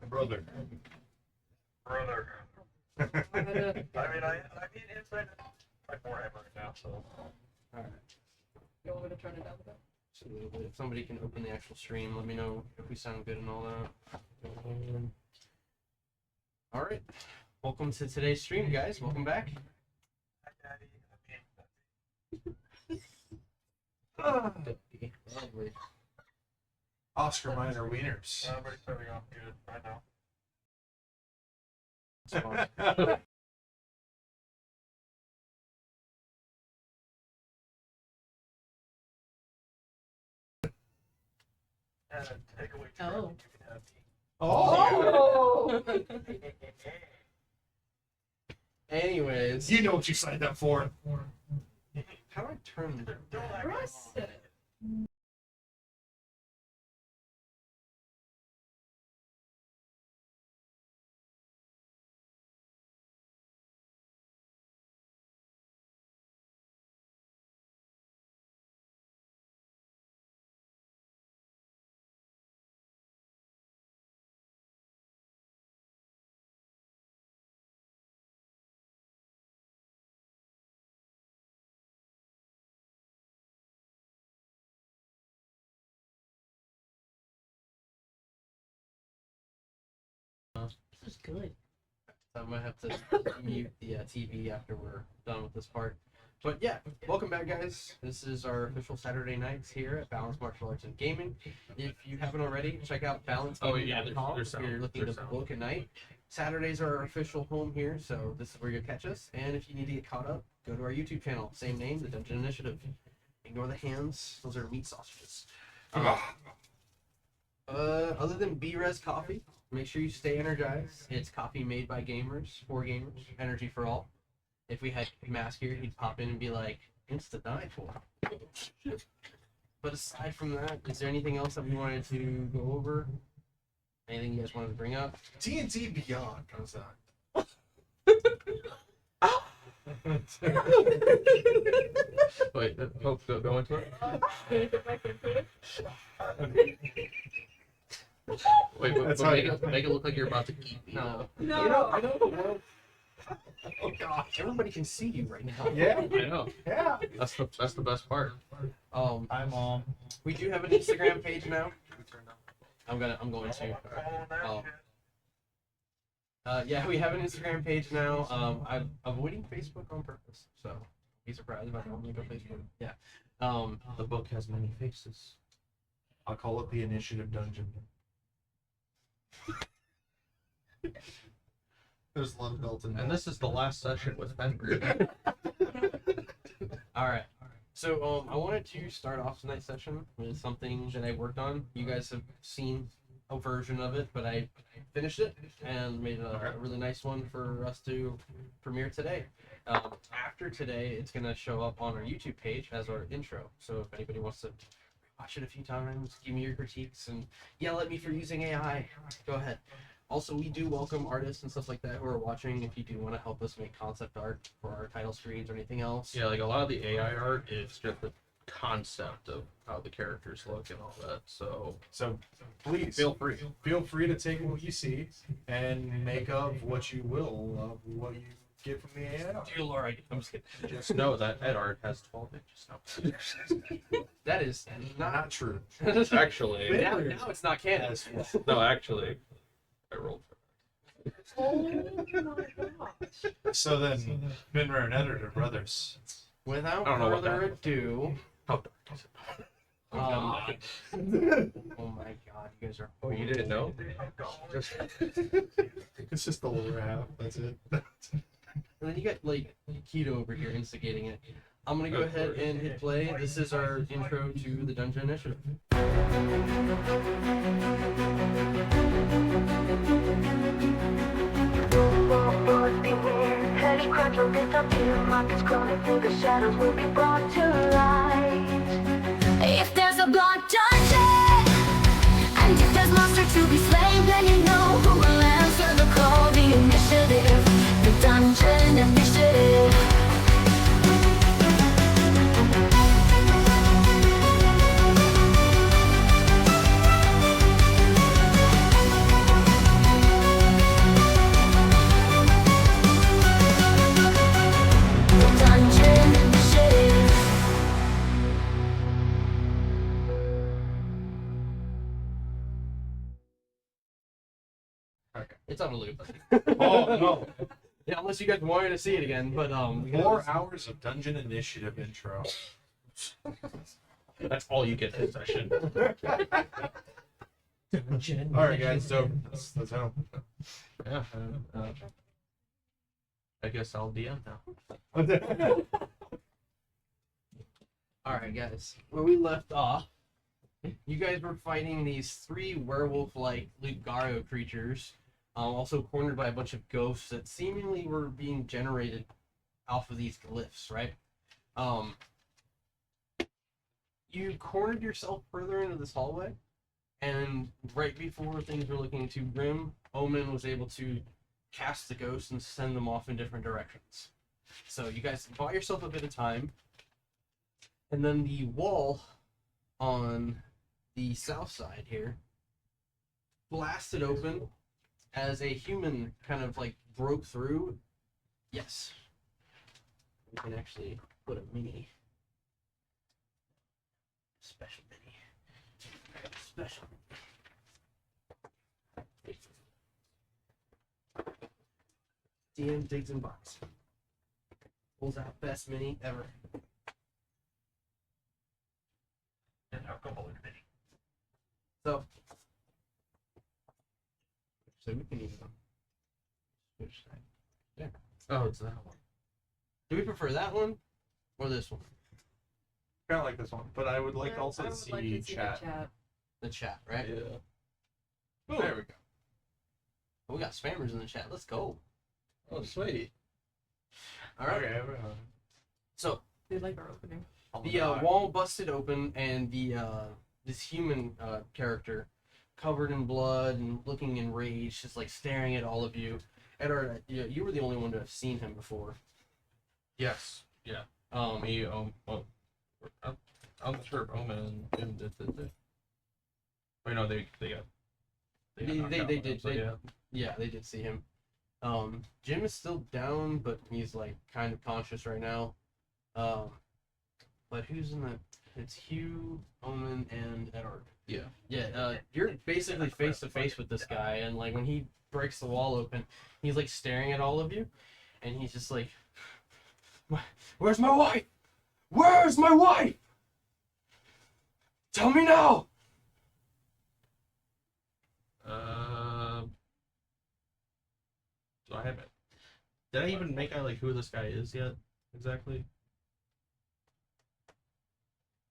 Brother. I need inside like more hammer right now, so. Alright. You want me to turn it down a bit? Just a little bit. If somebody can open the actual stream, let me know if we sound good and all that. Alright. Welcome to today's stream, guys. Welcome back. Lovely. Oscar Minor Wieners. Everybody's starting off good right now. Takeaway. Oh. You can have tea. Oh! Anyways. You know what you signed up for. How do I turn the... Press it. This is good. I might have to mute the TV after we're done with this part. But yeah, welcome back, guys. This is our official Saturday nights here at Balance Martial Arts and Gaming. If you haven't already, check out balancegaming.com if you're looking to book a night. Saturdays are our official home here, so this is where you'll catch us. And if you need to get caught up, go to our YouTube channel. Same name, The Dungeon Initiative. Ignore the hands. Those are meat sausages. Other than B-Res Coffee, make sure you stay energized. It's coffee made by gamers, for gamers, energy for all. If we had Mask here, he'd pop in and be like, it's to die for. But aside from that, is there anything else that we wanted to go over? Anything you guys wanted to bring up? D&D Beyond. How's that? Wait, go into it. Wait, That's but how make it look like you're about to eat. No. No. You know, I know the world. Oh gosh, everybody can see you right now. Yeah. I know. Yeah. That's the best part. Hi, Mom. We do have an Instagram page now. I'm going to. Yeah, we have an Instagram page now. I'm avoiding Facebook on purpose, so be surprised if I don't link on Facebook. Yeah. The book has many faces. I'll call it the Initiative Dungeon. There's love built in And that. this is the last session with Fenrir. All right. So I wanted to start off tonight's session with something that I worked on. You guys have seen a version of it, but I finished it and made a really nice one for us to premiere today. After today, it's going to show up on our YouTube page as our intro. So if anybody wants to watch it a few times, give me your critiques, and yell at me for using AI, go ahead. Also, we do welcome artists and stuff like that who are watching. If you do want to help us make concept art for our title screens or anything else. Yeah, like a lot of the AI art is just the concept of how the characters look and all that. So Please feel free. Feel free to take what you see and make of what you will of what you get from the AI. Dear Lord, I'm just kidding. Just know that Ed art has 12 inches. No. That is Not true. Actually, now it's not canon. no, actually, I rolled for Oh my gosh. So then, Finra and Ed are brothers. Without I don't know what further that ado, how dark is it? oh my god, you guys are. Oh, you didn't know? Just It's just the lower half. That's it. And then you got like Keto over here instigating it. I'm gonna go ahead and hit play. This is our intro to the Dungeon Initiative. Heavy crimes will disappear, markets crawling through the shadows will be brought to light. If there's a blood dungeon, and if there's monster to be slain, then you know who will answer the call. The initiative, the Dungeon Initiative. Okay. It's on a loop. Oh no! Yeah, unless you guys wanted to see it again, but 4 hours of dungeon initiative intro. That's all you get this session. All right, guys. So let's head on. Yeah. I guess I'll DM now. all right, guys. Where we left off, you guys were fighting these 3 werewolf-like Lugaro creatures, also cornered by a bunch of ghosts that seemingly were being generated off of these glyphs, right? You cornered yourself further into this hallway, and right before things were looking too grim, Omen was able to cast the ghosts and send them off in different directions. So you guys bought yourself a bit of time, and then the wall on the south side here blasted open as a human kind of like broke through. Yes. We can actually put a mini. Special mini. Special. DM digs in box. Pulls out best mini ever. And Arkamadona mini. So we can even switch that. There. Oh, it's that one. Do we prefer that one or this one? Kind of like this one, but I would like to also I would see like to see chat. the chat. The chat, right? Yeah. Boom. There we go. We got spammers in the chat. Let's go. Oh, sweet. All right. Okay. So They like our opening. the wall busted open, and the this human character, covered in blood and looking enraged, just like staring at all of you. Edward, you were the only one to have seen him before. Yes. Yeah. Um, Me. Well, I'm sure if Omen and Jim did. Wait, no, they got. knocked out, they did. so, yeah. Yeah, they did see him. Jim is still down, but he's like kind of conscious right now. But who's in the? It's Hugh, Omen, and Edward. Yeah. Yeah, you're basically face to face with this guy, and like when he breaks the wall open, he's like staring at all of you, and he's just like, "Where's my wife? Where's my wife? Tell me now!" So I haven't. Did I even make out like who this guy is yet? Exactly.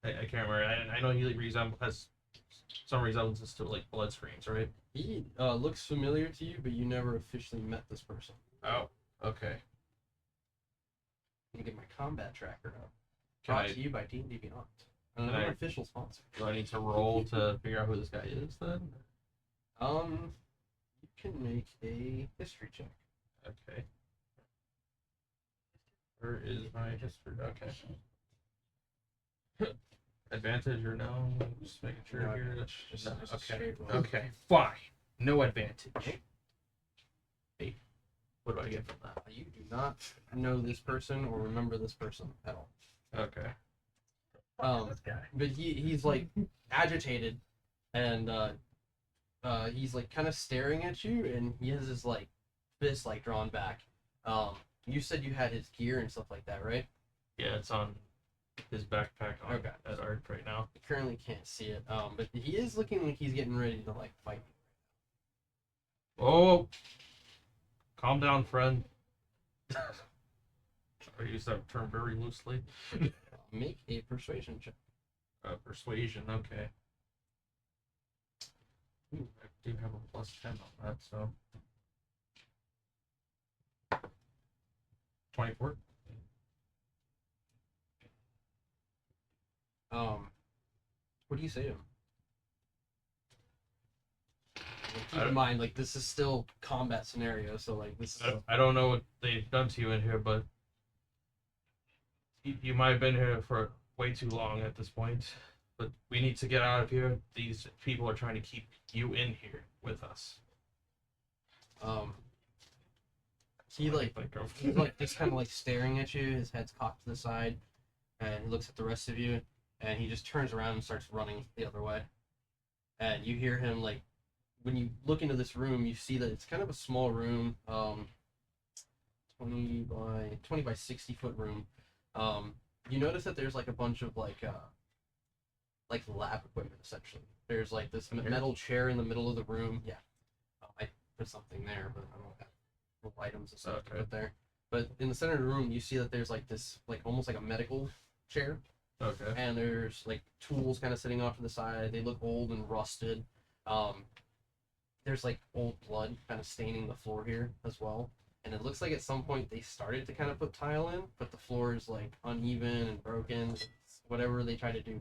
I can't remember. I know he like has some resemblances to like blood screens, right? He looks familiar to you, but you never officially met this person. Oh, okay. Let me get my combat tracker up. Can Brought I- to you by D&D Beyond. Can An I- unofficial sponsor. Do I need to roll to figure out who this guy is then? You can make a history check. Okay. Where is my history? Okay. Advantage or no? Just making sure No here. advantage, just a Okay. straight roll. Okay. Fine. No advantage. Hey, what do I get from that? You do not know this person or remember this person at all. Okay. This guy. But he's like agitated, and he's like kind of staring at you, and he has his like fist like drawn back. You said you had his gear and stuff like that, right? Yeah, it's on his backpack on Okay. at Art right now. You currently can't see it. But he is looking like he's getting ready to like fight. Oh, calm down, friend. I use that term very loosely. Make a persuasion check. Persuasion, okay. Ooh, I do have a plus 10 on that, so. 24? What do you say to him? Like, keep I in don't- mind, like this is still combat scenario, so like this is. I don't know what they've done to you in here, but you might have been here for way too long at this point. But we need to get out of here. These people are trying to keep you in here with us. He like girlfriend. he's like just kind of like staring at you. His head's cocked to the side, and he looks at the rest of you, and he just turns around and starts running the other way. And you hear him like when you look into this room, you see that it's kind of a small room, 20 by 60 foot room. You notice that there's like a bunch of like lab equipment essentially. There's like this metal chair in the middle of the room. Yeah, I put something there, but I don't have little items and stuff to put there. But in the center of the room, you see that there's like this, like almost like a medical chair. Okay. And there's like tools kind of sitting off to the side. They look old and rusted. There's like old blood kind of staining the floor here as well. And it looks like at some point they started to kind of put tile in, but the floor is like uneven and broken. Whatever they try to do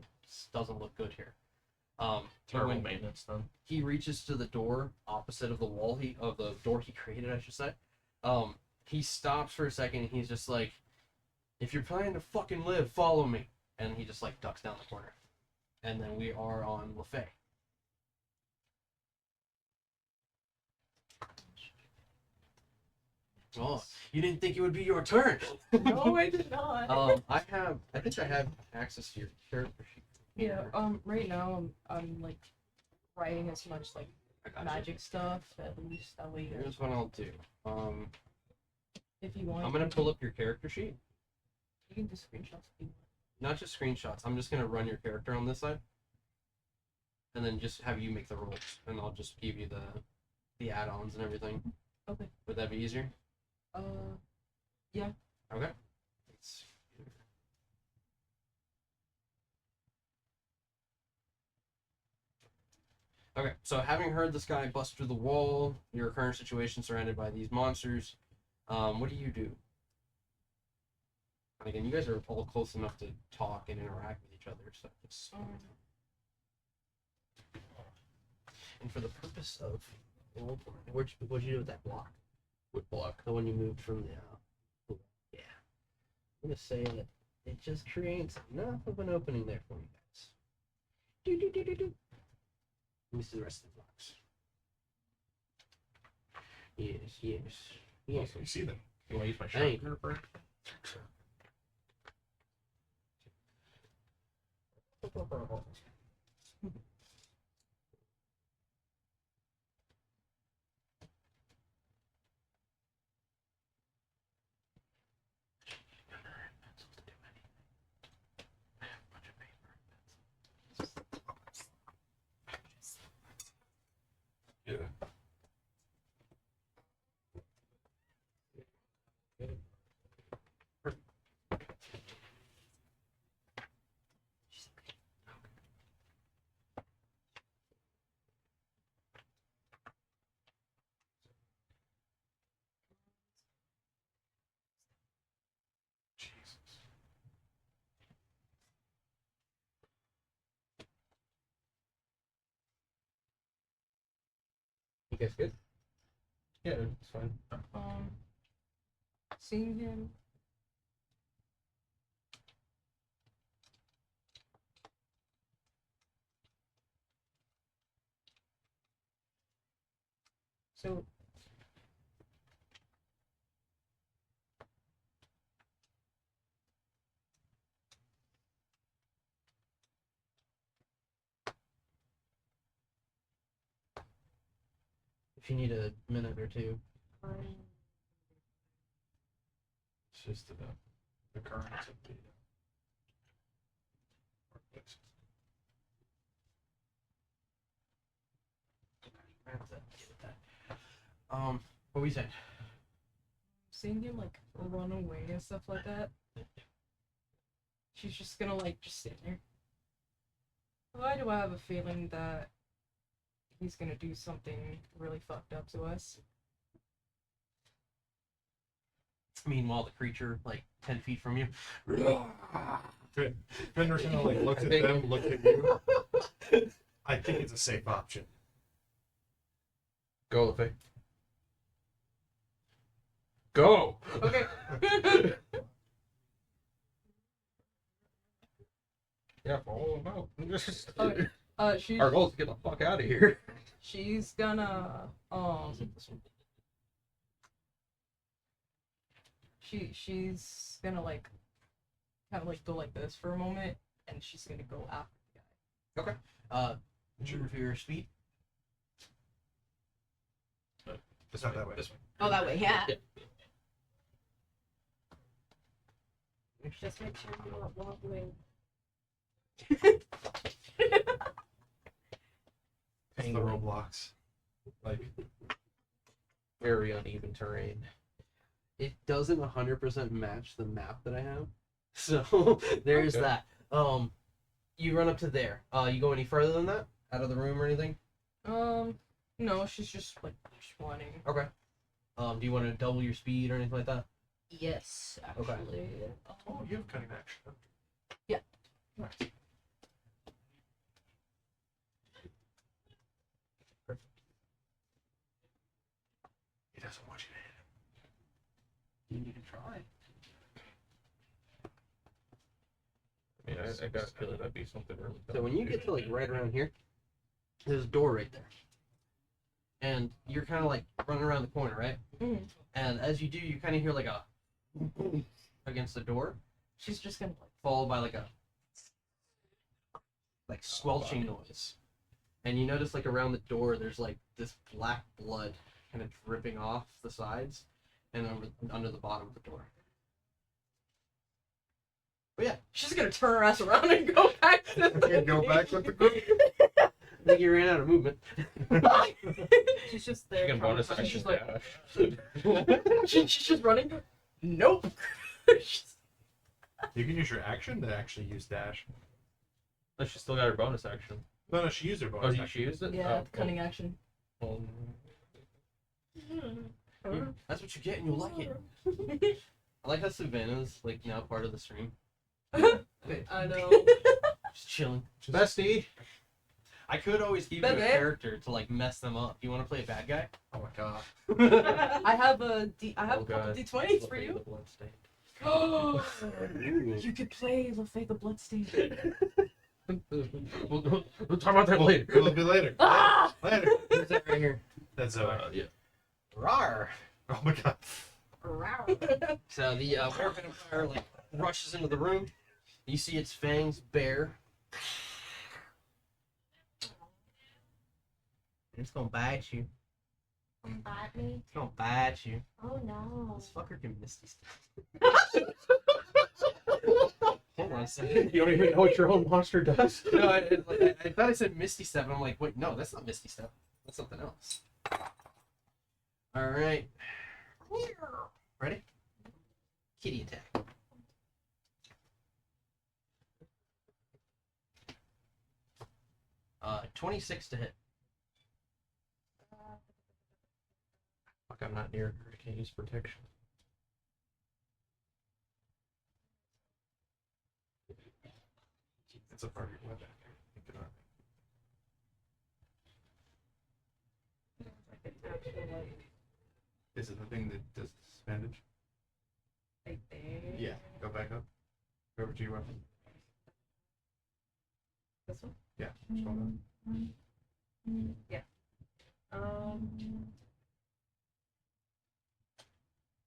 doesn't look good here. Terrible maintenance then. He reaches to the door opposite of the wall the door he created, I should say. He stops for a second and he's just like, if you're planning to fucking live, follow me. And he just like ducks down the corner. And then we are on LaFay. Oh, you didn't think it would be your turn. No, I did not. I think I have access to your character sheet. Yeah, right now I'm like writing as much like I got magic stuff at least that way. Here's what I'll do. If you want, I'm gonna pull up your character sheet. you can do screenshots if you want. Not just screenshots. I'm just gonna run your character on this side, and then just have you make the rolls, and I'll just give you the add-ons and everything. Okay. Would that be easier? Yeah. Okay. Let's Okay, so having heard this guy bust through the wall, your current situation surrounded by these monsters, what do you do? And again, you guys are all close enough to talk and interact with each other, so it's... And for the purpose of... What'd you do with that block? With block. The one you moved from the... yeah. I'm gonna say that it just creates enough of an opening there for you guys. Do. Let me see the rest of the blocks. Yes. Oh, so you see them. You want to use my Hey. sharpener for it? Yeah. Jesus. You guys good? Yeah, it's fine. Seeing him. So If you need a minute or two. It's just the currents of the workplace. What were you saying? seeing him like run away and stuff like that. She's just gonna like just sit there. Why do I have a feeling that he's gonna do something really fucked up to us? Meanwhile, the creature, like 10 feet from you. Fenrir kind of like looks at them, looks at you. I think it's a safe option. Go, LaFay. Go! Okay. Yeah, follow him out. Okay. She's Our goal is to get the fuck out of here. she's gonna she's gonna like kind of like go like this for a moment, and she's gonna go after the guy. Would you review your speed? It's not that way. This way. Oh, that way. Yeah. Yeah. Just make sure you're not wobbling. It's the Roblox. Like, Very uneven terrain. It doesn't 100% match the map that I have. So there's Okay. that. You run up to there. You go any further than that? Out of the room or anything? No, she's just like wanting. Okay. Do you want to double your speed or anything like that? Yes, Okay. actually. oh, you have cutting action. Yeah. Nice. He doesn't want you to hit him. You can try. I mean, I got a feeling that'd be something really So when you get to like right around here, there's a door right there. And you're kind of like running around the corner, right? Mhm. And as you do, you kind of hear like a against the door, She's just gonna followed by like a squelching noise. And you notice like around the door, there's like this black blood kind of dripping off the sides and under the bottom of the door. But yeah, she's gonna turn her ass around and go back to the Go back with the group. I think you ran out of movement. She's just there. You can bonus traumatized. action She's like, dash. she's just running. Nope. You can use your action to actually use dash. Oh, she still got her bonus action. No, she used her Oh, bonus she action. used it? Yeah, Oh, cunning action. well, That's what you get and you like it. I like how Savannah's like now part of the stream. I know. Just chilling. Bestie. I could always give you a Baby. character to like mess them up. You want to play a bad guy? Oh my god. I have a couple God. D20s for you. Bloodstained. You could play the Bloodstained. We'll talk about that later. It'll be later. Ah! Later. Who's that right here? That's Zoe. Yeah. Rar. Oh my god. So the werewolf vampire like rushes into the room. You see its fangs bare. It's gonna bite you. Bite me? It's gonna bite you. Oh no. This fucker can misty step. Hold on a second. You don't even know what your own monster does? No, I thought I said misty step, and I'm like, wait, no, that's not misty step. That's something else. All right. Ready? Kitty attack. 26 to hit. Fuck, I'm not near her. I can't use protection. It's a part of your weapon. You cannot- Is it the thing that does bandage? Right there. Yeah. Go back up. Go over to your weapon. This one? Yeah. Scroll down. Yeah.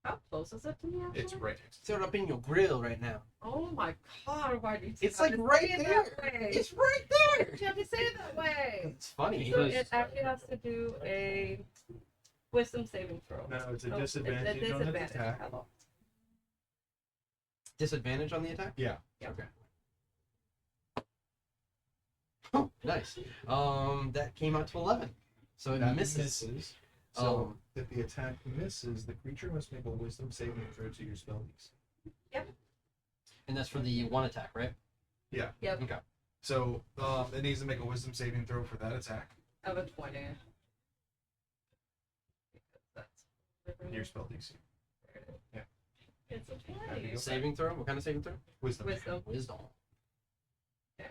How close is it to me? Actually? It's right next Throw it up in your grill right now. Oh my god! Why do you? It's have like to right say it there. that way? It's right there. You have to say it that way. It's funny. So Because- it actually has to do a wisdom saving throw. No, it's a Oh, disadvantage it's a on the disadvantage. attack. Hello. Disadvantage on the attack? Yeah. Yeah. Okay. Oh, nice. That came out to 11. So it That misses. misses. So Um, if the attack misses, the creature must make a wisdom saving throw to your spell DC. And that's for the one attack, right? Yeah. Yep. Okay. So it needs to make a wisdom saving throw for that attack. I have a 20. That's Your spell DC. It's a There you 20. go. Saving throw? What kind of saving throw? Wisdom. Wisdom. Wisdom. Yeah.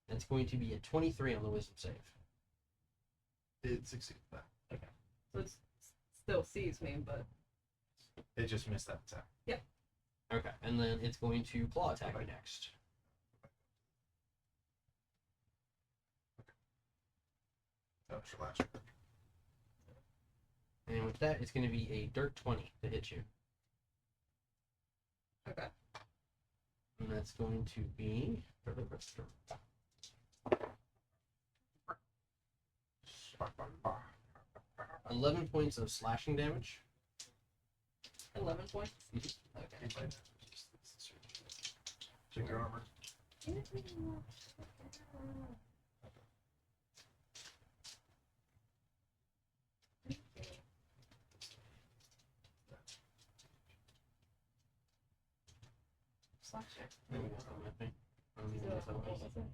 That's going to be a 23 on the wisdom save. It succeeded that. So it still sees me, but It just missed that attack. Okay. And then it's going to claw attack me next. That was your last one. And with that, it's going to be a dirt 20 to hit you. okay. And that's going to be $11 points of slashing damage. 11 points. Okay. Check your armor. Slasher.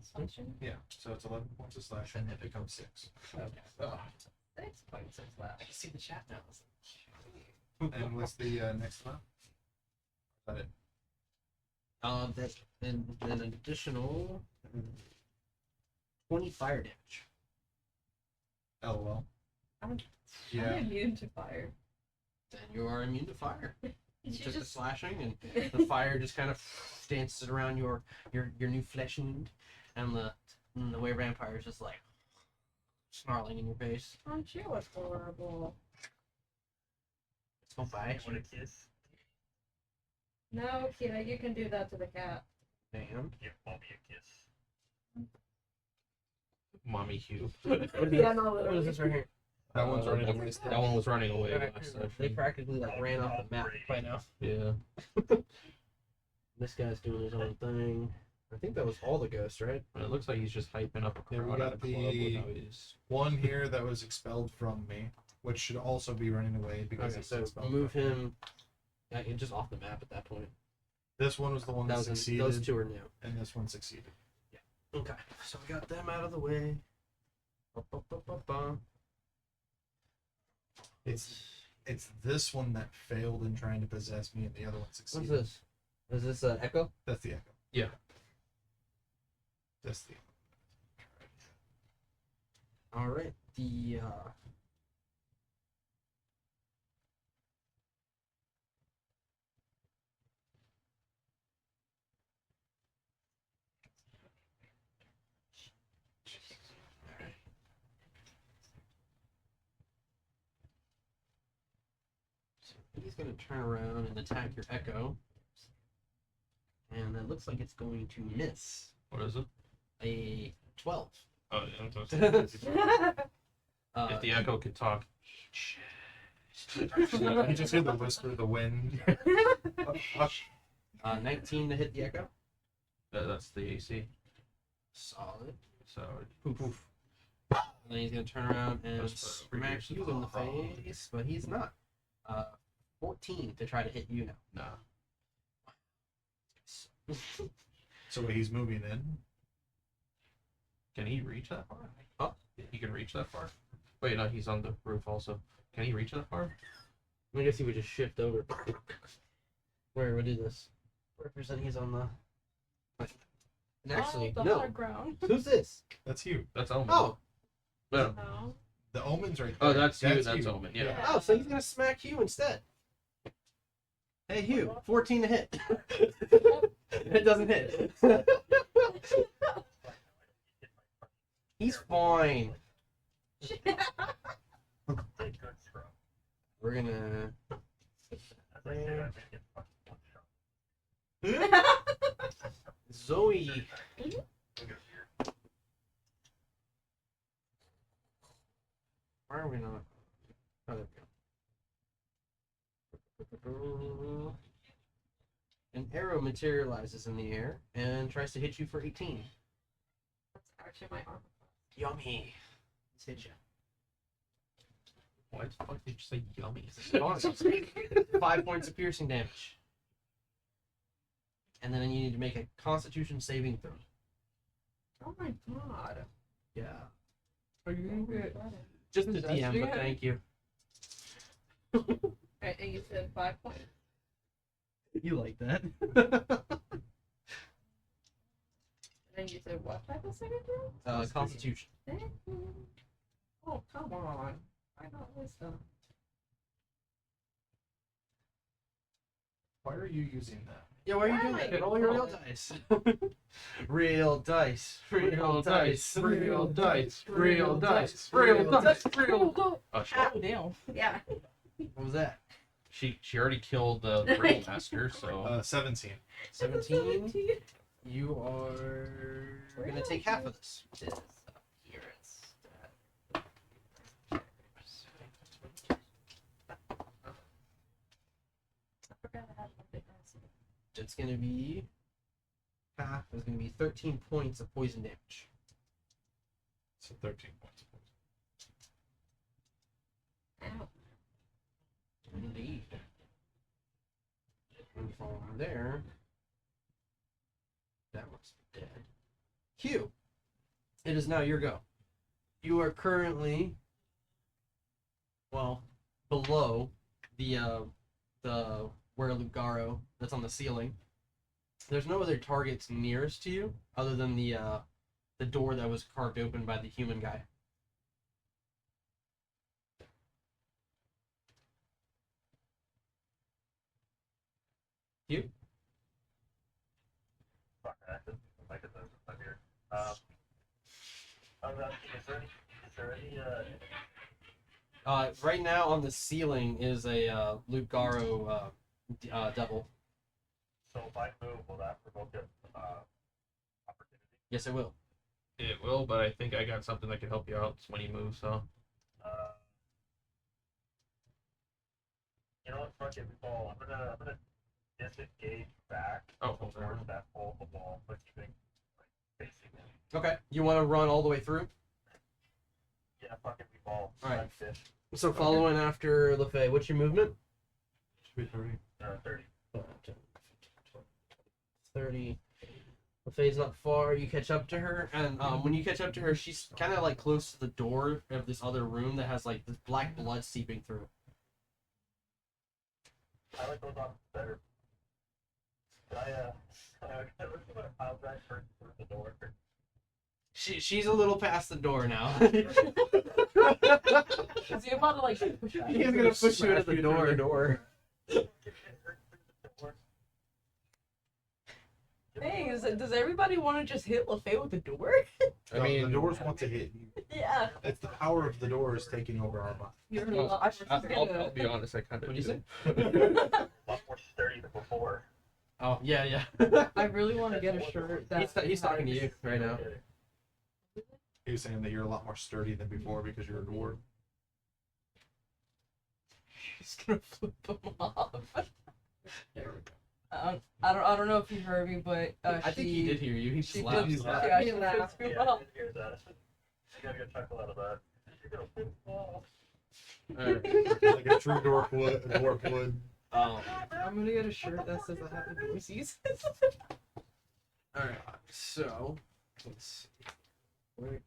Slashing? Yeah, so it's 11 points of slash, and it becomes 6. Okay. Oh, 6 points of slash. I can see the chat now. And what's the next one? Is that it? That and then an additional 20 fire damage. LOL. I'm Yeah. immune to fire. Then you are immune to fire. You She took the just slashing, and the fire just kind of dances around your new flesh wound, and the way vampire is just like snarling in your face. aren't you adorable? Don't bite Want you. a kiss? No, Kira, you can do that to the cat. Damn. Give mommy a kiss. Mommy Hugh. Yeah, no, What is this right here? That one's running that, away. that one was running away last They session. practically like ran off the map by now. Yeah. This guy's doing his own thing. I think that was all the ghosts, right? And it looks like he's just hyping up a Yeah, we crowd got at a club with the- how he's. One here that was expelled from me, which should also be running away because Okay, it's so expelled move from me. him just off the map at that point. This one was the one that, That was succeeded, those two are new. and this one succeeded. Okay, so we got them out of the way. Ba-ba-ba-ba-ba. It's this one that failed in trying to possess me, and the other one What's succeeded. this? Is this Echo? That's the echo. Yeah. That's the. All right. The he's going to turn around and attack your Echo. And it looks like it's going to miss. What is it? A 12. Oh, yeah. That's Uh, if the echo could talk. You just hear the whisper of the wind. 19 to hit the Echo. That's the AC. Solid. So Poof, poof. And then he's going to turn around and That's pretty smack good. you in the face, but he's not. 14 to try to hit you now. nah. So he's moving in. Can he reach that far? Huh? He can reach that far? Wait, no, he's on the roof also. Can he reach that far? I guess he would just shift over. Where would do this? Represent he's on the. And actually, the no. hard ground. Who's this? That's you. That's Omen. Oh, No. No. The omen's right Oh, there. that's you. That's Omen. Yeah. oh, so he's gonna smack Hugh instead. Hey Hugh, 14 to hit. It doesn't hit. He's fine. Take good throw. We're gonna. As I said, I think it's one shot. Zoe. Look at here. Why are we not? Oh, there we go. An arrow materializes in the air and tries to hit you for 18. That's actually my armor. Yummy. Let's hit you. Why the fuck did you say yummy? 5 points of piercing damage. And then you need to make a Constitution saving throw. Oh my god. Yeah. Are you gonna get Just the That's DM, but it. thank you. Right, and you said 5 points. You like that? And then you said what type of saving throw? Constitution. Oh, come on. I got wisdom. Why are you using that? Yeah, why are you Why doing am I that? Roll your real doing dice. Real dice. Real dice. Real dice. Real dice. Real dice. Real dice. Oh, shit. Oh, damn. Yeah. Oh. What was that? She already killed the Riddle Master, so 17. 17. You are gonna take half of this. It's gonna be half. It's gonna be 13 points of poison damage. So 13 points. Indeed. And from there, that one's dead. Hugh, it is now your go. You are currently, well, below the Werewolf that's on the ceiling. There's no other targets nearest to you other than the door that was carved open by the human guy. You? Fuck, I have to make it up here. I was asking, is there any, Right now on the ceiling is a Lugaro devil. so if I move, will that provoke an opportunity? Yes, it will. It will, but I think I got something that can help you out when you move. So You know what? Fuck it, we fall. I'm gonna disengage back towards that hole in the wall, but keeping facing it. Okay. You want to run all the way through? Yeah, fuck it, we fall. Alright. Fish. So following after LaFay, what's your movement? Should be 30. 30. 30. LaFay's not far. You catch up to her, and when you catch up to her, she's kind of like close to the door of this other room that has like this black blood seeping through. I like those on better. I'll drive first through the door. She's a little past the door now. Is he about to like push you? He's gonna push you into the door. Hey, does everybody want to just hit LaFay with the door? I mean, the doors want to hit you. Yeah. It's the power of the doors taking over our mind. You're I'll, lost. I'll be honest, I kind of. What'd you say? A lot more sturdy than before. Oh yeah, I really want to get a shirt that he's talking to you right now. He was saying that you're a lot more sturdy than before because you're a dwarf. He's gonna flip them off. I don't know if you heard me, but I think he did hear you. He She just laughed. flips. laughed. Yeah, she Yeah, flips I me didn't off. hear that. I got a good chuckle out of that. You're gonna flip them off. Like a true dwarf would. I'm gonna get a shirt that says I have the voices. Alright, so let's see. Wait.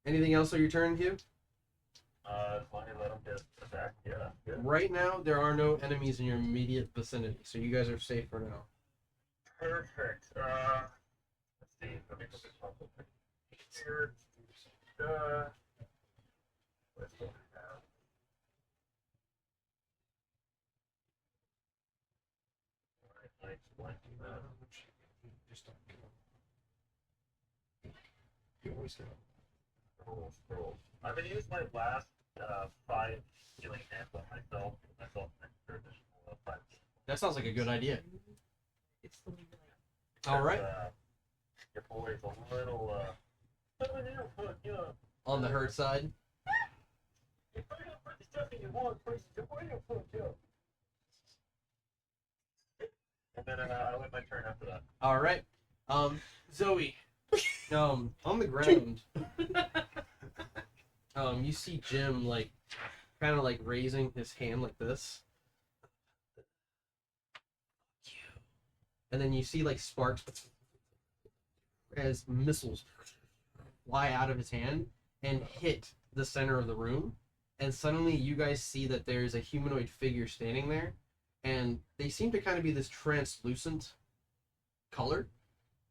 Anything else on your turn, Hugh? As long as I don't get attacked, yeah. Good. Right now, there are no enemies in your immediate vicinity, so you guys are safe for now. Perfect. Let's see. Let me put this on the here. Let's go now. Alright, nice. You always get Scroll. I'm gonna use my last 5 healing hands on myself. That sounds like a good idea. It's the Alright. Your boy's a little On the hurt side. And then I win my turn after that. Alright. Zoe. On the ground. You see Jim like kind of like raising his hand like this. And then you see like sparks as missiles fly out of his hand and hit the center of the room. And suddenly you guys see that there's a humanoid figure standing there. And they seem to kind of be this translucent color,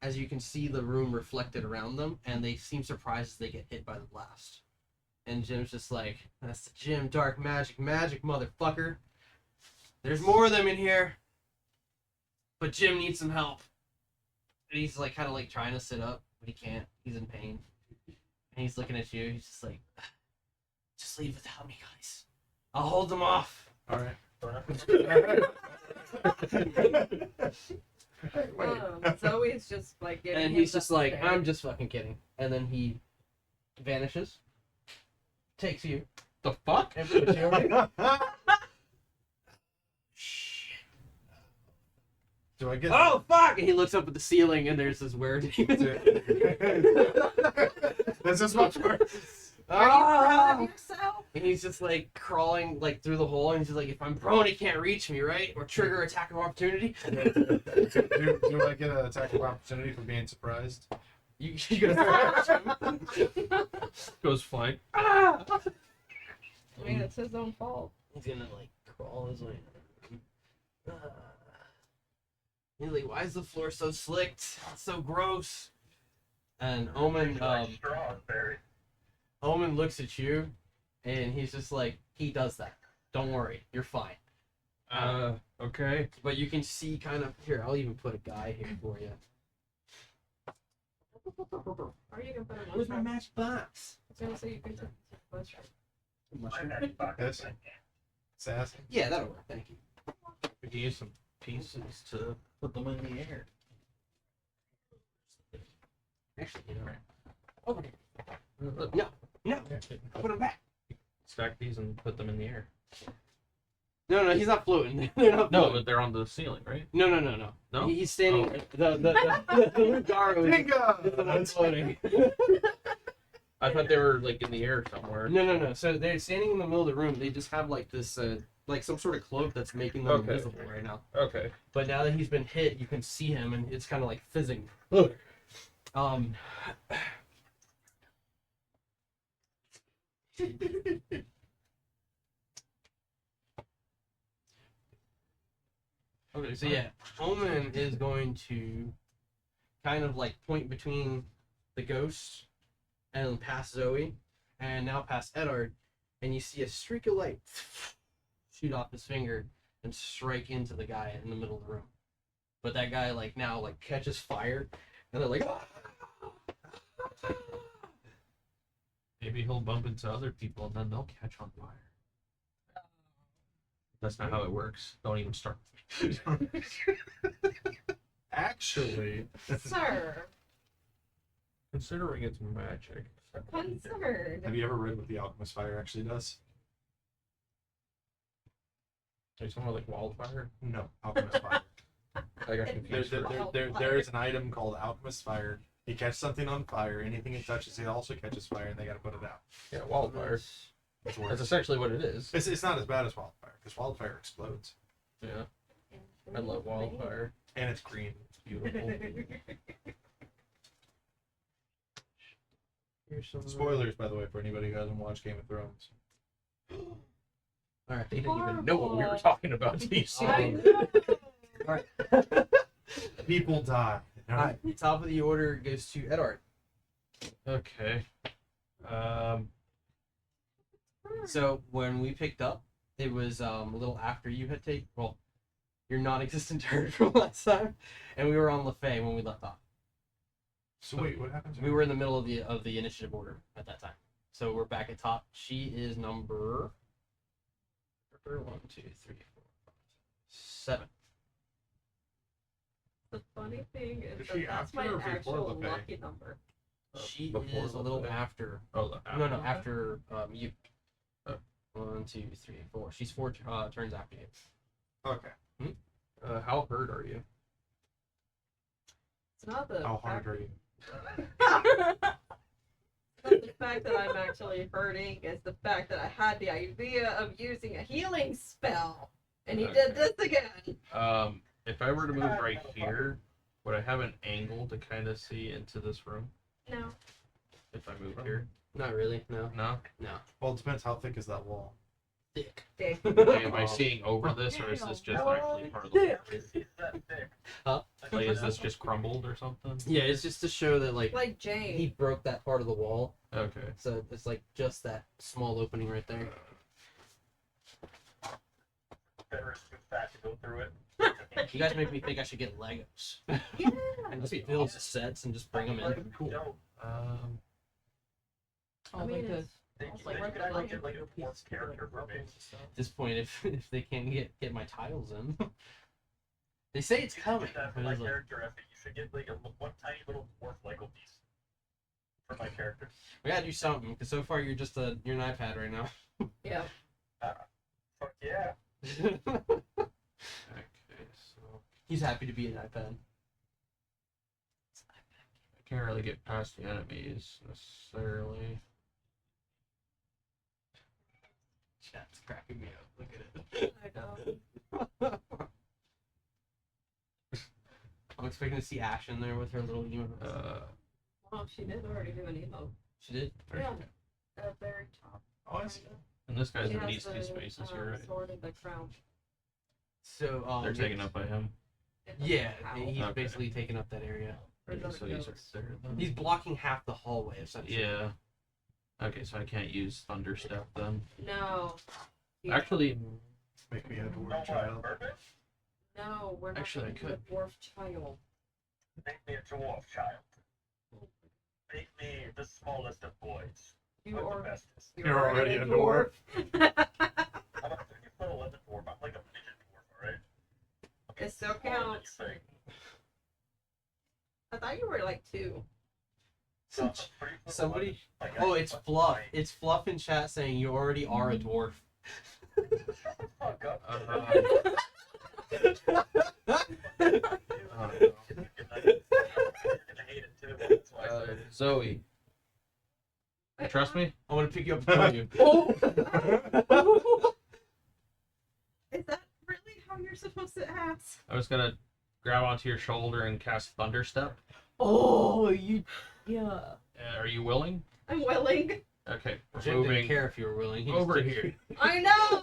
as you can see the room reflected around them, and they seem surprised as they get hit by the blast. And Jim's just like, that's the Jim, dark magic, motherfucker. There's more of them in here, but Jim needs some help. And he's like, kind of like trying to sit up, but he can't. He's in pain. And he's looking at you. He's just like, just leave without me, guys. I'll hold them off. Alright. Wait. Zoe's just like giving And him he's the just like, stare. I'm just fucking kidding. And then he vanishes, takes you, The fuck? and puts you over here. Do I get? Oh fuck! And he looks up at the ceiling, and there's this weird. This is much worse. Are you proud Ah! of yourself? And he's just like crawling like through the hole, and he's just like, if I'm prone, he can't reach me, right? Or trigger attack of opportunity. Do I get an attack of opportunity for being surprised? You gonna smash him. Goes flying. Ah! I mean, it's his own fault. He's gonna like crawl his way. He's like, why is the floor so slicked? It's so gross. And Omen, straws, Barry. Omen looks at you, and he's just like, he does that. Don't worry, you're fine. Okay. But you can see kind of here. I'll even put a guy here for you. Or you can put him on Where's my track. matchbox? I was gonna say you can put on track. Yes. Assassin. Yeah, that'll work. Thank you. We can use some pieces to put them in the air. Actually, you know, over here. No, put him back. Stack these and put them in the air. No, he's not floating. They're not No, floating. but they're on the ceiling, right? No. No? He's standing. The Lugaro is the one floating. I thought they were like in the air somewhere. No. So they're standing in the middle of the room. They just have like this, like some sort of cloak that's making them Okay. invisible right now. Okay. But now that he's been hit, you can see him, and it's kind of like fizzing. Okay, so yeah, Omen is going to kind of like point between the ghost and past Zoe, and now past Eddard, and you see a streak of light shoot off his finger and strike into the guy in the middle of the room. But that guy like now like catches fire, and they're like, "Ah!" Maybe he'll bump into other people and then they'll catch on fire. That's not how it works. Don't even start. Actually, Sir, Considering it's magic. concerned. have you ever read what the alchemist fire actually does? Are you talking about like wildfire? No, alchemist fire. I got confused. There is an item called alchemist fire. You catch something on fire, anything it touches, it also catches fire, and they got to put it out. Yeah, wildfire. It's That's worse. essentially what it is. It's not as bad as wildfire because wildfire explodes Yeah, I love wildfire. and it's green. It's beautiful. Here's some Spoilers, by the way, for anybody who hasn't watched Game of Thrones. All right, They didn't even know what we were talking about. I know. People die. All right, top of the order goes to Eddard. Okay. So when we picked up, it was a little after you had taken your non-existent turn from last time, and we were on LaFay when we left off. So wait, what happens? We were in the middle of the initiative order at that time, so we're back at top. She is number 1, 2, 3, 4, 5, 7. The funny thing is Is she that that's after my or before actual LaFay? lucky number. She before is a little LaFay? after. Oh, No, after you. Oh. 1, 2, 3, 4. She's 4 turns after you. Okay. How hurt are you? It's not the How fact, hard are you? it's not the fact that I'm actually hurting. It's the fact that I had the idea of using a healing spell, and he did this again. If I were to move right here, would I have an angle to kind of see into this room? No. If I move here? Not really. No. No? Well, it depends how thick is that wall. Thick. Dick. Okay, am I seeing over this, or is this just actually part of the wall? Like, is this just crumbled or something? Yeah, it's just to show that like Like Jane. he broke that part of the wall, Okay. so it's like just that small opening right there. Better is too fat to go through it. You guys make me think I should get Legos Yeah. and just build the sets and just bring them in. Cool. I mean, it's They It's like, like could I like get like a fourth character for me? At this point, if they can't get my tiles in, They say it's You should coming. get that for but my it's like, character effort. You should get like one tiny little dwarf Lego piece for my character. we gotta do something because so far you're just you're an iPad right now. Yeah. Fuck yeah. Okay, so He's happy to be an iPad. I can't really get past the enemies necessarily. Chat's cracking me up. Look at it. I know. I'm expecting to see Ash in there with her little emote. Well, she did already do an emote. She did. Yeah. At the very top. Oh, I see. And this guy's She in has these two the, spaces here, right? sword and the crown. So They're taken up by him. Yeah, Ow. he's Okay. basically taking up that area. Or Yeah, is so that these are ghost? there then. He's blocking half the hallway essentially. Yeah. Okay, so I can't use Thunder Step then. No. Actually, Make me a No dwarf more child. perfect. No, we're not Actually, I gonna do could. a dwarf child. Make me a dwarf child. Make me the smallest of boys. You Or the are. bestest. You're already a dwarf. I'm a 30-foot 11 dwarf. I'm like a midget dwarf, alright? It still Smaller than you counts. think. I thought you were like 2. So I'm a 30-foot Somebody. 11, like, Oh, I- it's like, Fluff. like- It's Fluff in chat saying you already are a dwarf. Shut the fuck up. uh, You're gonna hate it too. That's why I said it. Zoe, you trust me? I want to pick you up and throw you. Is that really how you're supposed to ask? I was gonna grab onto your shoulder and cast Thunder Step. Oh, you. Yeah. Are you willing? I'm willing. Okay, we're Jim didn't moving care if you were willing. He just over did- here. I know.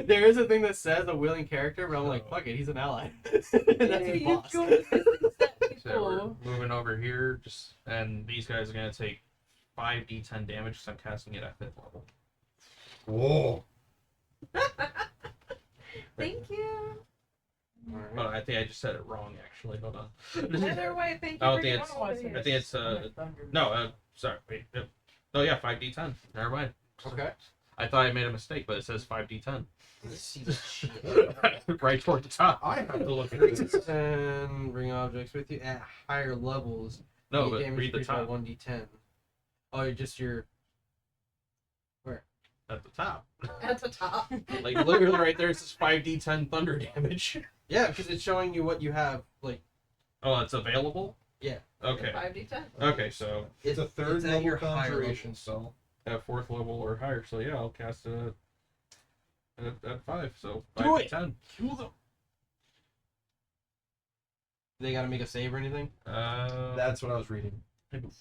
There is a thing that says a willing character, but I'm like, fuck it, he's an ally. And that's his You boss. go to missing step, So we're people. moving over here, and these guys are gonna take 5d10 damage because I'm casting it at 5th level. Whoa. Thank you. Alright. But I think I just said it wrong, actually. Hold on. Either way, thank you. I don't for think your it's. knowledge. I think it's. No. Sorry. Wait. Oh yeah, 5d10. Never mind. Okay. I thought I made a mistake, but it says 5d10. See the shit. Right toward the top. I have to look at this. And bring objects with you at higher levels. No, Need but damage read the increased by top. 1d10. Oh, you're just your. At the top. At the top. Like literally right there, it says 5d10 thunder damage. Yeah, because it's showing you what you have. Like, Oh, it's available? Yeah. Okay. 5d10. Okay, so It's a third it's at level your higher conjuration levels. spell. at 4th level or higher. So yeah, I'll cast it at 5. So Do 5d10. kill them. They gotta make a save or anything? That's what I was reading.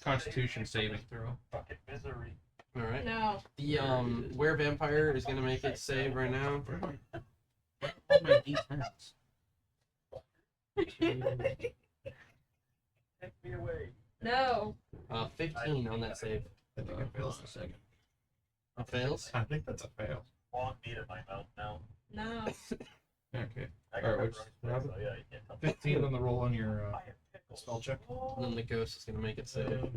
Constitution saving throw. Fucking misery. Alright. No. The Were-Vampire is gonna make its save right now. All my d10s. Take me away. No. 15 on that save. I think it fails the second. It fails? I think that's a fail. Long meat in my mouth now. No. Okay. I Alright, got which- pepperoni so yeah, you can't tell me. 15 on the roll on your I have pickles. spell check. And then the ghost is gonna make its save.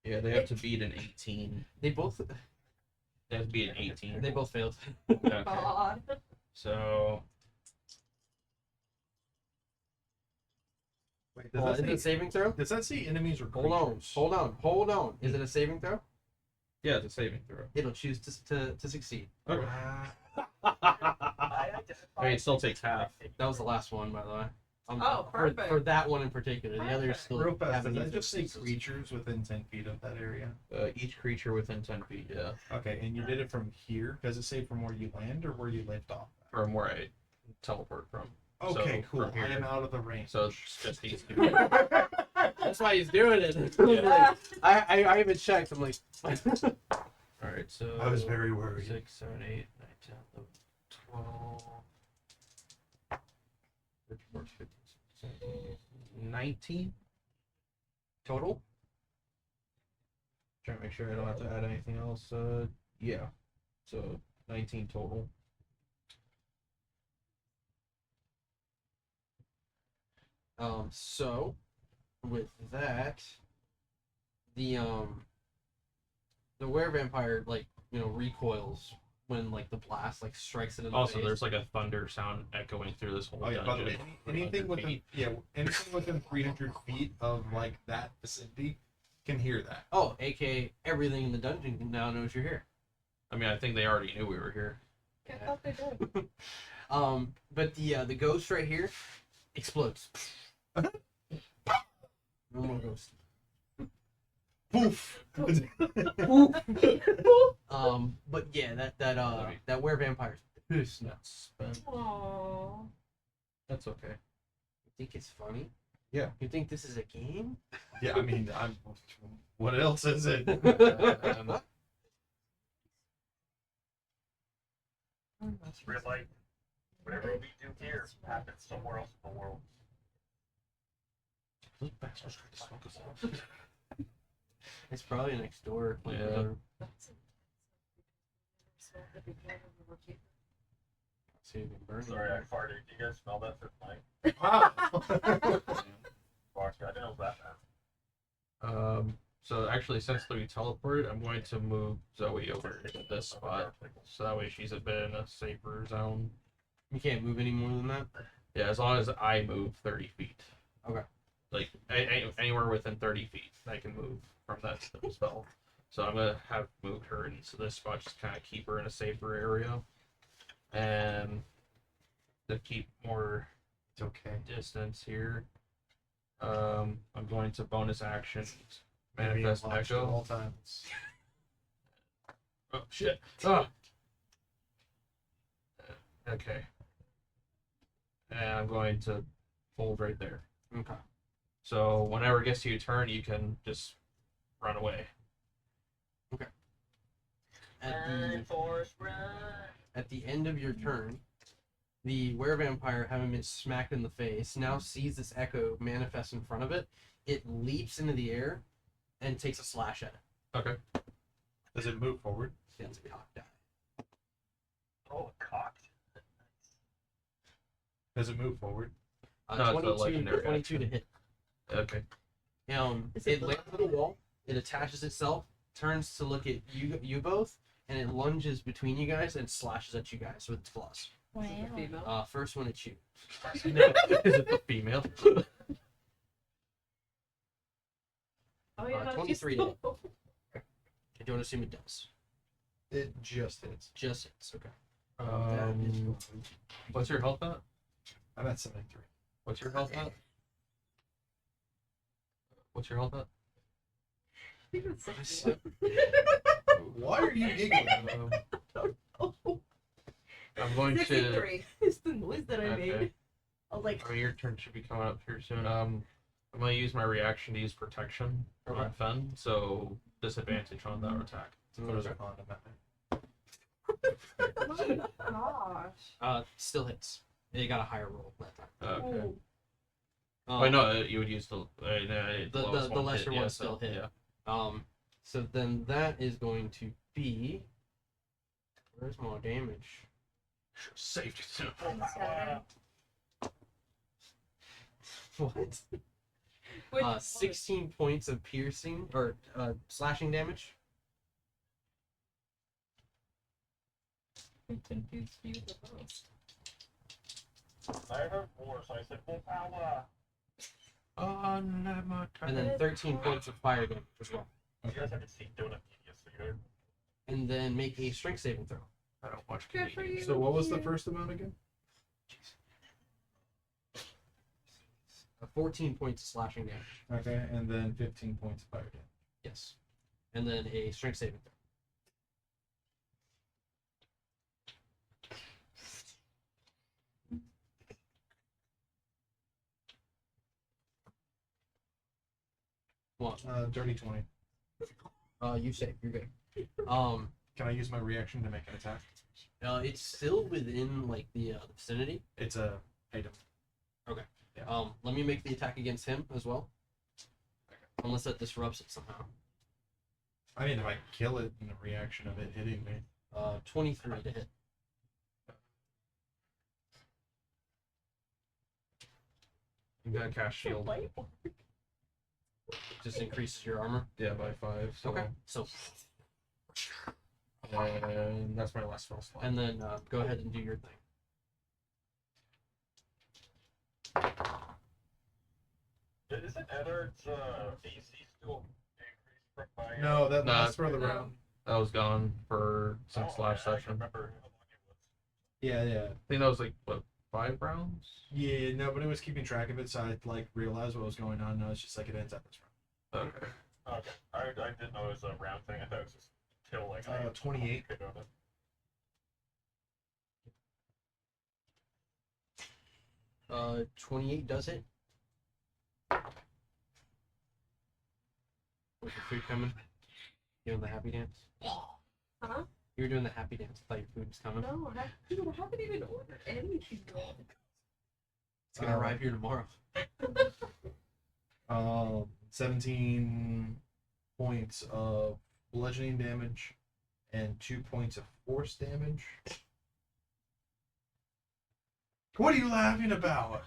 Yeah, they have to beat an 18. They both They have to beat an 18. they both failed. Okay. God. So Wait, Is it a does saving throw? that say enemies or Hold on, creatures? hold on. Is it a saving throw? yeah, it's a saving throw. It'll choose to succeed. Okay. I I mean, it still takes half. That was the last one, by the way. Oh, perfect. For that one in particular. The others Perfect. still Real fast, haven't does that used just say their creatures within 10 feet of that area? Each creature within 10 feet, yeah. Okay, and you did it from here? Does it say from where you land or where you lift off? From where I teleport from. Okay, So, cool. from here. I am out of the range. So it's just these two. That's why he's doing it. Yeah. I even checked. I'm like, Alright, so I was very worried. 6, 7, 8, 9, 10, 11, 12, 13, 14, 15, 16, 17, 19. total? Trying to make sure I don't have to add anything else. Yeah. So 19 total. So with that, the were-vampire recoils when like the blast like strikes it in the Also, face. there's like a thunder sound echoing through this whole Oh yeah. By the way, dungeon. anything 100 within feet. anything within 300 feet of like that vicinity can hear that. Oh, aka everything in the dungeon now knows you're here. I mean, I think they already knew we were here. I thought they did. But the ghost right here explodes. No more ghost. Poof. But yeah, that were-vampire's pissed nuts. But Aww. That's okay. you think it's funny? Yeah. You think this is a game? Yeah, I mean, what else is it? It's real life. Whatever we do here happens somewhere else in the world. Those bastards tried to smoke us out. It's probably next door. Like, Yeah. So you can burn it. Sorry, I farted. Do you guys smell that from my Wow. box? I didn't know that bad. So actually, since we teleported, I'm going to move Zoe over to this spot, so that way she's a bit in a safer zone. You can't move any more than that. Yeah, as long as I move 30 feet. Okay. Like anywhere within 30 feet, I can move from that spell. So I'm gonna have moved her into this spot, just kind of keep her in a safer area, and to keep more It's okay. distance here. I'm going to bonus action Maybe manifest I'm watched at echo. all times. Oh shit! Ah. Okay. And I'm going to hold right there. Okay. So whenever it gets to your turn, you can just run away. At the end of your turn, the were-vampire, having been smacked in the face, now sees this echo manifest in front of it. It leaps into the air and takes a slash at it. Okay. Does it move forward? That's a cock die. Oh, cocked. Does it move forward? No, it's a 22, legendary 22 to action. hit. Okay. Is it It lands on the wall. It attaches itself, turns to look at you both, and it lunges between you guys and slashes at you guys with its claws. Wow. First one at you. Is it the female? Oh yeah, how did you 23 spell? I don't assume it does. It just hits. Just hits. Okay. That is Um, what's your health at? I'm at 73. What's your health at? What's your health at? I think it's 60. Why are you giggling? I'm going to. 63 is the noise that I Okay. made. I was like, I mean, your turn should be coming up here soon. I'm gonna use my reaction to use protection on Fen, so disadvantage on that attack. What is a condom at me? oh gosh. Still hits. It got a higher roll that time. Okay. Oh. Wait, no, you would use the lowest the one lesser hit, one yeah, still so, hit. Yeah. So then that is going to be. Where's more damage? Should have saved it too. What? Which 16 points of piercing or slashing damage. confused you the most. I heard more, so I said full power. And then 13 points of fire damage as well. You guys haven't seen Donut Media, so you And then make a strength saving throw. I don't watch Good for Canadian. you. So what was the first amount again? 14 points of slashing damage. Okay, and then 15 points of fire damage. Yes. And then a strength saving throw. What? Dirty 20. You save. You're good. Can I use my reaction to make an attack? It's still within like the vicinity. It's a item. Let me make the attack against him as well. Unless that disrupts it somehow. I mean, if I kill it in the reaction of it hitting me. 23 to hit. You gotta cast shield. Just increases your armor. Yeah, by 5. So. Okay. So And that's my last spell slot. And then go ahead and do your thing. Isn't Eddard's AC still increased from my? No, that Nah, lasts for the no. round. That was gone for since Oh, last I session. remember how long it was. Yeah, yeah. I think that was like what, 5 rounds? Yeah, nobody was keeping track of it, so I like realized what was going on. No, it's just like it ends at this round. Okay. Okay, I didn't know it was a round thing. I thought it was just till like 28. pick up it. 28 does it. Was your food coming? You doing the happy dance? Huh? You were doing the happy dance. I thought your food was coming. No, I haven't even ordered anything yet. It's gonna arrive here tomorrow. 17 points of bludgeoning damage and 2 points of force damage. What are you laughing about?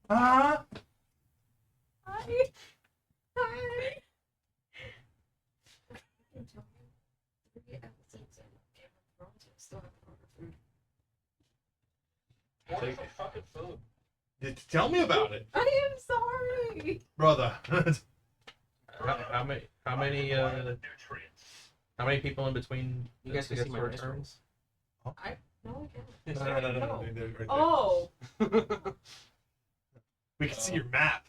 Huh? Hi. Still haven't ordered food. What is the fucking food? Tell me about it, I am sorry. brother. How many Nutrients. how many people in between You guys can get see my sword dice turns? No, I can't. No. They're right there. Oh. We can see your map.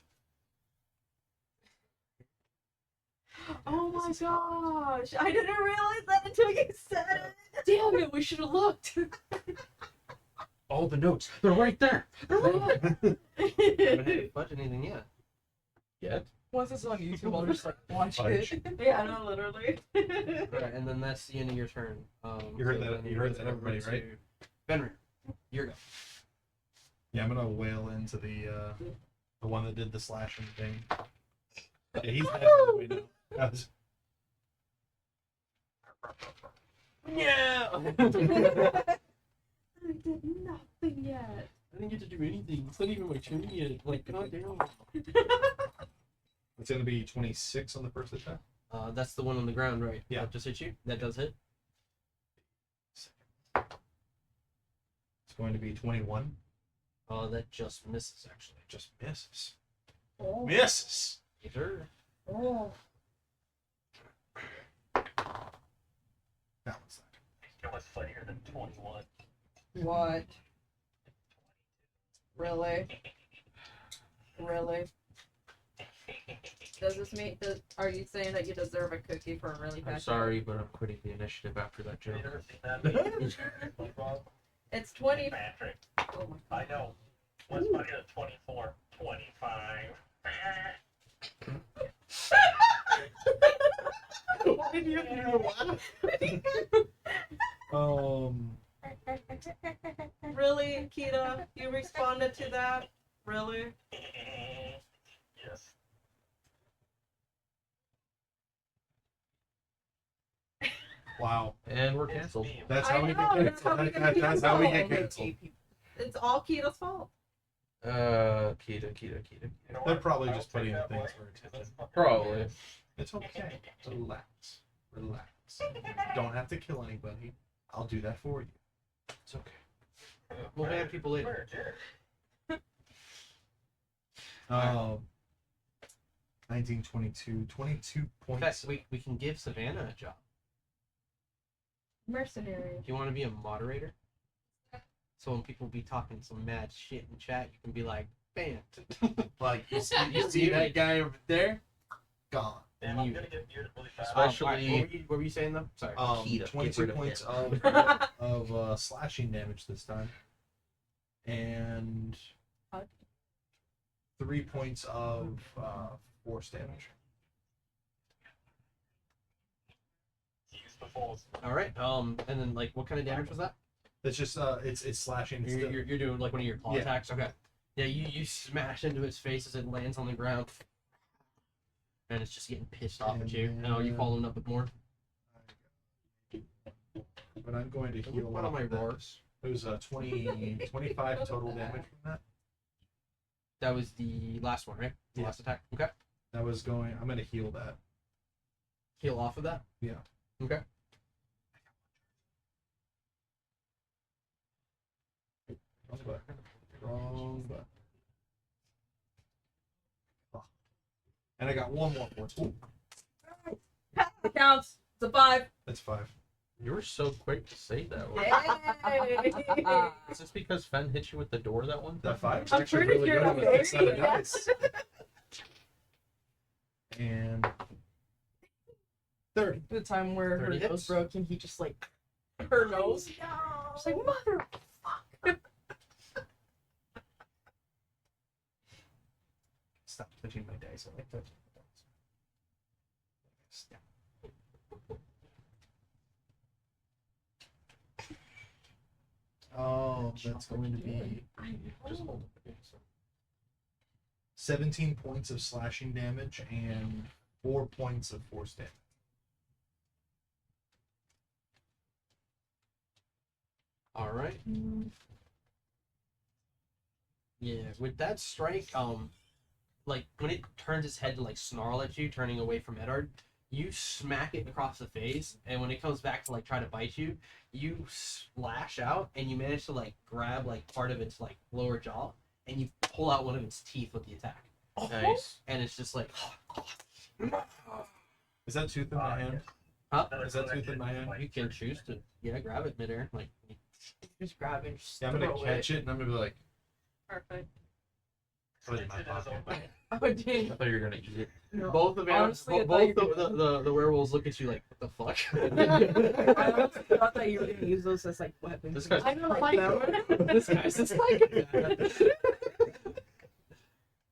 Oh my gosh. I didn't realize that until you said it. Damn it, we should have looked. All the notes, they're right there. I haven't had to budge anything yet. Yet. Once it's on YouTube, I'll just like watch Watch. it. Yeah, no, literally. Alright, and then that's the end of your turn. You heard so that- then you heard it's that, over everybody, to right? Benry, your go. Yeah, I'm gonna wail into the one that did the slashing thing. Yeah, he's dead by the way now. That was- Yeah! I did nothing yet. I didn't get to do anything. It's not even my turn yet. Like, goddamn. It's gonna be 26 on the first attack. That's the one on the ground, right? Yeah. That just hit you? That does hit? It's going to be 21. That just misses, actually. Just misses. Oh. Misses. Sure. Oh. That one's It was funnier than 21. What? Really? Really? Does this mean? Are you saying that you deserve a cookie for a really bad I'm sorry, but I'm quitting the initiative after that Have joke. you ever seen that movie? SpongeBob? It's 20. Patrick. Oh my I know. What's funnier than 24? 25. Why did you Really, Kita? You responded to that? Really? Yes. Wow. And we're canceled. That's I how we know, get that's how we canceled. get That's how we get canceled. canceled. It's all Kita's fault. Kita. You know They're what? probably I'll just take putting that things blame, for because attention. that's fucking Probably. hilarious. It's okay. Relax. Relax. You don't have to kill anybody. I'll do that for you. It's okay. We'll ban people later. Where, Jared? 1922. 22 In points. fact, we can give Savannah a job. Mercenary. If you want to be a moderator, so when people be talking some mad shit in chat, you can be like, banned. Like, you see that guy over there? Gone. Damn, I'm You- gonna get muted really fast. Especially- Alright, what were you saying though? Sorry. Kita, get 22 rid of points him. of slashing damage this time. And 3 points of force damage. Use the falls. All right. And then like, what kind of damage was that? It's just it's slashing. It's You're, still- you're doing like one of your claw Yeah. attacks. Okay. Yeah, you smash into its face as it lands on the ground, and it's just getting pissed off at you. And Now, are you then- following up with more? But I'm going to heal One of up my that. roars. It was 25 total damage from that. That was the last one, right? The Yeah. last attack. Okay. That was going. I'm going to heal that. Heal off of that. Yeah. Okay. button. Wrong button. Oh. And I got one more force. Ooh, It counts. It's a 5. that's 5. You were so quick to say that one. Yay! Is this because Fen hit you with the door that one? That 5 is I'm actually pretty really sure good on a I'm good set of very dice. And 30. The time where her 30 nose hits. broke and he just like her nose. She's like, mother. Stop touching my dice. I like touching my dice. Stop. Oh, that's going to be Just hold it. 17 points of slashing damage and 4 points of force damage. All right. Yeah, with that strike, like when it turns its head to like snarl at you, turning away from Eddard, you smack it across the face, and when it comes back to like try to bite you, you slash out, and you manage to like grab like part of its like lower jaw, and you pull out one of its teeth with the attack, Nice. and it's just like, Is that tooth in my hand? huh? Is that tooth in my hand? You can choose to grab it midair, like Just grab it. Just Yeah, I'm gonna throw catch it and I'm gonna be like, Perfect. put it in my pocket. Oh, I dang. thought you were gonna eat it. No. both of Honestly, I both thought you were the werewolves look at you like, what the fuck? I honestly thought that you were gonna use those as like weapons. This guy's I don't like them. This guy's just like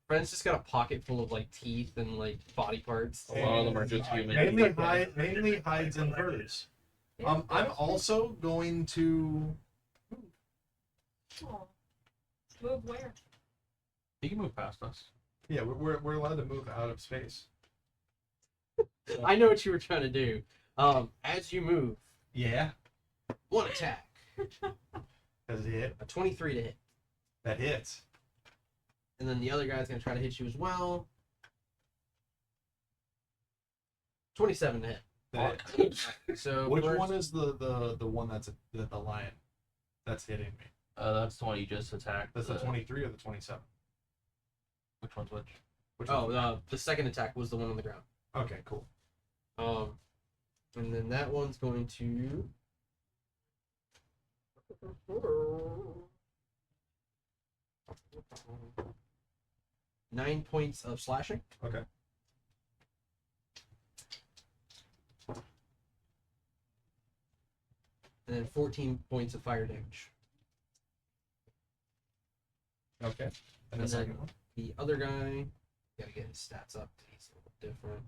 Friend's just got a pocket full of like teeth and like body parts. A lot of them are just human. Mainly hides and furs. I'm also going to. Aw. Move where? You can move past us. Yeah, we're allowed to move out of space. I know what you were trying to do. As you move, Yeah, one attack, does it hit? a 23 to hit, That hits. and then the other guy's gonna try to hit you as well. 27 to hit. That hits. So Which first- one is the one that's the lion that's hitting me? That's the one you just attacked. That's the 23 or the 27? Which one's which? Which Oh, one? the second attack was the one on the ground. Okay, cool. And then that one's going to. Nine points of slashing. Okay. And then 14 points of fire damage. Okay. And the And second then one? the other guy, gotta get his stats up. He's a little different.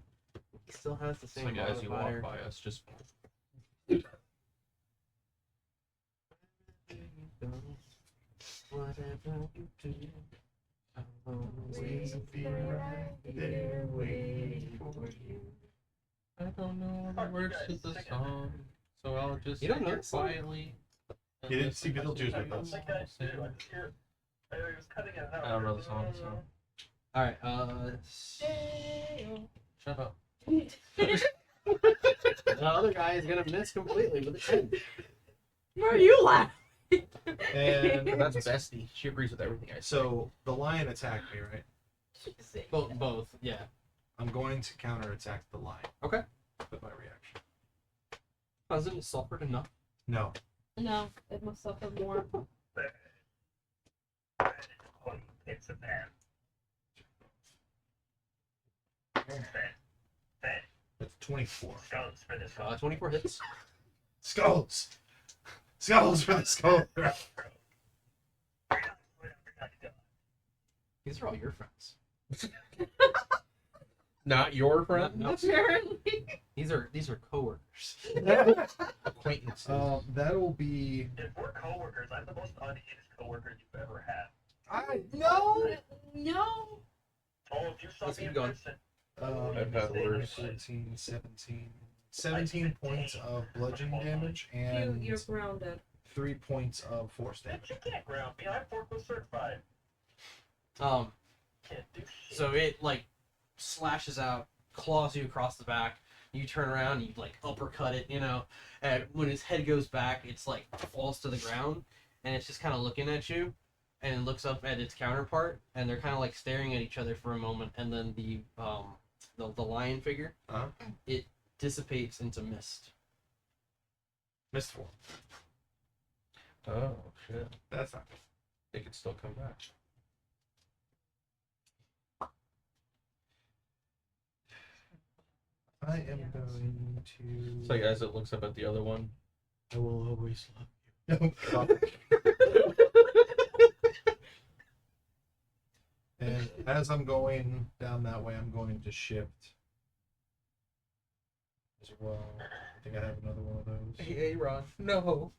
He still has the So same as you walk modifier. by us, just Whatever you do, I'll always be right there waiting for you. I don't know the words to the song, so I'll just You don't know sit the song? quietly. You didn't see Beetlejuice with us. I don't know the song, so Alright, shut up. the other guy is gonna miss completely with a 10. Why are you laughing? And That's Bestie. She agrees with everything I say. so the lion attacked me, right? Both, yeah. I'm going to counterattack the lion. Okay. With my reaction. Hasn't it suffered enough? No. No, it must suffer more. It's a man. That's 24. Skulls for this one. 24 hits. Skulls! Skulls for the skull! These are all your friends. Not your friend? No, Apparently. these are coworkers. Acquaintances. That'll be. If we're coworkers, I'm the most unhinged coworker you've ever had. No! No. Oh, if you saw Let's me keep in going. person, I've had worse. 14, 17. 17 points of bludgeoning damage and You're grounded. 3 points of force damage. bitch, you can't ground me. I'm forklift certified. Um, Can't do shit. so it like slashes out, claws you across the back. You turn around, you like uppercut it, you know. And when his head goes back, it's like falls to the ground, and it's just kind of looking at you. and it looks up at its counterpart, and they're kind of like staring at each other for a moment, and then the lion figure, it dissipates into mist. Missed form. Oh shit! That's not good. It could still come back. I am going to. So as it looks up at the other one, I will always love you. No. And as I'm going down that way, I'm going to shift as well. I think I have another one of those. hey Ron, no.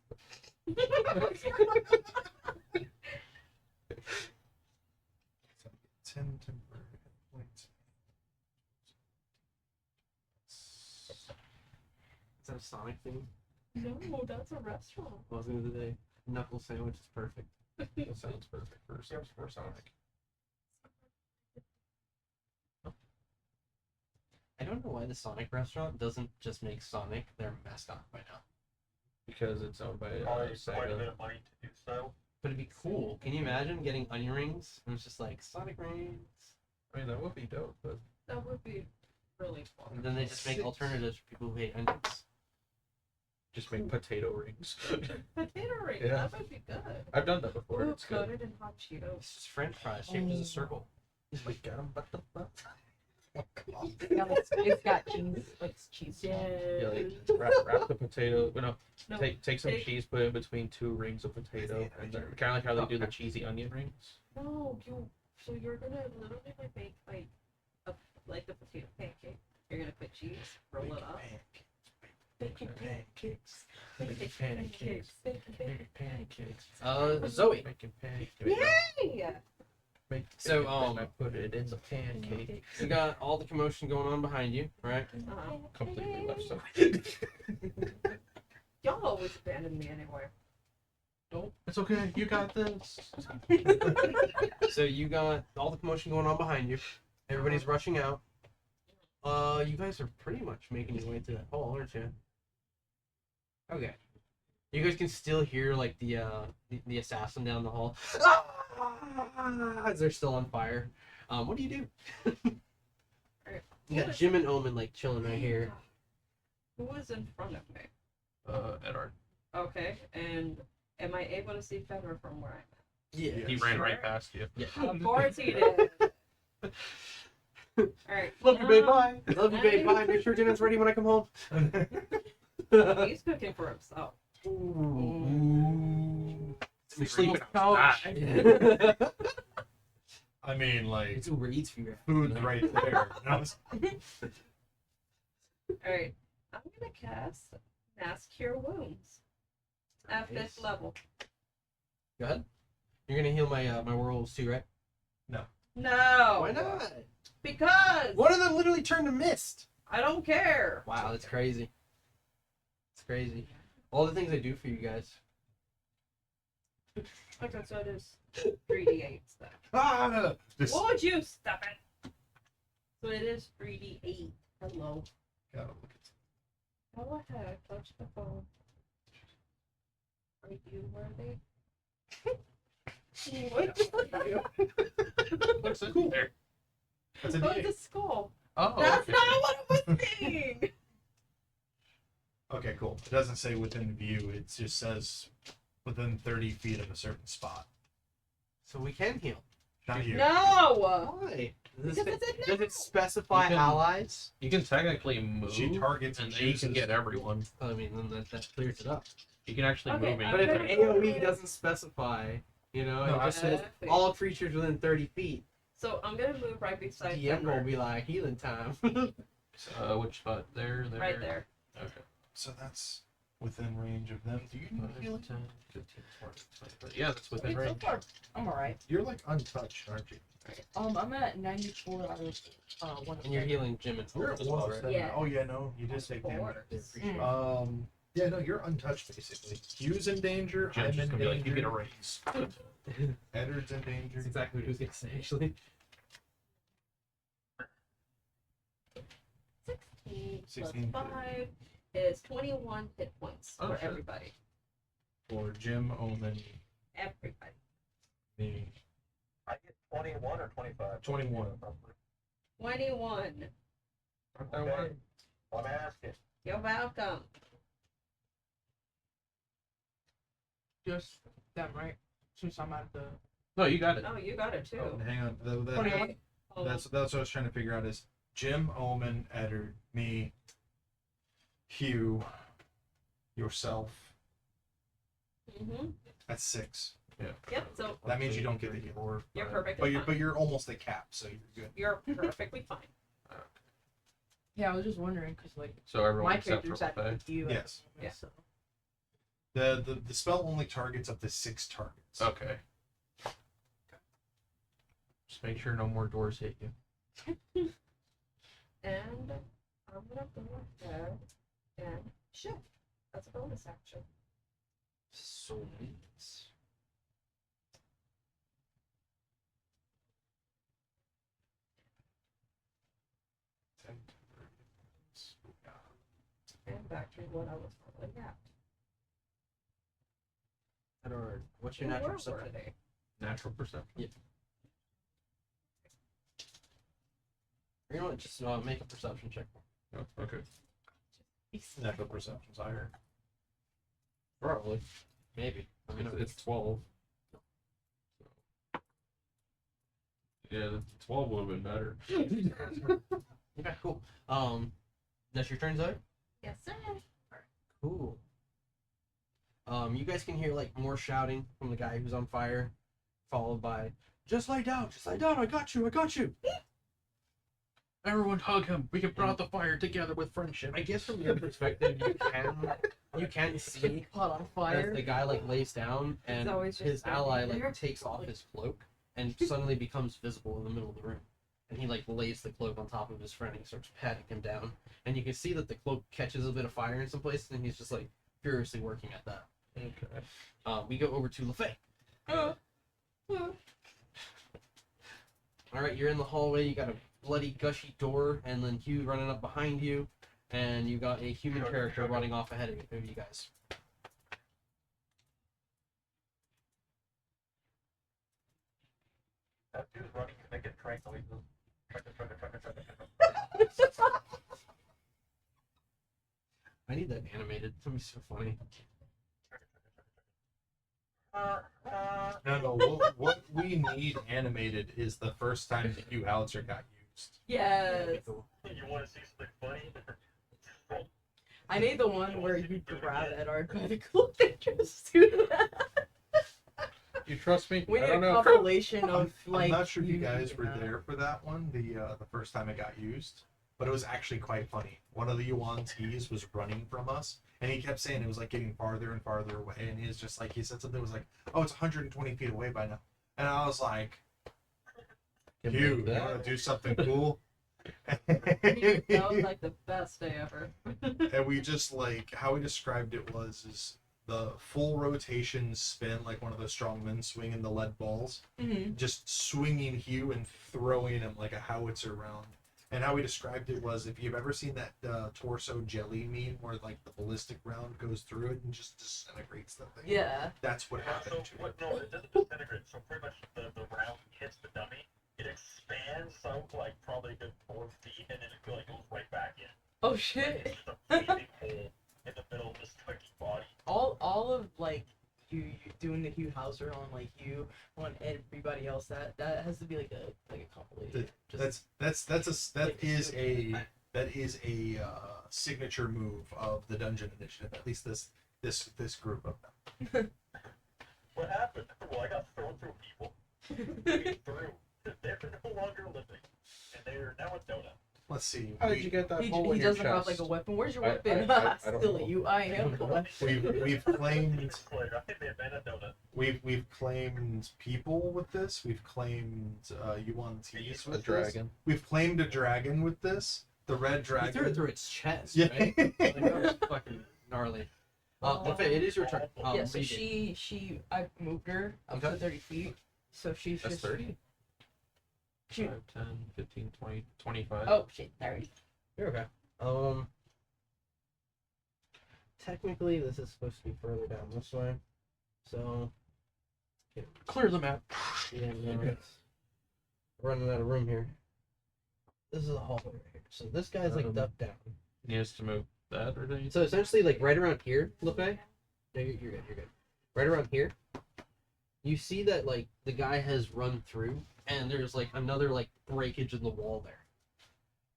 So 10 temporary hit points. Is that a Sonic thing? No, that's a restaurant. Well, I was gonna say knuckle sandwich is perfect. That sounds perfect for Sonic. I don't know why the Sonic restaurant doesn't just make Sonic their mascot by now. Because it's owned by Probably quite a Sega. bit of money to do so. But it'd be cool. Can you imagine getting onion rings and it's just like Sonic rings? I mean, that would be dope, but That would be really fun. And then they just make alternatives for people who hate onions. just make potato rings. Potato ring, Yeah. that would be good. I've done that before. Ooh, It's good. coated in hot Cheetos. It's just French fries shaped as a circle. We got 'em, but the fuck? It's got cheese. It's cheese. Yeah, like wrap the potato. No, No, take some cheese, put it in between 2 rings of potato, and then kind of like how they do the cheesy onion rings. no, so you're gonna literally like make like the potato pancake. You're gonna put cheese, roll it up. Bacon pancakes. Bacon pancakes. Bacon pancakes. Zoe. Making pancakes. Yay! So, I put it in the pancake. You got all the commotion going on behind you, right? Completely left so. Y'all always abandon me anyway. Don't. It's okay. You got this. So you got all the commotion going on behind you. Everybody's rushing out. You guys are pretty much making your way through that hall, aren't you? Okay. You guys can still hear like the assassin down the hall. As they're still on fire. What do you do? You got Jim and Omen like chilling right here. Who was in front of me? Edward. Okay, and am I able to see Fedor from where I'm at? Yeah. He ran right past you. Yeah. Of course he did. Alright. Love you, babe. Bye. Love you, babe. Bye. Make sure dinner's ready when I come home. He's cooking for himself. We sleep in a couch. I mean, like, It's Uber Eats for you. food's right there. Alright. I'm gonna cast Mass Cure Wounds. At Nice. 5th level. Go ahead. You're gonna heal my my werewolves too, right? No. Why not? Because One of them literally turned to mist. I don't care. Wow, that's crazy. It's crazy. All the things I do for you guys. Okay, so it is 3d8 stuff. Ah! This Would you stop it? So it is 3d8. Hello. gotta look at Go ahead, touch the phone. Are you worthy? What's in there? That's a Oh, D8. it's a skull. Oh, That's okay. not what I was saying. Okay, cool. It doesn't say within view. It just says within 30 feet of a certain spot. So we can heal. Not here. No. Why? Because it's a Does it specify You can- allies? You can technically move. She targets and and then you can chooses. get everyone. I mean, then that clears it up. You can actually Okay, move. I'm But if gonna- AoE doesn't specify, you know, No, it just says Exactly. all creatures within 30 feet. So I'm gonna move right beside DM Fedor. will be like healing time. Which spot? There. Right there. Okay. So that's within range of them. Do you need healing? 10, 15, 20, 25. Yeah, that's within So range. far, I'm alright. You're like untouched, aren't you? I'm at 94 out of 1. And you're healing Jim and You're Owen at as well, right? 107. Yeah. Oh yeah, no, you just take damage. Mm. Yeah, no, you're untouched basically. Hughes in danger. Jim's I'm just in gonna be like, you get a danger. raise. Edward's in danger. That's exactly what he was gonna say, actually. 16 16 plus 5 is 21 hit points Oh, for shit. everybody. For Jim, Omen, Everybody. Me. I get 21 or 25. 21. 21. Okay. I'm asking. You're welcome. Just them, right? Since I'm at the. No, you got it. Oh, you got it too. Oh, hang on. Okay. That's what I was trying to figure out is Jim, Omen, Eddard, me, Hugh, yourself. Mm-hmm. That's 6. Yep. So That means you don't get the heal. you're perfectly But fine. you're almost at cap, so you're good. You're perfectly fine. Yeah, I was just wondering because like So everyone my except for character's at Buffet. you. Yes. Yeah. So. The spell only targets up to 6 targets. Okay. Just make sure no more doors hit you. And I'm gonna go ahead and shift. That's a bonus action. Sweet. And back to what I was rolling at. Edward, what's your Where natural were perception? they? Natural perception. You know what? Just make a perception check. Oh, okay. Natural perception's higher. Probably. Maybe. I mean, It's 12. Yeah, the 12 would have been better. okay, cool. That's your turn, Zoe? Yes, sir. Cool. You guys can hear like more shouting from the guy who's on fire, followed by just lay down, I got you. Everyone hug him. We can put out the fire together with friendship. I guess from your perspective, you can see Pot on as fire. the guy like lays down and It's always just his standing ally there. like takes off his cloak and suddenly becomes visible in the middle of the room. And he like lays the cloak on top of his friend and starts patting him down. And you can see that the cloak catches a bit of fire in some places and he's just like furiously working at that. Okay. We go over to LaFay. Alright, you're in the hallway, you got a bloody gushy door, and then Hugh running up behind you, and you got a human character running off ahead of you guys. That dude's running to make it train noises. I need that animated. That'd be so funny. No. What we need animated is the first time the Hugh Howitzer got used. Yes. Cool. You want to see something funny? I need the one where you grab Edward by the cloak and just do that. You trust me? We I need don't a know. compilation of like. I'm not sure if you guys and were that. there for that one, the first time it got used, but it was actually quite funny. One of the Yuan Ts was running from us, and he kept saying it was like getting farther and farther away, and he was just like, he said something that was like, oh, it's 120 feet away by now. And I was like, Can Hugh, make you that. want to do something cool? That was like the best day ever. And we just like, how we described it is the full rotation spin, like one of those strongmen swinging the lead balls, just swinging Hugh and throwing him like a howitzer round. And how we described it was, if you've ever seen that torso jelly meme where like the ballistic round goes through it and just disintegrates the thing. Yeah. That's what So, happened to what, it. no, it doesn't disintegrate. So pretty much the round hits the dummy. It expands some like probably a good 4 feet, and then it like goes right back in. Oh Like, shit. it's just a bleeding hole in the middle of this fucking body. All of like you doing the Hugh Hauser on like you on everybody else that has to be like a compilation. That is a signature move of the Dungeon Initiative. At least this group of them. What happened? Well, I got thrown through people. Through. They're no longer living, and they're now a donut. Let's see. How did you get that hole He in your doesn't have chest? like a weapon. Where's your I- weapon? I don't Still know. you. I am the weapon. We've claimed I think they've been a donut. we've claimed people with this. We've claimed Yuan Ts A with this. dragon. We've claimed a dragon with this. The red You threw it dragon. through its chest, Yeah. right? Like, that was fucking gnarly. Okay, it is your turn. Yeah, what so do you do? she I moved her up Okay. to 30 feet. So she's That's just 30? She, 5, 10, 15, 20, 25. oh shit, 30. You're okay. Technically, this is supposed to be further down this way. So, Clear the map. Yeah, no, running out of room here. This is a hallway right here. So this guy's like ducked down. He has to move that or anything. So essentially, like right around here, Lupe. No, you're good. You're good. Right around here, you see that like the guy has run through, and there's like another like breakage in the wall there,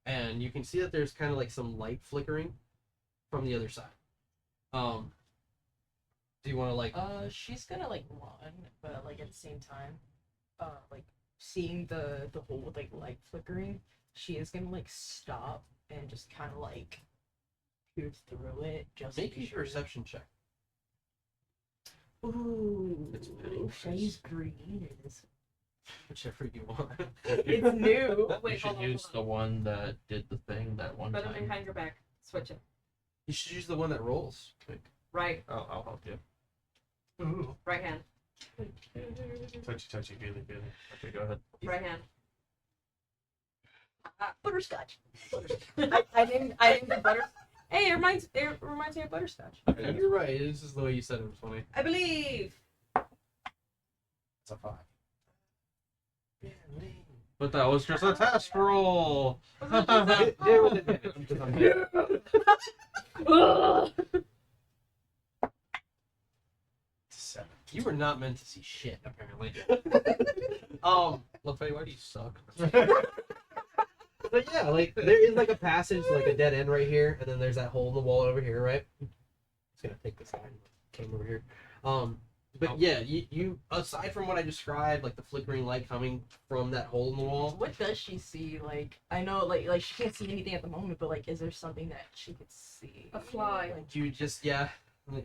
and you can see that there's kind of like some light flickering from the other side. Do you want to like? She's gonna like run, but like at the same time, like seeing the whole like light flickering, she is gonna like stop and just kind of like peer through it. Just Make to a be sure. perception check. Ooh, It's should I use green or this? Whichever you want. It's new. You Wait, should hold on, use hold the one that did the thing that one on. Put them time. behind your back. Switch it. You should use the one that rolls. Right. I'll help you. Ooh. Right hand. Touchy, feely. Okay, go ahead. Right hand. Butterscotch. I named the butter. Hey, it reminds me of butterscotch. You're right. This is the way you said it was funny. I believe. It's a 5. But that was just a test roll. Do it with advantage, because I'm here. You were not meant to see shit, apparently. Lefay, why do you suck? But yeah, like there is like a passage, like a dead end right here, and then there's that hole in the wall over here, right? It's gonna take this line, came over here. But yeah, you aside from what I described, like the flickering light coming from that hole in the wall. What does she see? Like I know, like she can't see anything at the moment, but like, is there something that she could see? A fly. Like, You just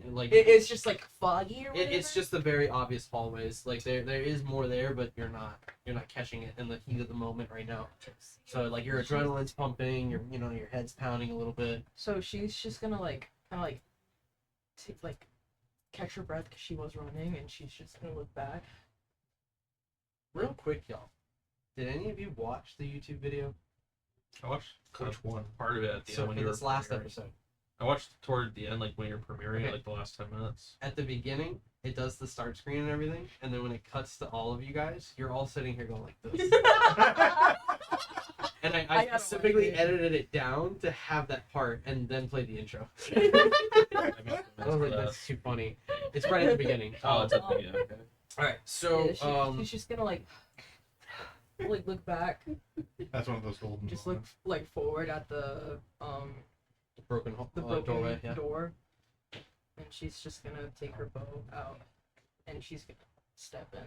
like it's just like foggy or whatever. it's just the very obvious hallways. Like there is more there, but you're not catching it in the heat of the moment right now. So like your adrenaline's pumping, your head's pounding a little bit. So she's just gonna like kind of like catch her breath because she was running, and she's just gonna look back. Real quick, y'all. Did any of you watch the YouTube video? I watched Which one? part of it at the So end when for you were this last premiering. episode, I watched toward the end, like when you're premiering, Okay. like the last 10 minutes. at the beginning, it does the start screen and everything, and then when it cuts to all of you guys, you're all sitting here going like this. And I I gotta specifically watch it. edited it down to have that part and then play the intro. I missed the I minutes was for like, that. that's too funny. It's right at the beginning. Oh, it's at the beginning. Okay. All right. So, Yeah, she's just gonna like look back, That's one of those golden just look moments. like forward at the broken doorway. Yeah. door, and she's just gonna take her bow out, and she's gonna step in.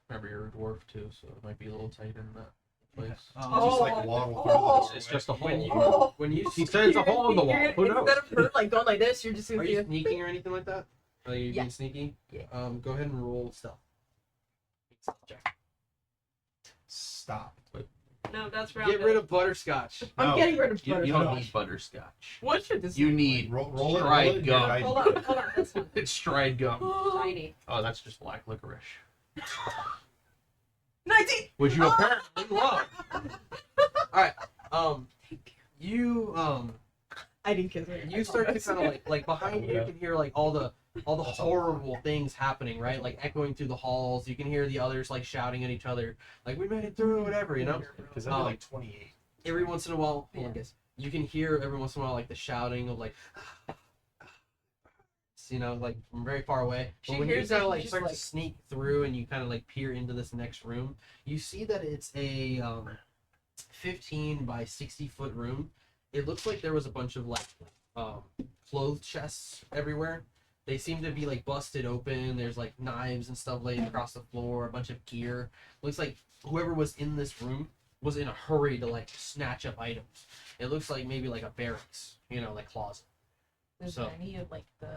Remember, you're a dwarf too, so it might be a little tight in that place. Just like waddle through the It's just a When you hole. when you He said it's a hole in the wall. Who knows? Instead of her like going like this, you're just gonna are be you sneaking or anything like that? Are you Yeah. being sneaky? Yeah. Go ahead and roll stealth. Check. Stop. No, that's Get rid of butterscotch. I'm No. getting rid of You butter. don't need butterscotch. What should this You look need Roll it. Dried roll it, gum. yeah, Hold on. This one. it's dried gum. Tiny. Oh, that's just black licorice. 19. Which you apparently love. Alright. You I didn't kiss her. you start to kind of like behind you, you can hear like all the horrible things happening, right? Like echoing through the halls. You can hear the others like shouting at each other, like we made it through, whatever, you know. Because that'd be like 28. Every once in a while, hold on, guys. You can hear every once in a while like the shouting of like, like from very far away. She But when you hears kind it, of like she's start like- to sneak through and you kind of like peer into this next room, you see that it's a 15 by 60-foot room. It looks like there was a bunch of like clothes chests everywhere. They seem to be like busted open. There's like knives and stuff laid across the floor, a bunch of gear. Looks like whoever was in this room was in a hurry to like snatch up items. It looks like maybe like a barracks, like closet. Does So- any of like the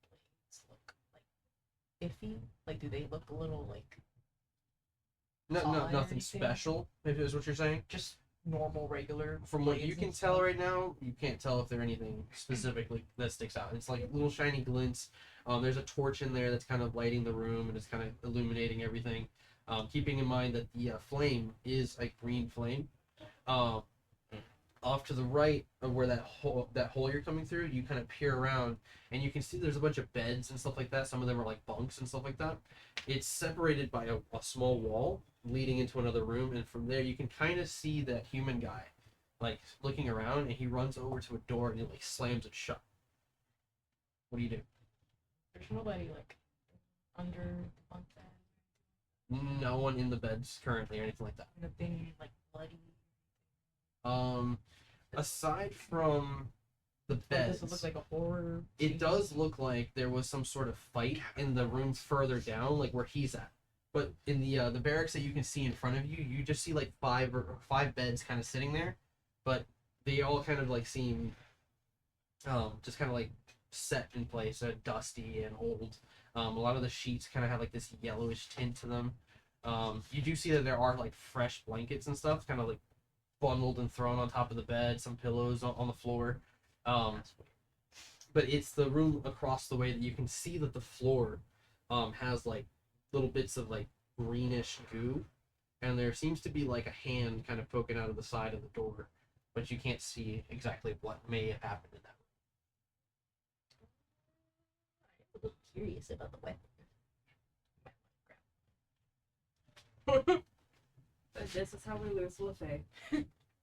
blades look like iffy? Like, do they look a little like No, Fine or nothing anything? special. Maybe is what you're saying. just normal, regular? From what blades you and can stuff? tell right now, you can't tell if there's anything specifically that sticks out. It's like little shiny glints. There's a torch in there that's kind of lighting the room and it's kind of illuminating everything. Keeping in mind that the flame is a green flame. off to the right of where that hole you're coming through, you kind of peer around and you can see there's a bunch of beds and stuff like that. Some of them are like bunks and stuff like that. It's separated by a small wall leading into another room, and from there you can kind of see that human guy like looking around, and he runs over to a door and he like slams it shut. What do you do? There's nobody like under the bunk bed. No one in the beds currently or anything like that. Nothing like bloody. Aside from the beds, Does it look like a horror? it does look like there was some sort of fight in the rooms further down, like where he's at. But in the barracks that you can see in front of you, you just see like five beds kind of sitting there, but they all kind of like seem just kind of like set in place, dusty and old. A lot of the sheets kind of have like this yellowish tint to them. You do see that there are like fresh blankets and stuff, kind of like bundled and thrown on top of the bed, some pillows on the floor. But it's the room across the way that you can see that the floor has like little bits of like greenish goo, and there seems to be like a hand kind of poking out of the side of the door, but you can't see exactly what may have happened in that I'm a little curious about the weapon. But this is how we lose Lefay.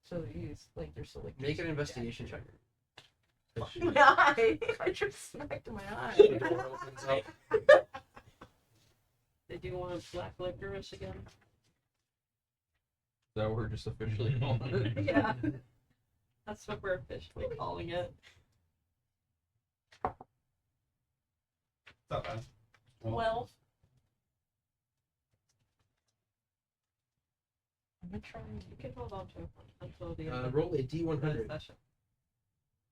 So he's like, they're still like. room. Make an investigation check. My eye! I just smacked my The eye. door opens up. Did you want black licorice again? That we're just officially calling it. Yeah. That's what we're officially calling it. Not bad. 12. I'm gonna try. You can hold on to it until the end of Roll a the D100. session.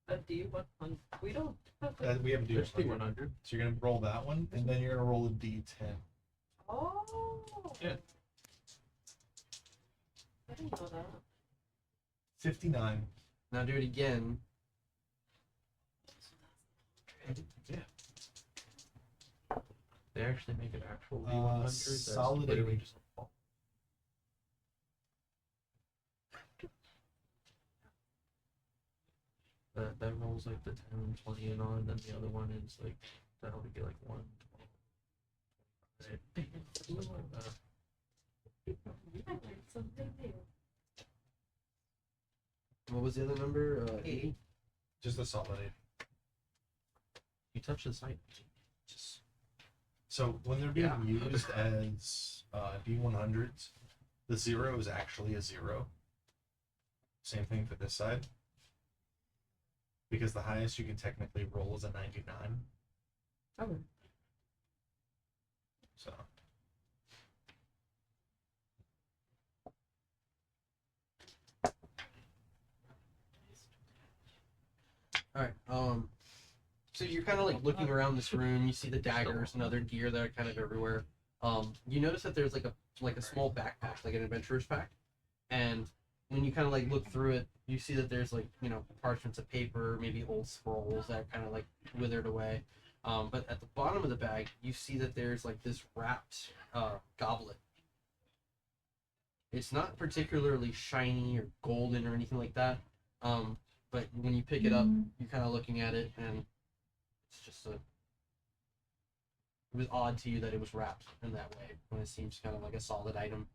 A D100. We don't have We have a There's D100. D100. So you're gonna roll that one, and then you're gonna roll a D10. Oh. Yeah. I didn't know that. 59. Now do it again. Yeah. They actually make an actual D100. That's solid literally 80. just a fall. That rolls like the 10, 20 and on, then the other one is like, that'll be like 1, 12, something like that. I learned something new. What was the other number? 80? Just a solid 8. You touch the site. Just So when they're being used as D100s, the 0 is actually a 0. Same thing for this side. Because the highest you can technically roll is a 99. Okay. So Alright, so you're kind of like looking around this room, you see the daggers and other gear that are kind of everywhere. You notice that there's like a small backpack, like an adventurer's pack, and when you kind of like look through it, you see that there's like, you know, parchments of paper, maybe old scrolls that are kind of like withered away. But at the bottom of the bag, you see that there's like this wrapped goblet. It's not particularly shiny or golden or anything like that. But when you pick it up, you're kind of looking at it, and it's just it was odd to you that it was wrapped in that way when it seems kind of like a solid item.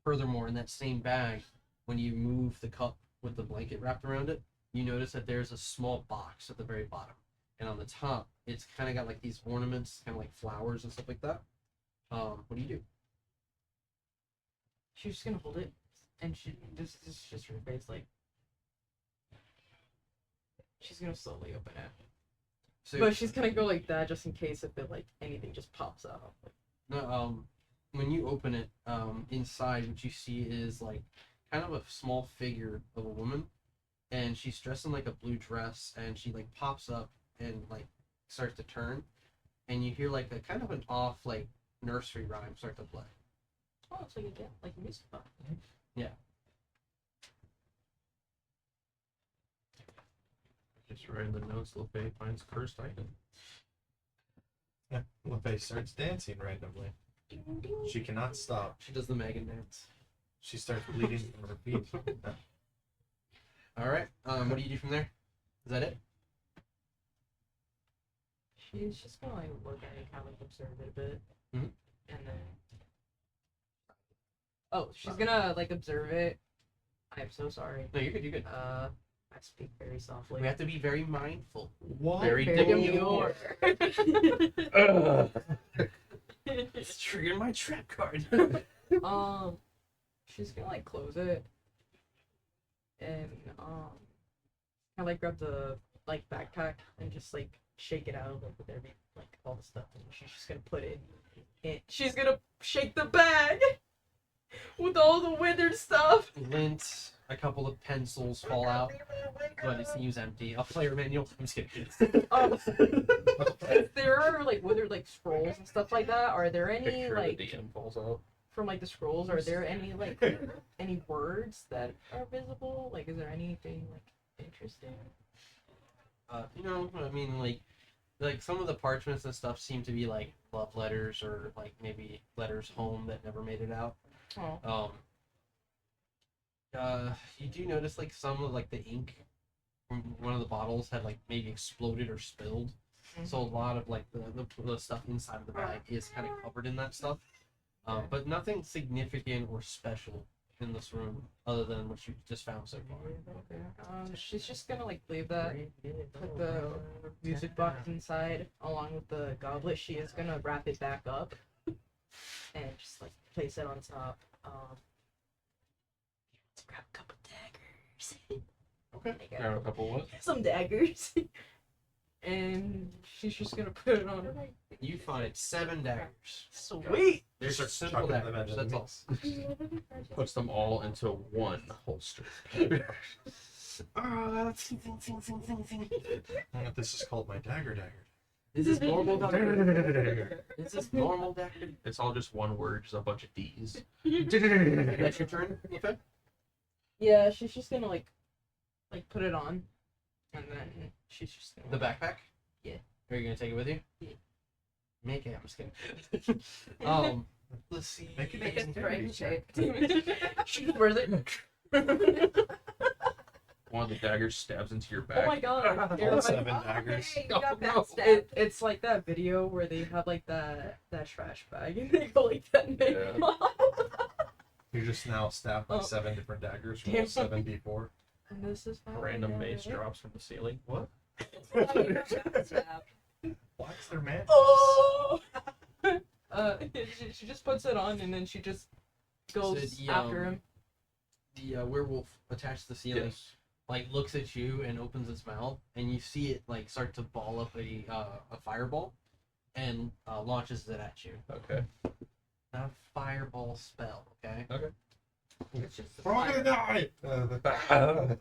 Furthermore, in that same bag, when you move the cup with the blanket wrapped around it, you notice that there's a small box at the very bottom, and on the top, it's kind of got like these ornaments, kind of like flowers and stuff like that. What do you do? She's just gonna hold it, and this is just her face, like. She's gonna slowly open it. So, But she's gonna go like that just in case if it like anything just pops out. no, when you open it, inside what you see is like kind of a small figure of a woman, and she's dressed in like a blue dress, and she like pops up and like starts to turn, and you hear like a kind of an off like nursery rhyme start to play. Oh, it's like a gift, like a music box. Yeah. Just writing the notes, LeFay finds cursed item. yeah, Lefay starts dancing randomly. She cannot stop. She does the Megan dance. She starts bleeding from her feet. All right. What do you do from there? Is that it? She's just gonna like look at it, kind of observe it a bit, Mhm. and then. Oh, she's gonna like observe it. I am so sorry. No, you're good. You're good. I speak very softly. We have to be very mindful. What? Very Very demure. demure. It's triggering my trap card. She's gonna like close it, and kind of like grab the like backpack and just like shake it out like with every like all the stuff, and she's just gonna put it in. She's gonna shake the bag with all the withered stuff. Lint. A couple of pencils fall out, but it seems empty. A player manual. I'm just kidding. If there are like withered like scrolls and stuff like that, are there any Picture like the DM falls out. from like the scrolls? Are there any like any words that are visible? Like, is there anything like interesting? You know, I mean, like some of the parchments and stuff seem to be like love letters or like maybe letters home that never made it out. Oh. You do notice like some of like the ink from one of the bottles had like maybe exploded or spilled. So a lot of like the stuff inside of the bag is kind of covered in that stuff. But nothing significant or special in this room other than what you just found so far. She's just gonna like leave that, put the music box inside along with the goblet. She is gonna wrap it back up and just like place it on top. Let's grab a couple daggers. Okay. Grab a couple what? Some daggers. And she's just gonna put it on. You find 7 daggers. Sweet. They're Start simple chucking them daggers. at That's all. Puts them all into one holster. This is called my dagger. Is this normal dagger? Is this normal dagger? It's all just one word, just a bunch of D's. That's your turn, okay? Yeah, she's just gonna like put it on, and then she's just gonna. The backpack? Yeah. Are you gonna take it with you? Yeah. Make it. I'm just kidding. Let's see. Make it Make a dexterity strength check. check. She just wears it. One of the daggers stabs into your Oh back. my god. All They're 7 like, daggers. "Hey, you Oh, got no. backstabbed." It's like that video where they have like that trash bag and they go like that and make Yeah. You're just now stabbed by Oh. 7 different daggers from Damn. all 7 before. And this is how Random I mace get it. drops from the ceiling. What? Why is there man? Oh! She just puts it on and then she just goes So the, after him. The werewolf attached to the ceiling, Yes. like looks at you and opens its mouth, and you see it like start to ball up a fireball, and launches it at you. Okay. Not a fireball spell, okay? Okay. It's just a We're all gonna fire. die!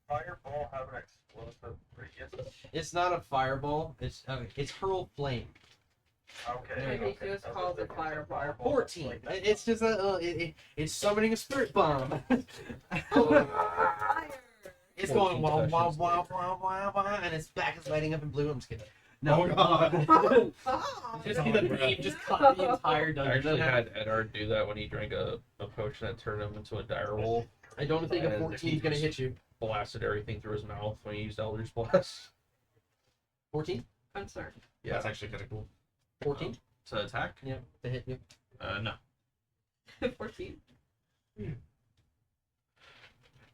Fireball have an explosive radius. It's not a fireball. It's hurl flame. Okay. Maybe okay. he just calls it fireball. 14. It's just it's summoning a spirit bomb. It's going wow wow wow wow wow wow, and its back is lighting up in blue. I'm just kidding. No, Oh, God. just the name just caught the entire I dungeon. actually had Edard do that when he drank a potion that turned him into a dire wolf. I don't think a And 14 is gonna hit you. Blasted everything through his mouth when he used Eldritch Blast. 14? Concern. Yeah. That's actually kind of cool. 14? To attack? Yeah, to hit you. No. 14.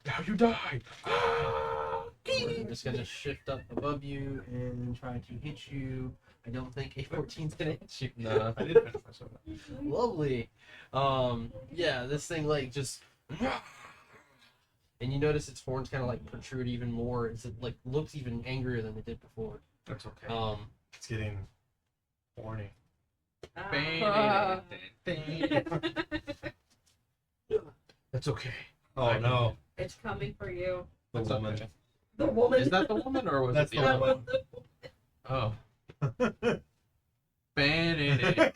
Now you die! I'm just gonna shift up above you and try to hit you. I don't think a 14's gonna hit you. Nah. I did finish myself. Lovely. Yeah, this thing like just, and you notice its horns kind of like protrude even more. It like looks even angrier than it did before. That's okay. It's getting horny. That's okay. Oh no. It's coming for you. The That's woman. okay. The woman. Is that the woman or was That's it the the other woman. one? Oh. Benedict.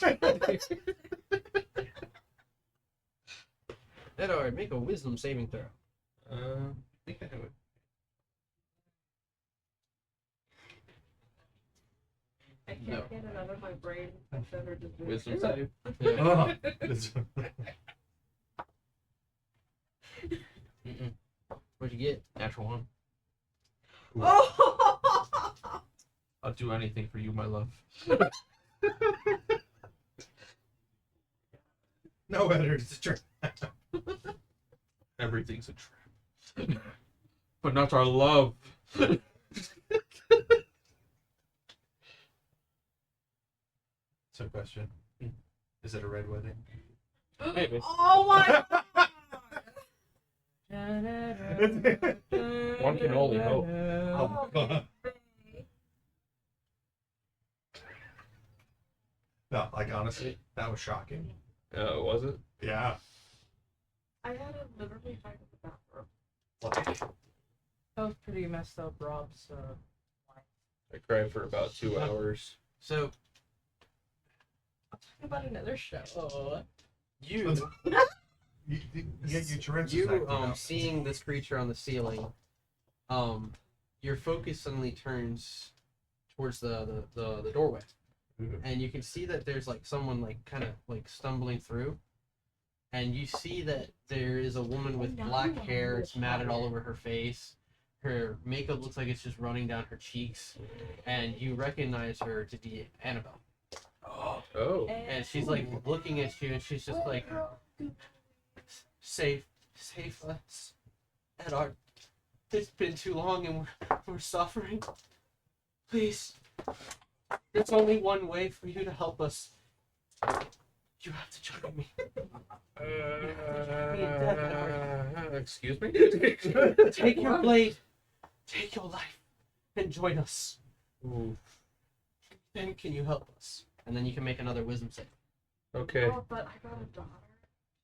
Edward, make a wisdom saving throw. I think I have it. I can't No. get it out of my brain. I better just do Wisdom it. save. Yeah. Oh. It's- Mm-mm. What'd you get? Natural 1. Oh! I'll do anything for you, my love. No, Edward, it's a trick. Everything's a trap. But not our love. So, question: is it a red wedding? Maybe. Oh my One can only hope. Oh, God. No, like honestly, that was shocking. Was it? Yeah. I had to literally hide in the bathroom. Like, That was pretty messed up, Rob. So I cried for about 2 hours. So talking about another show. you you get your Tourette's you acting out. seeing this creature on the ceiling, your focus suddenly turns towards the doorway, and you can see that there's like someone like kind of like stumbling through, and you see that there is a woman with black hair. It's matted all over her face. Her makeup looks like it's just running down her cheeks, and you recognize her to be Annabelle. Oh. And she's like looking at you, and she's just like, save us, Edard. It's been too long, and we're suffering. Please, there's only one way for you to help us. You have to join me. Excuse me? Take your blade, take your life, and join us. Ooh. Then can you help us? And then you can make another wisdom save. Okay. Oh, but I got a daughter.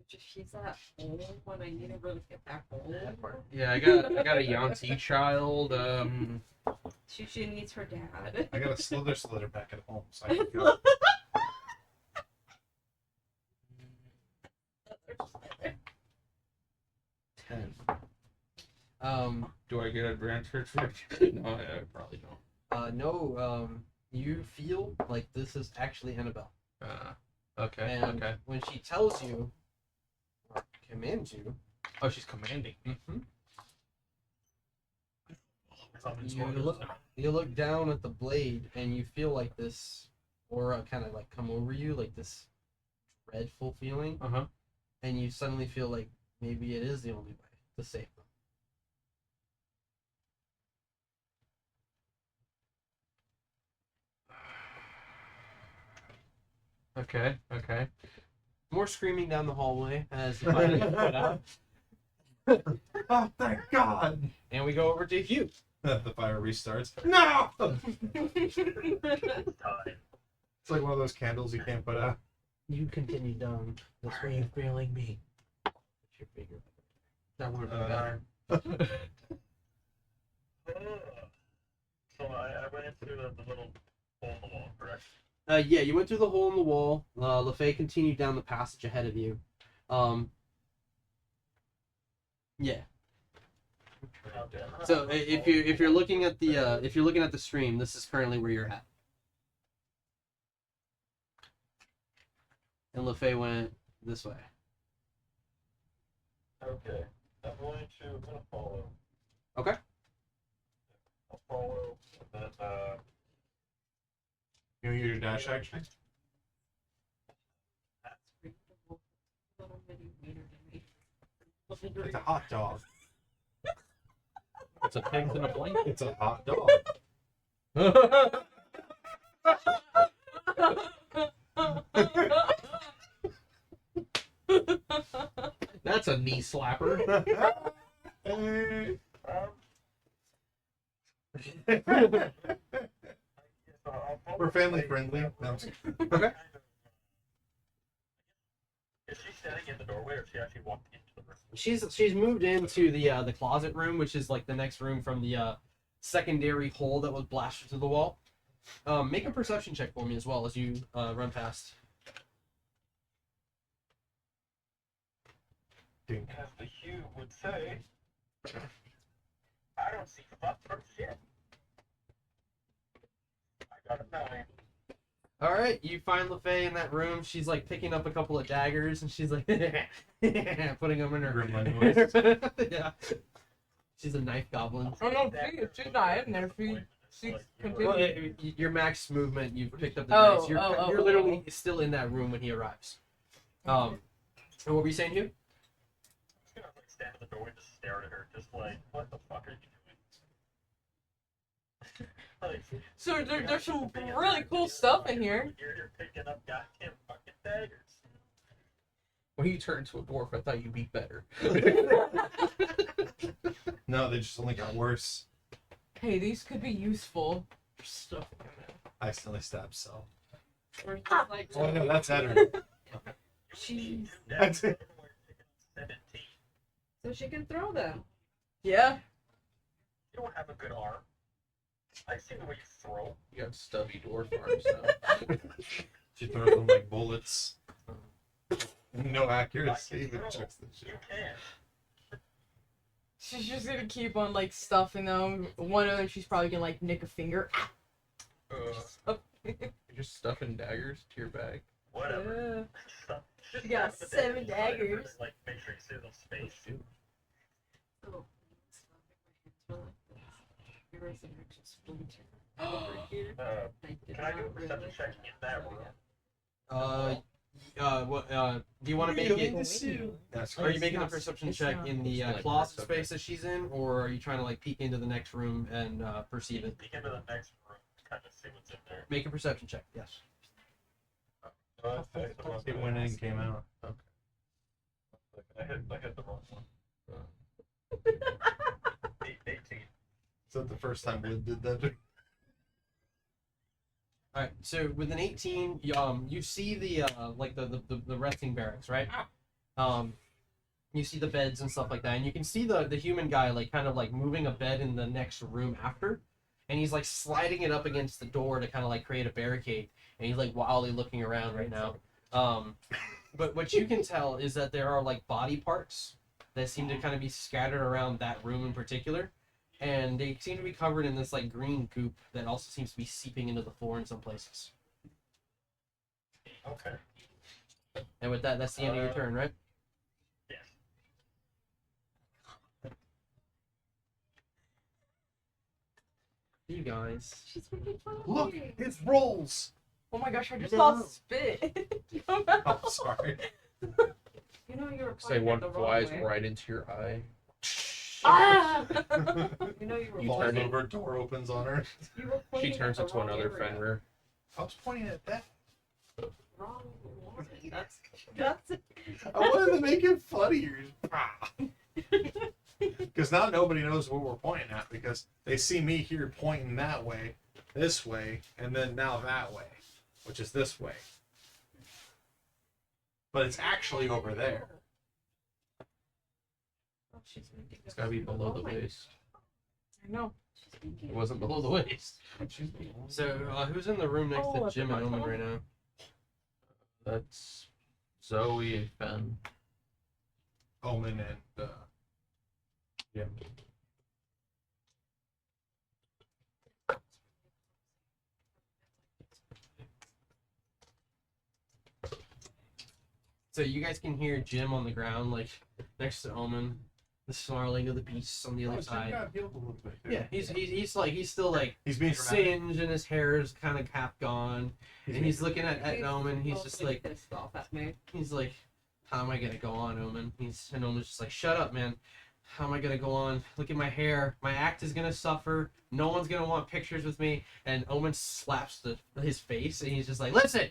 She's at home when I need to really get back home. Yeah, I got a Yanti child. She needs her dad. I got a slither back at home, so I can go. 10. Do I get advantage? No, I probably don't. No, you feel like this is actually Annabelle. Okay. And Okay. when she tells you, or commands you, Oh, she's commanding. you look down at the blade and you feel like this aura kind of like come over you, like this dreadful feeling, Uh-huh. and you suddenly feel like maybe it is the only way to save them. Okay. Okay. More screaming down the hallway as the fire gets put out. Oh, thank God! And we go over to Hugh. The fire restarts. No! It's Time. like one of those candles you can't put out. You continue down this way. Are you feeling me? Put your finger. That would be better. So I went into the little hole in the wall, correct? Yeah, you went through the hole in the wall. LaFay continued down the passage ahead of you. Yeah. Okay. So if you're looking at the stream, this is currently where you're at. And LaFay went this way. Okay. I'm gonna follow. Okay. I'll follow, and then You use your dash action? It's a hot dog. It's a pig in a blanket. It's a hot dog. That's a knee slapper. We're family friendly. No, I'm just Okay. Is she standing in the doorway, or is she actually walked into the room? She's moved into the closet room, which is like the next room from the secondary hole that was blasted through the wall. Make a perception check for me as well as you run past. Dink. As the Hugh would say, I don't see fuck for shit. I got a 9. All right, you find LaFay in that room. She's like picking up a couple of daggers, and she's like putting them in her. Gremlin voice. Yeah. She's a knife goblin. Oh no, she's not in there. She Well, continued. your max movement, you've picked up the Oh, dice. You're, oh, you're oh, literally still in that room when he arrives. And what were you saying, Hugh? I'm just gonna like stand at the doorway and just stare at her, just like, what the fuck are you doing? Like, So there's some really cool stuff in here. You're picking up goddamn fucking daggers. When you turn into a dwarf, I thought you'd be better. No, they just only got worse. Hey, these could be useful for stuff. I accidentally stabbed Cell. Or just like, Oh no, that's Edward. jeez. That's it. 17. So she can throw them. Yeah. You don't have a good arm. I see the way you throw. You got stubby dwarf arms now. She throws them like bullets. No accuracy, I can but throw. chucks the shit. You can. She's just gonna keep on like stuffing them. One of them, she's probably gonna like nick a finger. You're just stuffing daggers to your bag. Whatever. Just You got stuff the 7 daggers, try to, daggers. Like, make sure you save them space. Oh, there was an actual splinter over here. I did Can I do a not perception realize check in that room? Do you want to make it? That's Are you right. making a perception check in the It's like closet perception. space that she's in, or are you trying to like peek into the next room and perceive it? Peek into the next room to kind of see what's in there. Make a perception check. Yes. It went in and came out. I hit the wrong one. 18. Is that the first time Lid did that? All right. So with an 18, you see the like the resting barracks, right? You see the beds and stuff like that, and you can see the human guy like kind of like moving a bed in the next room after, and he's like sliding it up against the door to kind of like create a barricade, and he's like wildly looking around right now. But what you can tell is that there are like body parts that seem to kind of be scattered around that room in particular, and they seem to be covered in this like green goop that also seems to be seeping into the floor in some places. Okay. And with that, that's the end of your turn, right? Yes. You guys. She's making fun of Look, me. it's rolls. Oh my gosh, I just No. saw spit. Oh, sorry. You know you were Say pointing one it the wrong flies way. right into your eye. Ah! You know you were You Falls turn it- over, door opens on her. You were pointing She turns at the into wrong another area. Fenrir. I was pointing at that. Wrong one. That's it. I wanted to make it funnier. Because now nobody knows what we're pointing at because they see me here pointing that way, this way, and then now that way, which is this way. But it's actually over there. Oh, she's making It's gotta be below the waist. I know. She's making It wasn't below the waist. So, who's in the room next Oh, to at the Jim and Omen bottom? right now? That's Zoe and Ben. Omen and Jim. So you guys can hear Jim on the ground, like next to Omen, the snarling of the beasts on the other side. Yeah, he's still like He's being dramatic. singed and his hair is kind of half gone, and he's looking at Omen. He's just like, pissed off at me. he's like, how am I gonna go on, Omen? And Omen's just like, shut up, man. How am I gonna go on? Look at my hair. My act is gonna suffer. No one's gonna want pictures with me. And Omen slaps his face, and he's just like, listen.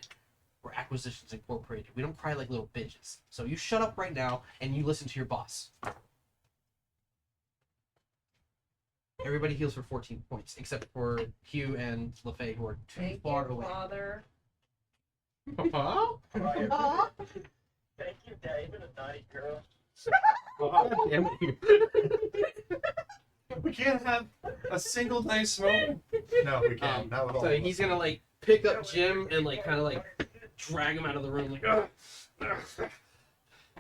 We're Acquisitions Incorporated. We don't cry like little bitches. So you shut up right now and you listen to your boss. Everybody heals for 14 points, except for Hugh and LaFay, who are too Thank far you, away. Father. Huh? Aw. Thank you, David, a naughty girl. Damn it, you. We can't have a single nice moment. No, we can't. Not at all. So he's gonna like pick up Jim and like kind of like drag him out of the room, like, "Ugh, ugh,"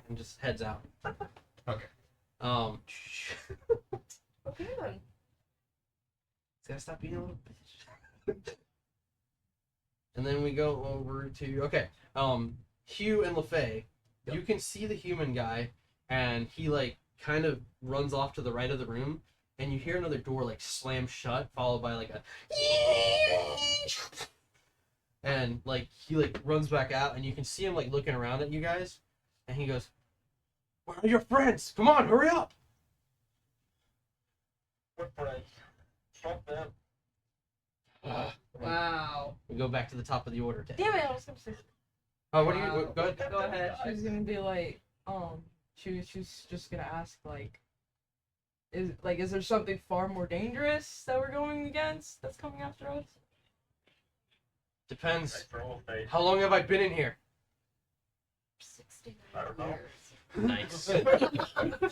and just heads out. Okay. Okay then. Gotta stop being a little bitch. And then we go over to Hugh and LaFay. You can see the human guy, and he like kind of runs off to the right of the room, and you hear another door like slam shut, followed by like a and like he like runs back out, and you can see him like looking around at you guys, and he goes, "Where are your friends? Come on, hurry up!" What friends? Fuck them. Wow. We go back to the top of the order. Damn it! I was gonna say. Oh, what do you? Wow. Go ahead. Go ahead. She was gonna be like, she's just gonna ask like, is there something far more dangerous that we're going against that's coming after us? Depends. Right, for old face. How long have I been in here? 69 I don't know. years. Nice.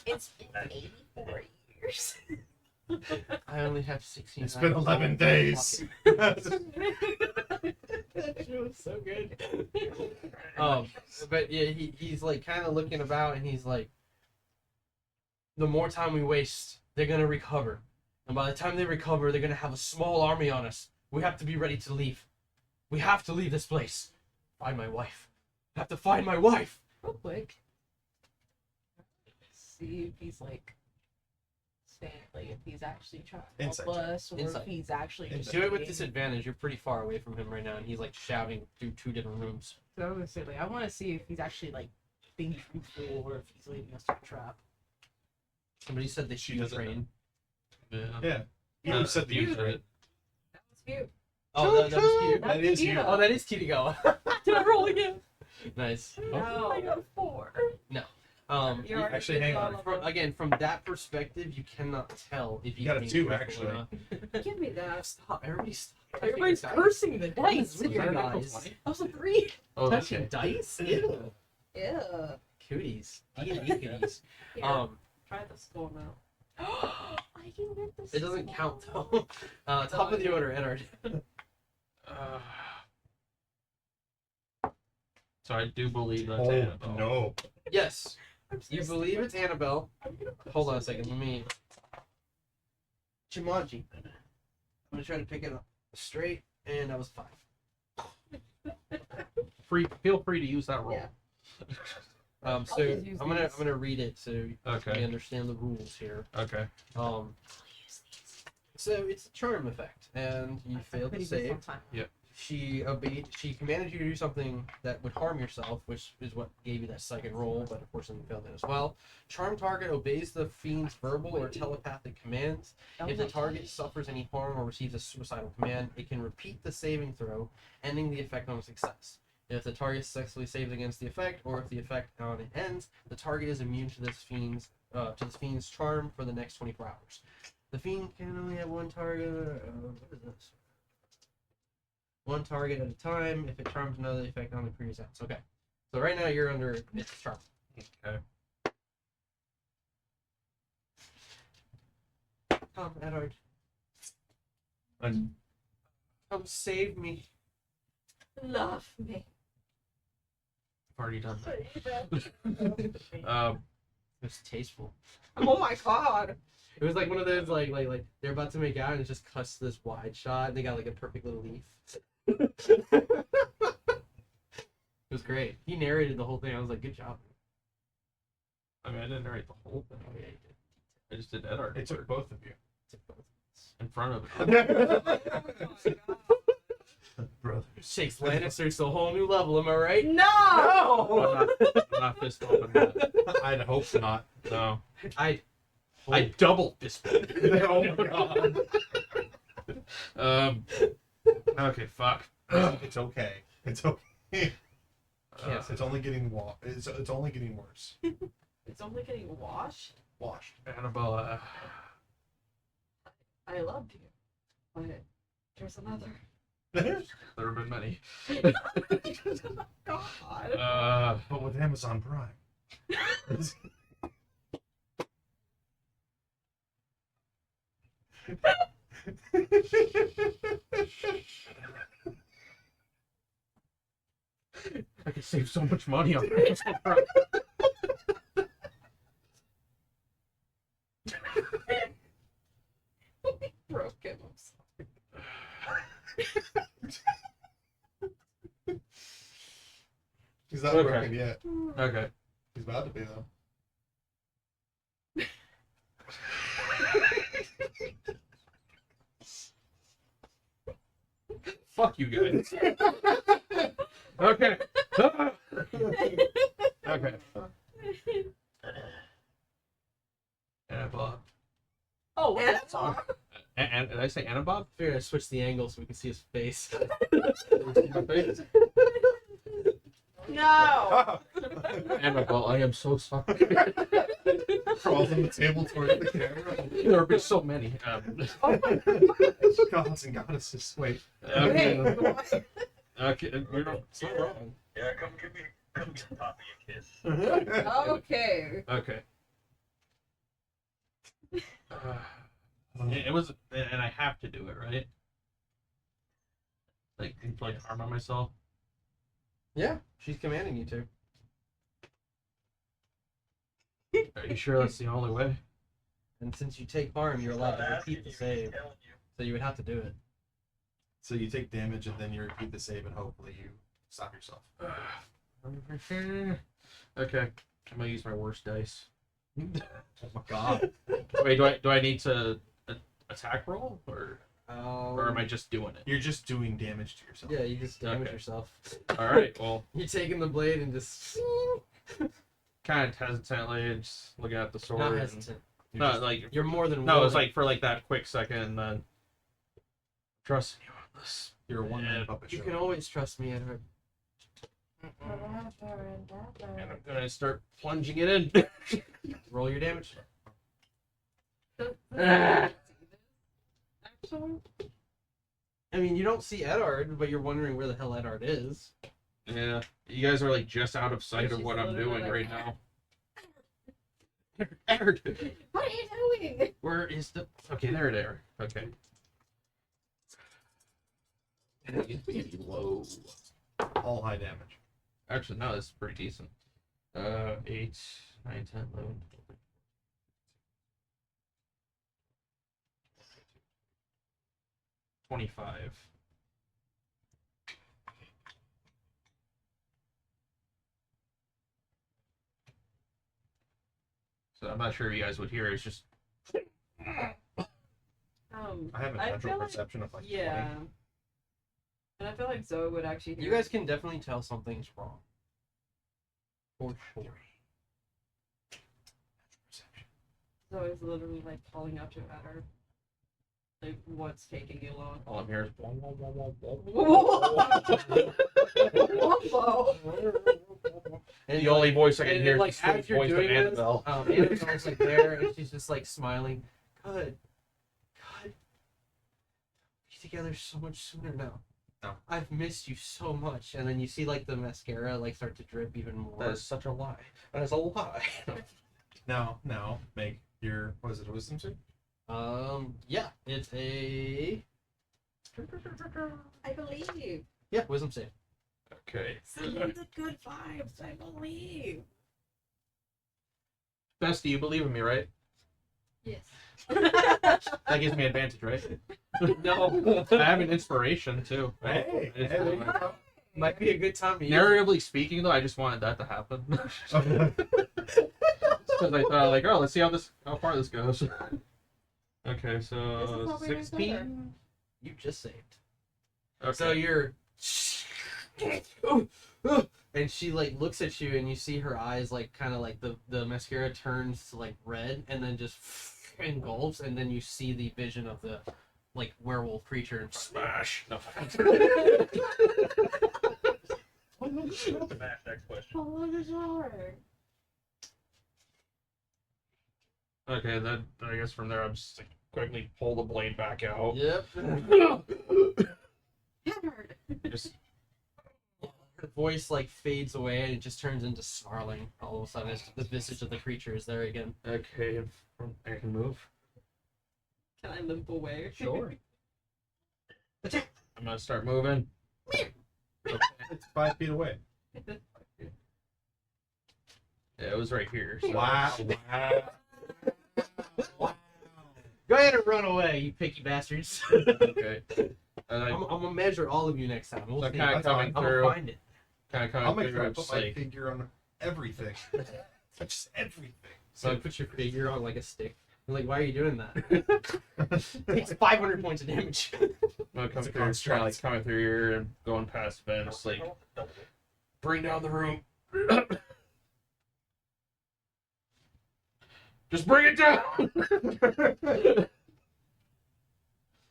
It's been 84 years. I only have 16. It's been 11 days. That shit was so good. But yeah, he's like kind of looking about, and he's like, the more time we waste, they're gonna recover, and by the time they recover, they're gonna have a small army on us. We have to be ready to leave. We have to leave this place. Find my wife. I have to find my wife. Real quick. See if he's like saying like if he's actually trying to help Insight check. us, or Insight. if he's actually just Do it with being- disadvantage. You're pretty far away from him right now, and he's like shouting through 2 different rooms. So I was gonna say like I want to see if he's actually like being truthful or if he's leading us to a trap. Somebody said they She shoot doesn't train. Yeah. You said the Use user. it. That was cute. Oh, that was cute. That is you. Cute. Oh, that is cute to go. Did I roll again? Nice. No. I got a 4. You- Actually, hang on. again, from that perspective, you cannot tell if You got a think 2, truthful or actually. not. Give me that. Stop. Everybody stop. Everybody's Touching cursing the dice. dice. With your that a guys. complaint? That was a 3. Oh, Touching okay. dice? Ew. Yeah. Cooties. D&D cooties. Try the skull now. I can get this. It doesn't count, though. Top of the order, Edward. So I do believe that's Oh, Annabelle. no. Yes. You believe it's Annabelle. Hold on a second. Let me... Jumanji. I'm going to try to pick it up straight, and that was 5. Feel free to use that roll. Yeah. So just use I'm these. gonna read it so you Okay. understand the rules here. Okay. So it's a charm effect, and you failed to save. She commanded you to do something that would harm yourself, which is what gave you that second roll, but unfortunately you failed it as well. Charm target obeys the fiend's verbal or telepathic commands. If the target suffers any harm or receives a suicidal command, it can repeat the saving throw, ending the effect on success. If the target successfully saves against the effect, or if the effect on it ends, the target is immune to this fiend's charm for the next 24 hours. The fiend can only have one target. What is this? One target at a time. If it charms another, the effect only creates ends. Okay. So right now you're under its charm. Okay. Come, Edward. And Come save me. Love me. I've already done that. It was tasteful. Oh my god. It was like one of those like they're about to make out and it just cuts to this wide shot and they got like a perfect little leaf. It was great. He narrated the whole thing. I was like, good job. I mean, I didn't narrate the whole thing. Oh, yeah, you did. I just did Edward. it took both of you. Took both. in front of Oh it. Brother. Shakes Lannister to a whole new level, am I right? No! I'm not fist bumping that. I'd hope not. No. I double fist bump. Oh my god. Okay, fuck. It's okay. It's okay. Yes. It's only getting it's only getting worse. It's only getting washed. Washed. Annabella. I loved you. But there's another. There have been many. God. But with Amazon Prime. I could save so much money on Amazon Prime. Broke him. I'm sorry. He's not Okay. broken yet. Okay. He's about to be though. fuck you guys. Okay. Okay. Anna Bob. Oh, well, that's all. And did I say Anna Bob? Figured I'd switch the angle so we can see his face. My face? No. Anna Bob, I am so sorry. Crawls on the table towards the camera. There have been so many. Oh my gosh. Gods and goddesses. Wait. Okay. What? Okay. We're not, it's not wrong. Yeah, come give Poppy a kiss. Okay. Okay. It was, and I have to do it, right? Like harm on myself. Yeah, she's commanding you to. Are you sure that's the only way? And since you take harm, you're allowed to repeat the save. So you would have to do it. So you take damage and then you repeat the save and hopefully you stop yourself. Okay, I'm gonna use my worst dice. Oh my god. Wait, do I need to attack roll or am I just doing it? You're just doing damage to yourself. Yeah, you just damage Okay. yourself. All right. Well, You're taking the blade and just kind of hesitantly, just looking at the sword. not and- hesitant. No, just- like You're more than no, willing. it's like for like that quick second, and then trusting you on this. You're a one-man Yeah, puppet You show. can always trust me, Edward. And I'm gonna start plunging it in. Roll your damage. Actually, I mean, you don't see Edard, but you're wondering where the hell Edard is. Yeah, you guys are like just out of sight of She's what I'm literally doing like, right now. Edward, what are you doing? where is the? Okay, there it is. Okay. Be low. All high damage. Actually, no, this is pretty decent. 8, 9, 10, 11, 25. So I'm not sure if you guys would hear it. It's just I have a I natural feel like- perception of like Yeah. And I feel like Zoe would actually hear You guys can definitely tell something's wrong. For sure. Zoe's literally like calling out to Edward. Like, what's taking you long? all I'm hearing is whoa, whoa, whoa, whoa, whoa. And The only voice I can and, hear like, is the as sweet you're voice of doing this, Annabelle. Annabelle's like there, and she's just like smiling. Good. Be together so much sooner now. No. I've missed you so much. And then you see like the mascara like start to drip even more. That is such a lie. That is a lie. No, make your, what is it, a wisdom save? Yeah, it's a I believe. wisdom save. Okay. Send me the good vibes, I believe. Bess, do you believe in me, right? Yes. That gives me advantage, right? No, I have an inspiration too. Hey, It's- hey, there you go. might be a good time to use it. Narratively speaking, though, I just wanted that to happen. Because I thought, like, oh, let's see how far this goes. Okay, This is so probably way 16. You just saved. Okay. So you're and she like looks at you and you see her eyes like kind of like the mascara turns to like red and then just engulfs and then you see the vision of the like werewolf creature in front of Smash. No. Smash that question. Follow the door. Okay, then I guess from there I'm just like, quickly pull the blade back out. you. Yep. Edward. Just Her voice like fades away and it just turns into snarling. All of a sudden, the visage of the creature is there again. okay, I can move. Can I limp away? Sure. I'm gonna start moving. Okay. It's 5 feet away. Yeah, it was right here. So. Wow. Go ahead and run away, you picky bastards. Okay. And I'm gonna measure all of you next time. We'll So see. kind I'm of coming gonna through. find it. Kind of I'll coming make sure I through. put Just my like figure on everything. Just everything. So I put your figure on like a stick. I'm like, why are you doing that? Takes 500 points of damage. I'm gonna come It's a through, construct. kind of like coming through here and going past Ben, just like bring down the room. Just bring it down.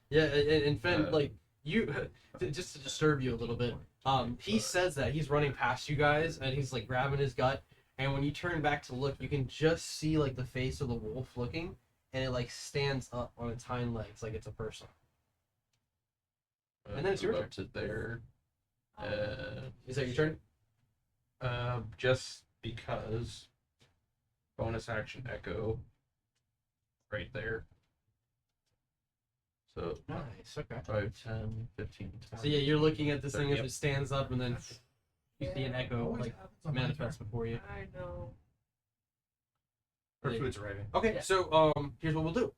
Yeah, and Finn, like you, just to disturb you a little bit. He says that he's running past you guys and he's like grabbing his gut, and when you turn back to look, you can just see like the face of the wolf looking, and it like stands up on its hind legs like it's a person. And then it's your Move turn. up to there. Is that your turn? Just because bonus action echo right there. So Nice. Okay. 5, 10, 15, 20. So yeah, you're looking at this thing 30, as it stands up, and then you see an echo Always like happens on my manifest before you. I know. Her food's arriving. Okay, so here's what we'll do.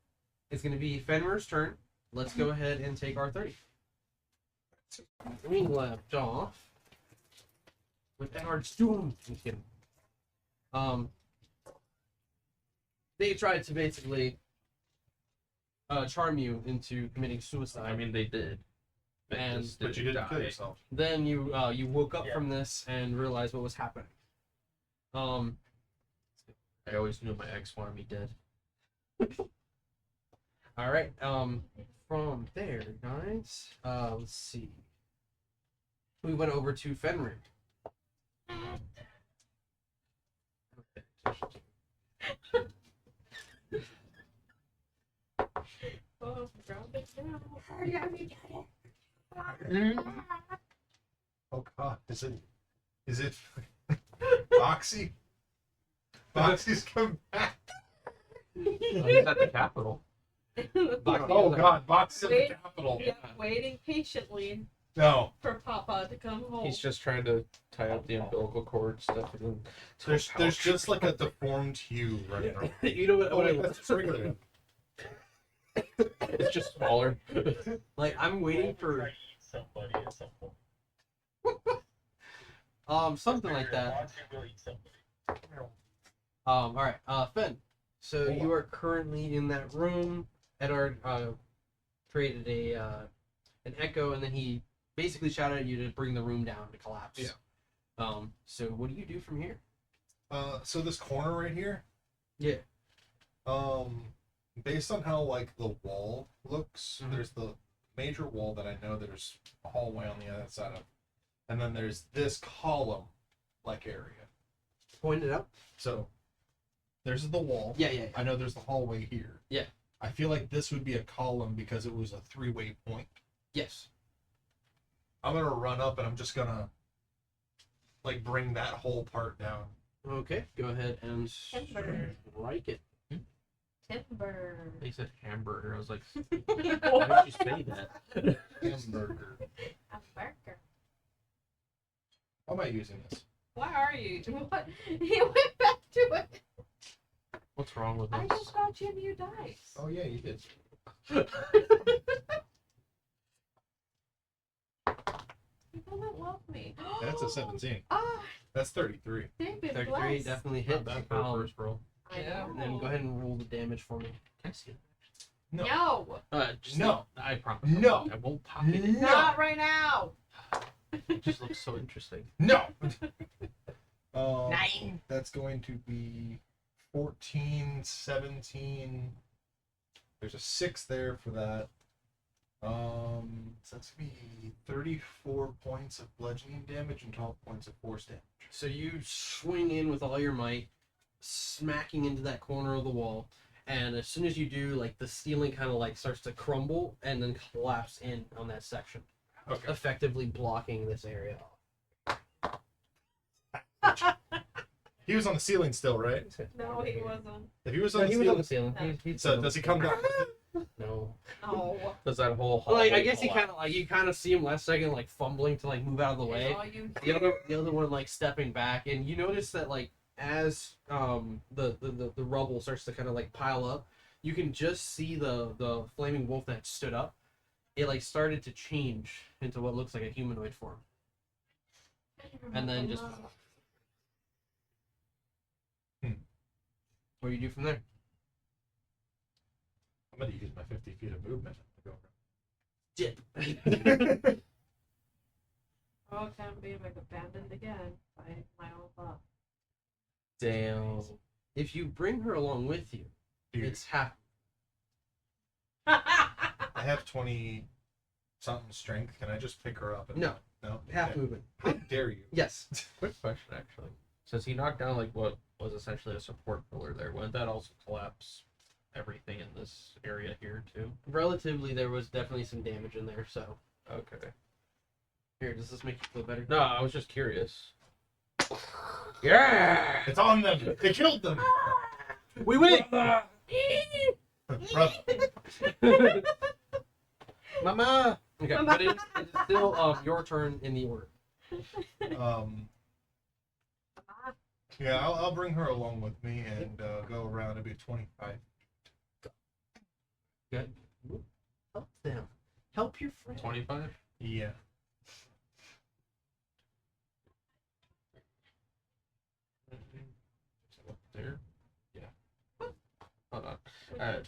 It's gonna be Fenrir's turn. Let's go ahead and take our 30. We left off with Edward's doom. Just kidding. They tried to basically charm you into committing suicide. I mean, they did. They And- just But you didn't kill die. yourself. Then you woke up from this and realized what was happening. I always knew my ex wanted me dead. All right. From there, guys. Let's see. We went over to Fenrir. Oh, grab it now. Oh god, is it Boxy? Boxy's come back. He's at the Capitol. Oh god, Boxy's at the Wait. Capitol. Yeah, waiting patiently No. for Papa to come home. He's just trying to tie up the umbilical cord stuff. And then There's just like a deformed hue running around. You know what? Oh wait, that's just regular. it's just smaller. Like I'm waiting for Eat somebody at some point. something like that. Watch it will eat somebody. All right. Finn. So you are currently in that room. Edward created an echo, and then he basically shouted at you to bring the room down to collapse. Yeah. So what do you do from here? So this corner right here, Yeah. based on how like the wall looks, Mhm. there's the major wall that I know there's a hallway on the other side of, and then there's this column like area. Point it out. So there's the wall. Yeah. I know there's the hallway here. Yeah. I feel like this would be a column because it was a three-way point. Yes. I'm gonna run up and I'm just gonna like bring that whole part down. Okay. Go ahead and Timber. strike it. Timber. They said hamburger. I was like, A why did you say that? Hamburger. burger. How am I using this? Why are you? What? He went back to it. What's wrong with I this? just got you new dice. Oh yeah, you did. People don't love me. That's a 17. Ah, That's 33. they've been 33 blessed. definitely Not hit. bad for a first roll. I Yeah. know. And then go ahead and roll the damage for me. Can I see it? No. No, Just No. I promise. No. I won't pop it. No. not right now. It just looks so interesting. No. 9. That's going to be 14, 17. There's a 6 there for that. So that's gonna be 34 points of bludgeoning damage and 12 points of force damage. So you swing in with all your might, smacking into that corner of the wall, and as soon as you do, like the ceiling kind of like starts to crumble and then collapse in on that section, Okay. effectively blocking this area off. He was on the ceiling still, right? No, he wasn't. If he was on No, the he was on ceiling, the ceiling. He's so does he come down? No. No. Does that whole Well, like I hallway guess you collapse? kind of like you kind of see him last second like fumbling to like move out of the way. All you The other one like stepping back, and you notice that like as the rubble starts to kind of like pile up, you can just see the flaming wolf that stood up. It like started to change into what looks like a humanoid form, and then just what do you do from there? I'm gonna use my 50 feet of movement to go. dip. Oh, can't believe I abandoned again by my own thought. Damn. If you bring her along with you, it's half. I have 20 something strength. Can I just pick her up? And... No. No. Half Okay. movement. How dare you? Yes. Quick question, actually. Since he knocked down like what was essentially a support pillar there, wouldn't that also collapse everything in this area here too? Relatively, there was definitely some damage in there, so. Okay. Here, does this make you feel better? No, I was just curious. Yeah! It's on them. They killed them. We win! Brother. Mama! Okay, but it's still your turn in the order. Yeah, I'll bring her along with me and go around. It'll be 25. Good. Help them. Help your friend. 25? Yeah. There? Yeah. Hold on.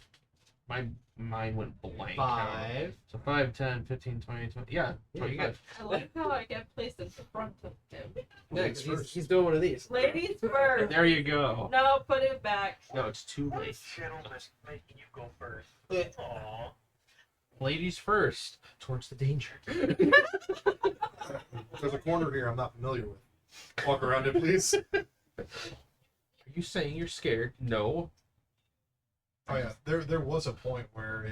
My mind went blank. 5. So 5, 10, 15, 20, 20. Yeah, Yeah, you 25. I like how I get placed in front of him. Yeah, Ladies 'cause first. he's doing one of these. Ladies first. There you go. No, put it back. No, it's too late. Gentleness making you go first. Aww. Ladies first. Towards the danger. There's a corner here I'm not familiar with. Walk around it, please. Are you saying you're scared? No. Oh yeah, there was a point where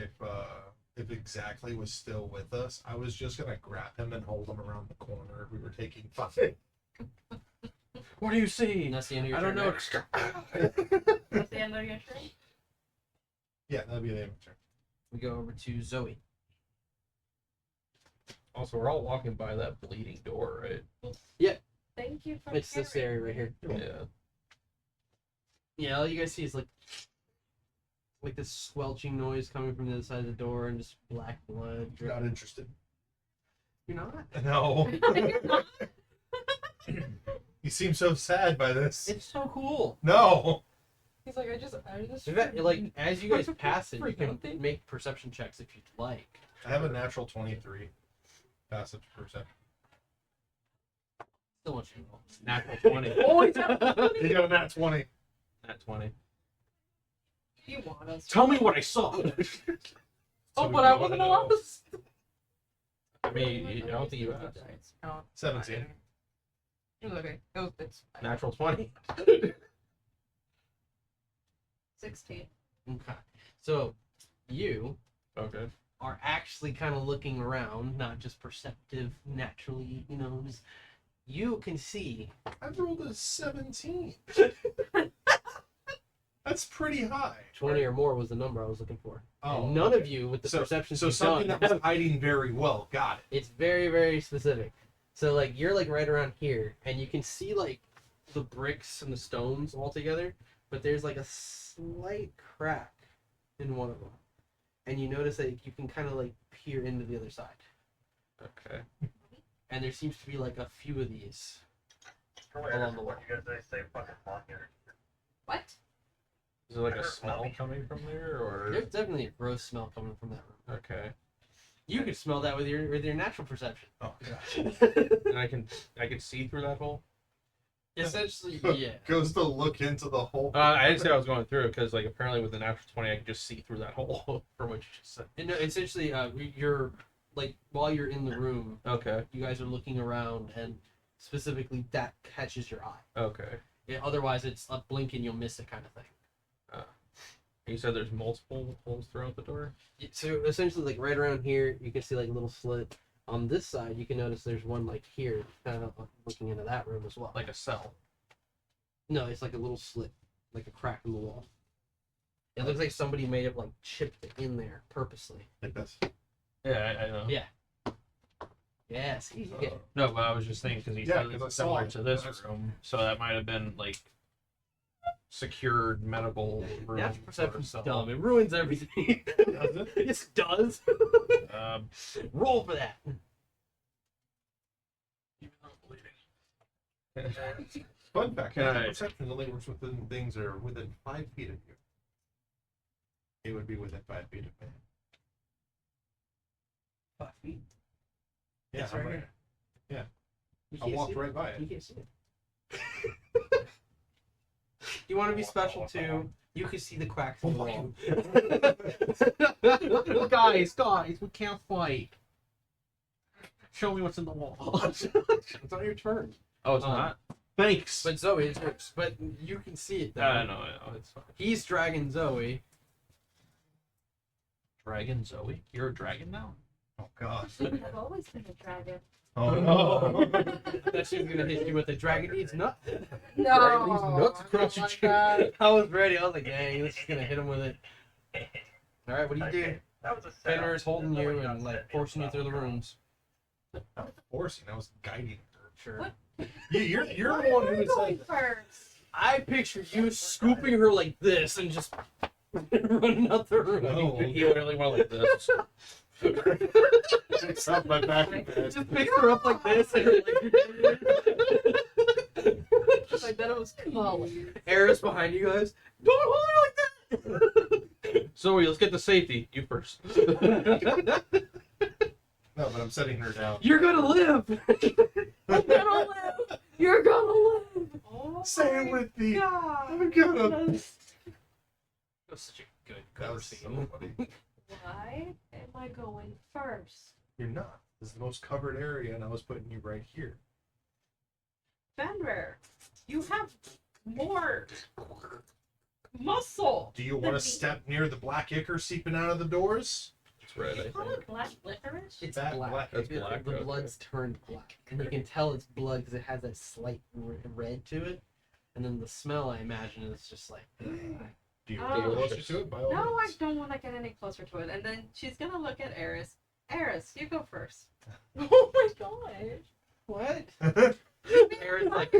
if Exactly was still with us, I was just gonna grab him and hold him around the corner if we were taking fun. What do you see? And that's the end of your I turn. don't know. right? That's the end of your turn. Yeah, that'd be the end of turn. We go over to Zoe. Also, we're all walking by that bleeding door, right? Thank you for It's this area right here. Yeah. Yeah, all you guys see is like this squelching noise coming from the other side of the door and just black blood. Not interested. You're not? No. You're not? You seem so sad by this. It's so cool. No. He's like, I just In fact, like as you guys pass it, For you can nothing. make perception checks if you'd like. I have a natural 23. Passive perception. Still want you to roll. Natural 20. Oh, he's got You got a nat 20. Nat 20. You want us. Tell me what I saw. Oh, but I wasn't allowed to. I mean, I don't think you asked. Oh, 17. it was okay. It's Natural 20. 16. Okay. So you Okay. are actually kind of looking around, not just perceptive naturally, you know, just, you can see. I rolled a 17. That's pretty high. 20 or more was the number I was looking for. Oh, And none okay. of you with the So perceptions so you've something done that was have- hiding very well. Got it. it's very, very specific. So like you're like right around here and you can see like the bricks and the stones all together, but there's like a slight crack in one of them. And you notice that you can kind of like peer into the other side. Okay. And there seems to be like a few of these. Probably Along the what you guys say fucking long here. What? Is there like a smell coming from there, or? There's definitely a gross smell coming from that room. Okay. You could smell that with your natural perception. Oh, And I can see through that hole. Essentially, yeah. Goes to look into the hole. I didn't say I was going through it because, like, apparently with the natural 20, I can just see through that hole from what you just said. And no, essentially, you're like while you're in the room, Okay. you guys are looking around, and specifically that catches your eye. Okay. Yeah, otherwise, it's a blink and you'll miss it kind of thing. You said there's multiple holes throughout the door. So essentially, like right around here, you can see like a little slit. On this side, you can notice there's one like here, kind of looking into that room as well. Like a cell. No, it's like a little slit, like a crack in the wall. It looks like somebody may have like chipped it in there purposely. Like this. Yeah, I know. Yeah. Yes. Yeah. No, but I was just thinking because he Yeah, said 'cause I it's saw similar it. to this That's- room, so that might have been like secured medical room. Natural perception's sort of dumb. It ruins everything. Does it? Yes, it does. cell. Roll for that. Even though I'm bleeding. Fun fact: Can natural I- perception only works within things that are within 5 feet of you. It would be within 5 feet of me. 5 feet. Yeah, It's right I'm here. Yeah. You I can't walked see right by You it. can't see it. You want to be special too? You can see the cracks in the wall. guys, we can't fight. Show me what's in the wall. It's not your turn. Oh, it's not. Thanks. But Zoe, it's yours. But you can see it. No, Though. no, it's fine. He's dragging Zoe. Dragon Zoe? You're a dragon now? Oh god. I've always been a dragon. Oh no. That she's gonna hit you with a dragon needs nuts. No. Dragon needs nuts across your my chin. God. I was ready. I was like, dang, this is gonna hit him with it. All right, what do you do? Okay, that was a setup. Fenrir is holding Nobody you got and like set forcing you through the inside. rooms. Not forcing, I was guiding her. Sure. What? You're Why the one are who you going said first? I picture you scooping her like this and just running out the room. No. He literally went like this. picks up my back of bed. Just picks her up like this and her Like that it was cool. Eris behind you guys. Don't hold her like that. Zoe, let's get to safety. You first. No, but I'm setting her down. You're gonna live. I'm gonna live. You're gonna live. Oh Say it my with me. God. I'm gonna. That was such a good That cover was so scene. funny. Why am I going first? You're not. This is the most covered area, and I was putting you right here. Fenrir, you have more muscle. Do you want to step near the black ichor seeping out of the doors? It's red, I Call think. it black licorice? It's That black. black- That's black, The okay. blood's turned black, and you can tell it's blood because it has that slight red to it. And then the smell, I imagine, is just like. Do you Oh. get closer to it? By all No, I means. don't want to get any closer to it. And then she's gonna look at Eris. Eris, you go first. Oh my god. What? I. Aaron's like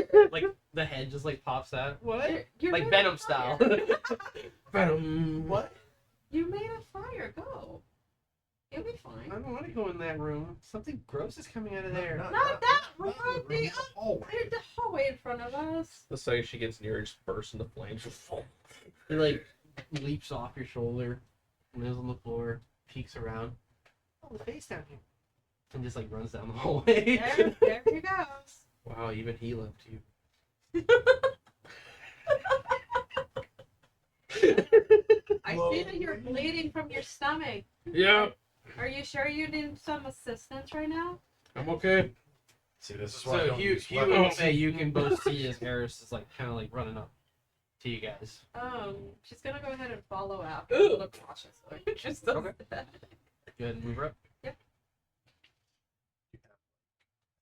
the head just like pops out. What? You're Like made Venom of style. fire. Venom. What? You made a fire. Go. You'll be I fine. don't want to go in that room. Something gross is coming out of there. Not that room. not the room, the hallway. There's the hallway in front of us. The second she gets near, it just bursts into flames. It like leaps off your shoulder, lands on the floor, peeks around. Oh, the face down here. And just like runs down the hallway. There he goes. Wow, even he loved you. I see that you're bleeding from your stomach. Yeah, Are you sure you need some assistance right now? I'm okay. See, this is why I So don't Hugh use and weapons. Faye, you can both see as Eris is like kind of like running up to you guys. She's gonna go ahead and follow after. Ooh. Look cautiously. Just does Okay. that. Go ahead and move her up. I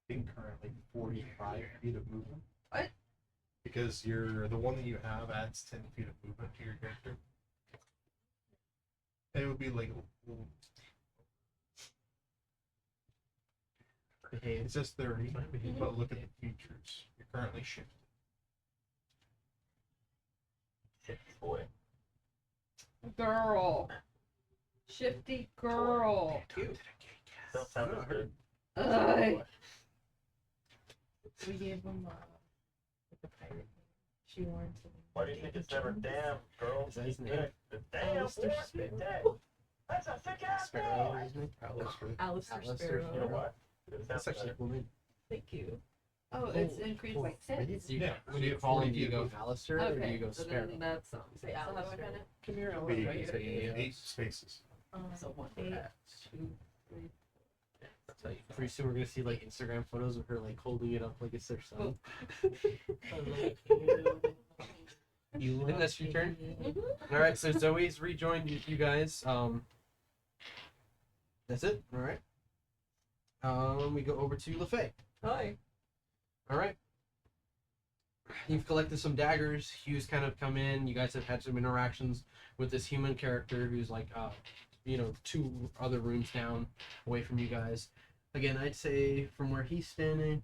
think currently 45 feet of movement. What? Because the one that you have adds 10 feet of movement to your character. And it would be like Behave. it says 30, but look at the features. You're currently shifted. Boy. Girl. Shifty girl. Don't sound as good. Ugh. We gave him like a pirate name. She wanted to. Why do you think it's never damn, girl? Is that his name? The damn Alistair boy, Sparrow. damn. That's a thick ass Sparrow boy. is his name? Alistair. Alistair Alistair Sparrow. You know what? It That's sounds actually a better. cool name. Thank you. Oh, it's increased by 6. Do you, Yeah, when you so call him, 40 do you feet go of- Alistair or do Okay, you go so Sparrow? then that's so how do I Alistair. kind of Come here, Be Alistair. Right here. 8 spaces. so 1, 8, 2, 3. That's how you- Pretty soon we're gonna see like Instagram photos of her like holding it up like it's their son. You and that's your turn. All right, so Zoe's rejoined you guys. That's it. All right. We go over to LaFay. Hi. All right. You've collected some daggers. Hugh's kind of come in. You guys have had some interactions with this human character who's like, 2 other rooms down away from you guys. Again, I'd say from where he's standing,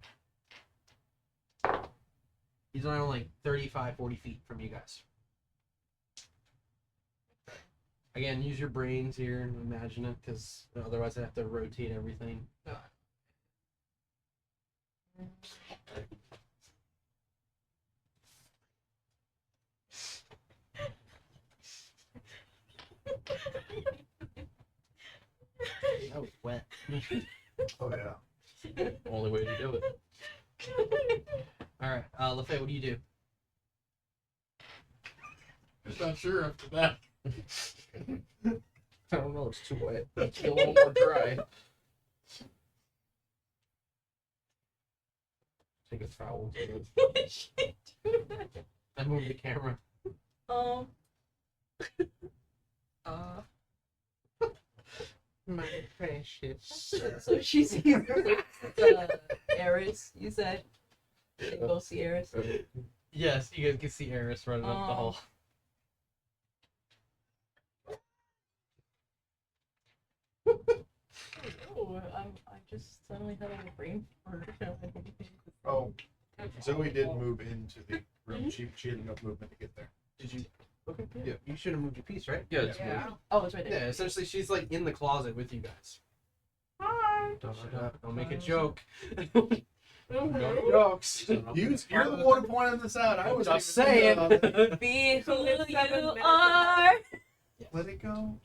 he's around like 35, 40 feet from you guys. Again, use your brains here and imagine it, because otherwise I have to rotate everything. That was wet. Oh yeah. Only way to do it. Alright, LaFay, what do you do? Just not sure after that. I don't know, it's too wet. It's a little more dry. Take a towel. I moved the camera. My precious. So she sees Eris, you said. They go see Eris. Yes, you guys can see Eris running up the hall. Oh, I just suddenly had a brain fart. Oh, Zoe did move into the room. She had enough movement to get there. Did you? Okay, yeah. You should have moved your piece, right? Yeah, it's Yeah. Oh, it's right Yeah, there. essentially she's like in the closet with you guys. Hi. Don't make a joke. No jokes. You're the one pointing this out. I was Just even thinking saying. about it. Be who you 7 minutes. are. Let it go.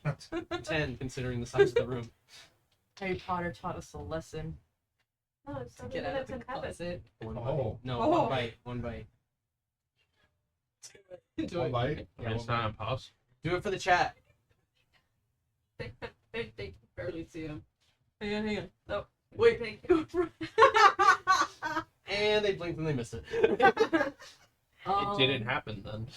10, considering the size of the room. Harry Potter taught us a lesson. No, it's To 7 get out minutes of in the heaven. closet. One Oh. bite. No, Oh. one bite. One bite. Do One it. bite. I mean, it's not impossible. Do it for the chat. They can barely see him. Hang on. No. Wait. They go for And they blinked and they missed it. It didn't happen then.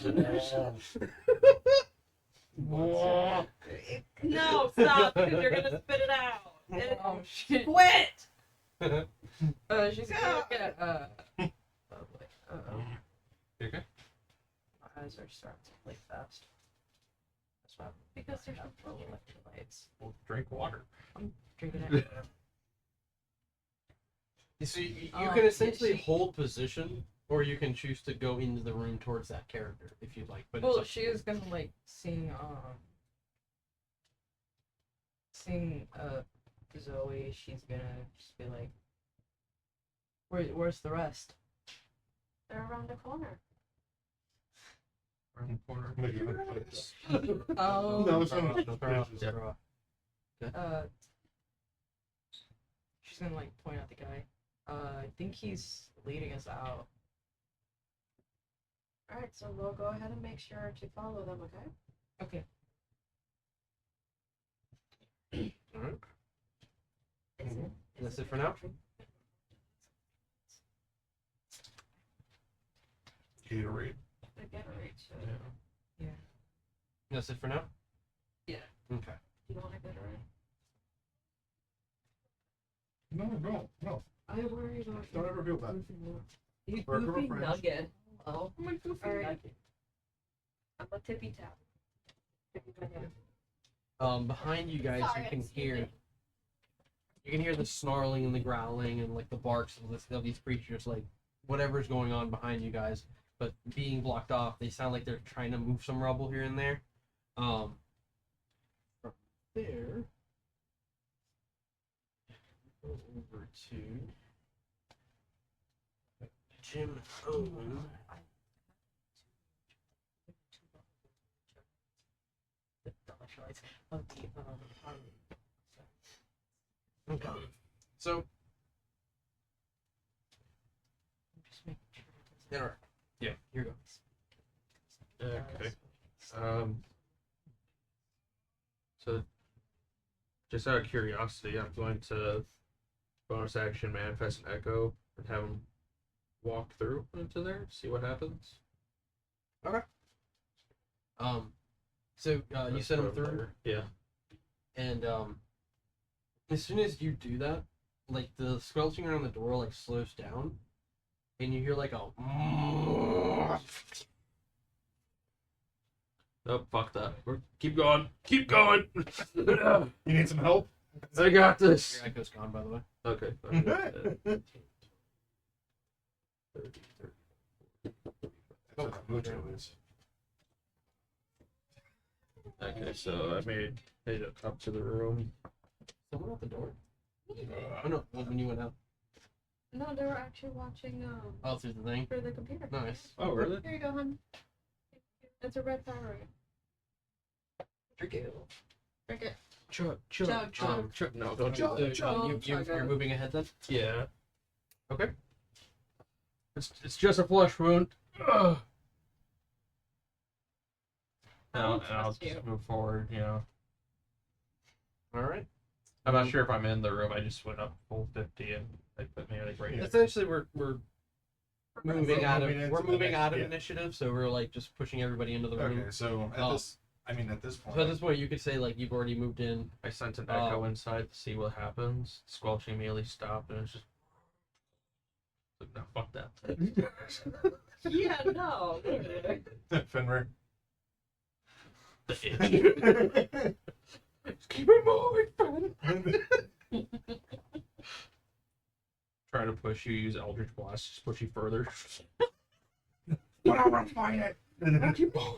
No, stop, because you're gonna spit it out. Oh shit. Quit! She's gonna get You okay? my eyes are starting to play fast. That's why Because there's have low electrolytes. Well, drink water. Drinking it. So you Oh, can essentially yeah, she- hold position, or you can choose to go into the room towards that character if you'd like. But Well, it's she is gonna like sing Zoe. She's gonna just be like, where's the rest? They're around the corner. Around the corner. Maybe you might put this. Oh. No, it's not. Yeah. She's gonna like point out the guy. I think he's leading us out. Alright, so we'll go ahead and make sure to follow them, okay? Okay. Alright. Is it? That's it for now? Gatorade. The Gatorade, so That's it for now? Yeah. Okay. you want a Gatorade? No. I worry about Don't ever feel bad. You We're a group of goofy friends. nugget. Oh, I'm a goofy Alright. nugget. I'm a tippy tap. Behind you guys, you can hear the snarling and the growling and like the barks of these creatures, like whatever's going on behind you guys. But being blocked off, they sound like they're trying to move some rubble here and there. From there, go over to Jim and Owen. The electrolytes of the Okay. So, just making sure. interact. Yeah, here you go. Okay. So, just out of curiosity, I'm going to bonus action manifest an echo and have him walk through into there, see what happens. So you sent him through, Yeah. and as soon as you do that, like the squelching around the door like slows down, and you hear like a. Oh, fuck that. Keep going. Keep going. You need some help? I got this. Your echo's gone, by the way. Okay. That's what Mucho is. Okay, so I made it up to the room. Someone at the door. Oh no! When you went out. No, they were actually watching Oh, through the thing. for the computer. Nice. Oh, really? Here you go, hon. It's a red Powerade. Drink it. Drink it. Chug. No, don't So, do that. you're moving ahead then? Yeah. Okay. It's just a flesh wound. Ugh. I And don't I'll trust just you. move forward, you know. Alright. I'm not sure if I'm in the room. I just went up full 50 and they put me like right here. Essentially, we're moving out of moving into we're the moving next- out of yeah. initiative, so we're like just pushing everybody into the room. Okay, so at this point, So at this point, you could say like you've already moved in. I sent an echo inside to see what happens. Squelching immediately stopped and it's just like, no, fuck that. Yeah, no. Fenrir. The itch. Just keep it moving, Fen. Try to push you, use Eldritch Blast, just push you further. Whatever, I'm fighting it. Keep moving.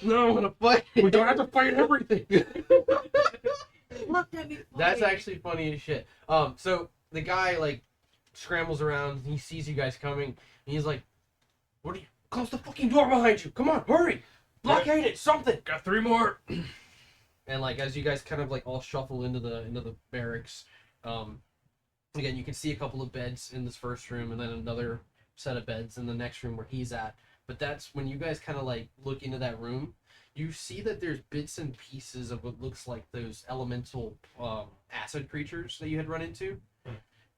No, I'm gonna fight. We don't have to fight everything. Look at me. That's fight. actually funny as shit. So the guy like scrambles around, he sees you guys coming, and he's like, "What are you? Close the fucking door behind you! Come on, hurry! Blockade it! Something!" Got 3 more. And like as you guys kind of like all shuffle into the barracks, again you can see a couple of beds in this first room, and then another set of beds in the next room where he's at. But that's when you guys kind of like look into that room, you see that there's bits and pieces of what looks like those elemental acid creatures that you had run into.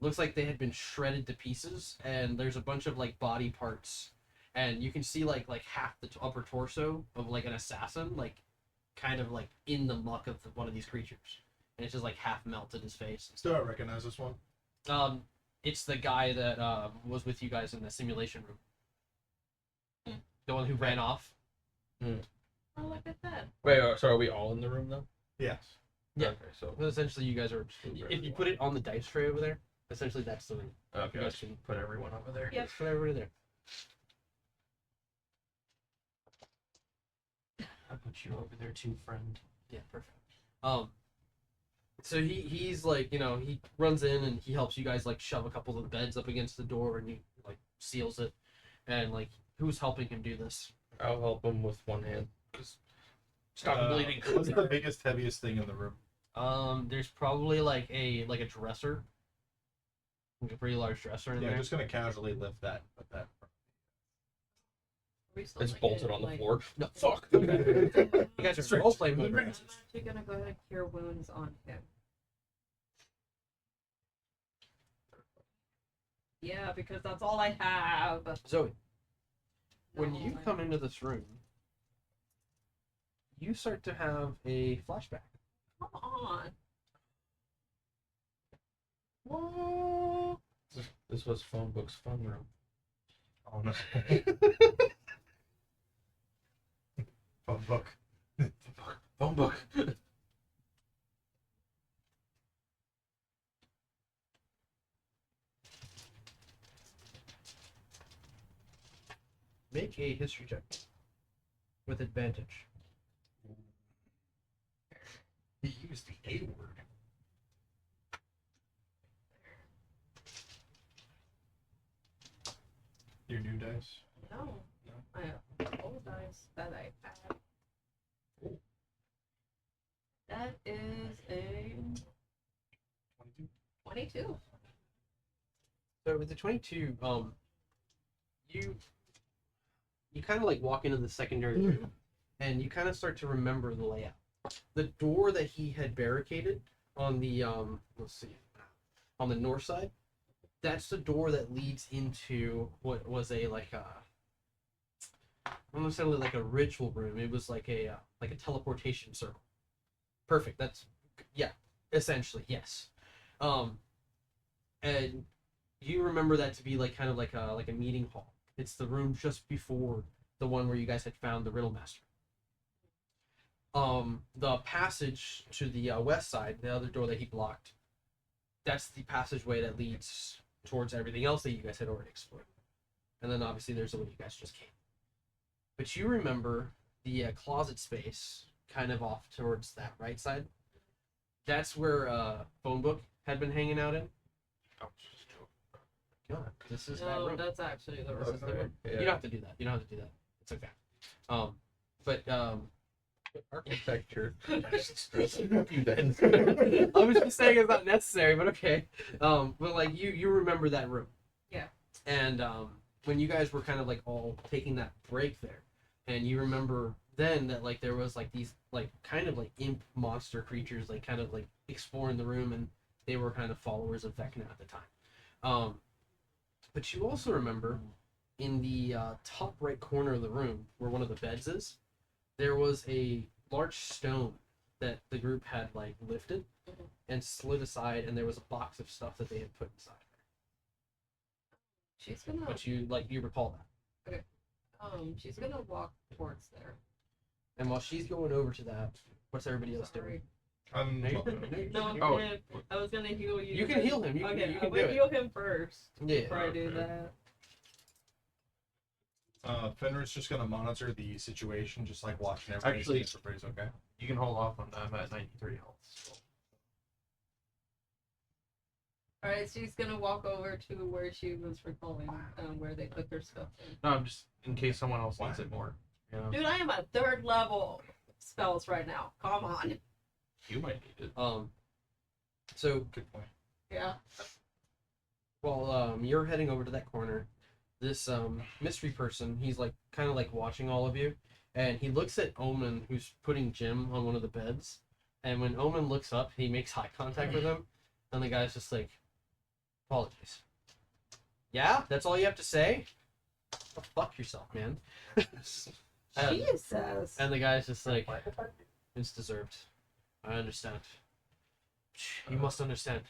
Looks like they had been shredded to pieces, and there's a bunch of like body parts, and you can see like half the upper torso of like an assassin, like kind of like in the muck of one of these creatures, and it's just like half melted his face. Do I recognize this one? It's the guy that was with you guys in the simulation room. The one who ran off. Oh, look at that. Wait, so are we all in the room though? Yes. Yeah. Okay, so So essentially, you guys are. If you put it on the dice tray over there, essentially that's the room. okay, You let's guys can put everyone over there. Yep. put everybody there. I'll put you over there too, friend. Yeah, perfect. So he's like, you know, he runs in and he helps you guys like shove a couple of the beds up against the door, and he like seals it, and like who's helping him do this? I'll help him with one hand. Cause stop bleeding. What's the biggest, heaviest thing in the room? There's probably like a dresser, like a pretty large dresser in Yeah, I'm there. just gonna casually lift that. Put that. It's bolted on the floor. No, Fuck. you guys are role playing mode. I'm actually gonna go ahead and cure wounds on him. Yeah, because that's all I have. Zoe, when you No, come into this room, you start to have a flashback. Come on. What? This was Phone Book's fun room. Oh no. Phone book. Phone Book. Make a history check with advantage. He used the A word. Your new dice. No. No. I have old dice that I have. That is a 22. So with the 22, you kind of like walk into the secondary room, and you kind of start to remember the layout. The door that he had barricaded on the let's see, on the north side, that's the door that leads into what was a like a not necessarily like a ritual room. It was like a teleportation circle. Perfect. That's yeah, essentially yes. And you remember that to be like kind of like a meeting hall. It's the room just before the one where you guys had found the Riddle Master. The passage to the west side, the other door that he blocked, that's the passageway that leads towards everything else that you guys had already explored. And then obviously there's the one you guys just came. But you remember the closet space kind of off towards that right side. That's where Phone Book had been hanging out in. Oh, No, this is that No, room. that's actually the This is the room. room. Yeah. You don't have to do that. You don't have to do that. It's okay. But Architecture. I was just saying it's not necessary, but okay. But like you remember that room. Yeah. And when you guys were kind of like all taking that break there, and you remember then that like there was like these like kind of like imp monster creatures like kind of like exploring the room, and they were kind of followers of Vecna at the time. But you also remember in the top right corner of the room where one of the beds is, there was a large stone that the group had like lifted and slid aside, and there was a box of stuff that they had put inside. She's gonna. But you recall that. She's gonna walk towards there. And while she's going over to that, what's everybody else doing? No, Oh. I was gonna heal you. You can heal him. You okay, can I'm do gonna it. heal him first. Yeah. Before I do Okay. that. Fenrir's just gonna monitor the situation, just like watching everybody. Actually- see if everybody's okay. You can hold off on that. I'm at 93 health. So. All right, she's gonna walk over to where she was recalling, where they put their stuff in. No, I'm just in case someone else needs it more. You know? Dude, I am at 3rd level spells right now. Come on. You might need it. So Good point. Yeah. while you're heading over to that corner, this mystery person, he's like kind of like watching all of you, and he looks at Omen, who's putting Jim on one of the beds, and when Omen looks up, he makes eye contact with him, and the guy's just like, apologies. Yeah, that's all you have to say? Oh, fuck yourself, man. Jesus. And the guy's just like, it's deserved. I understand. You must understand.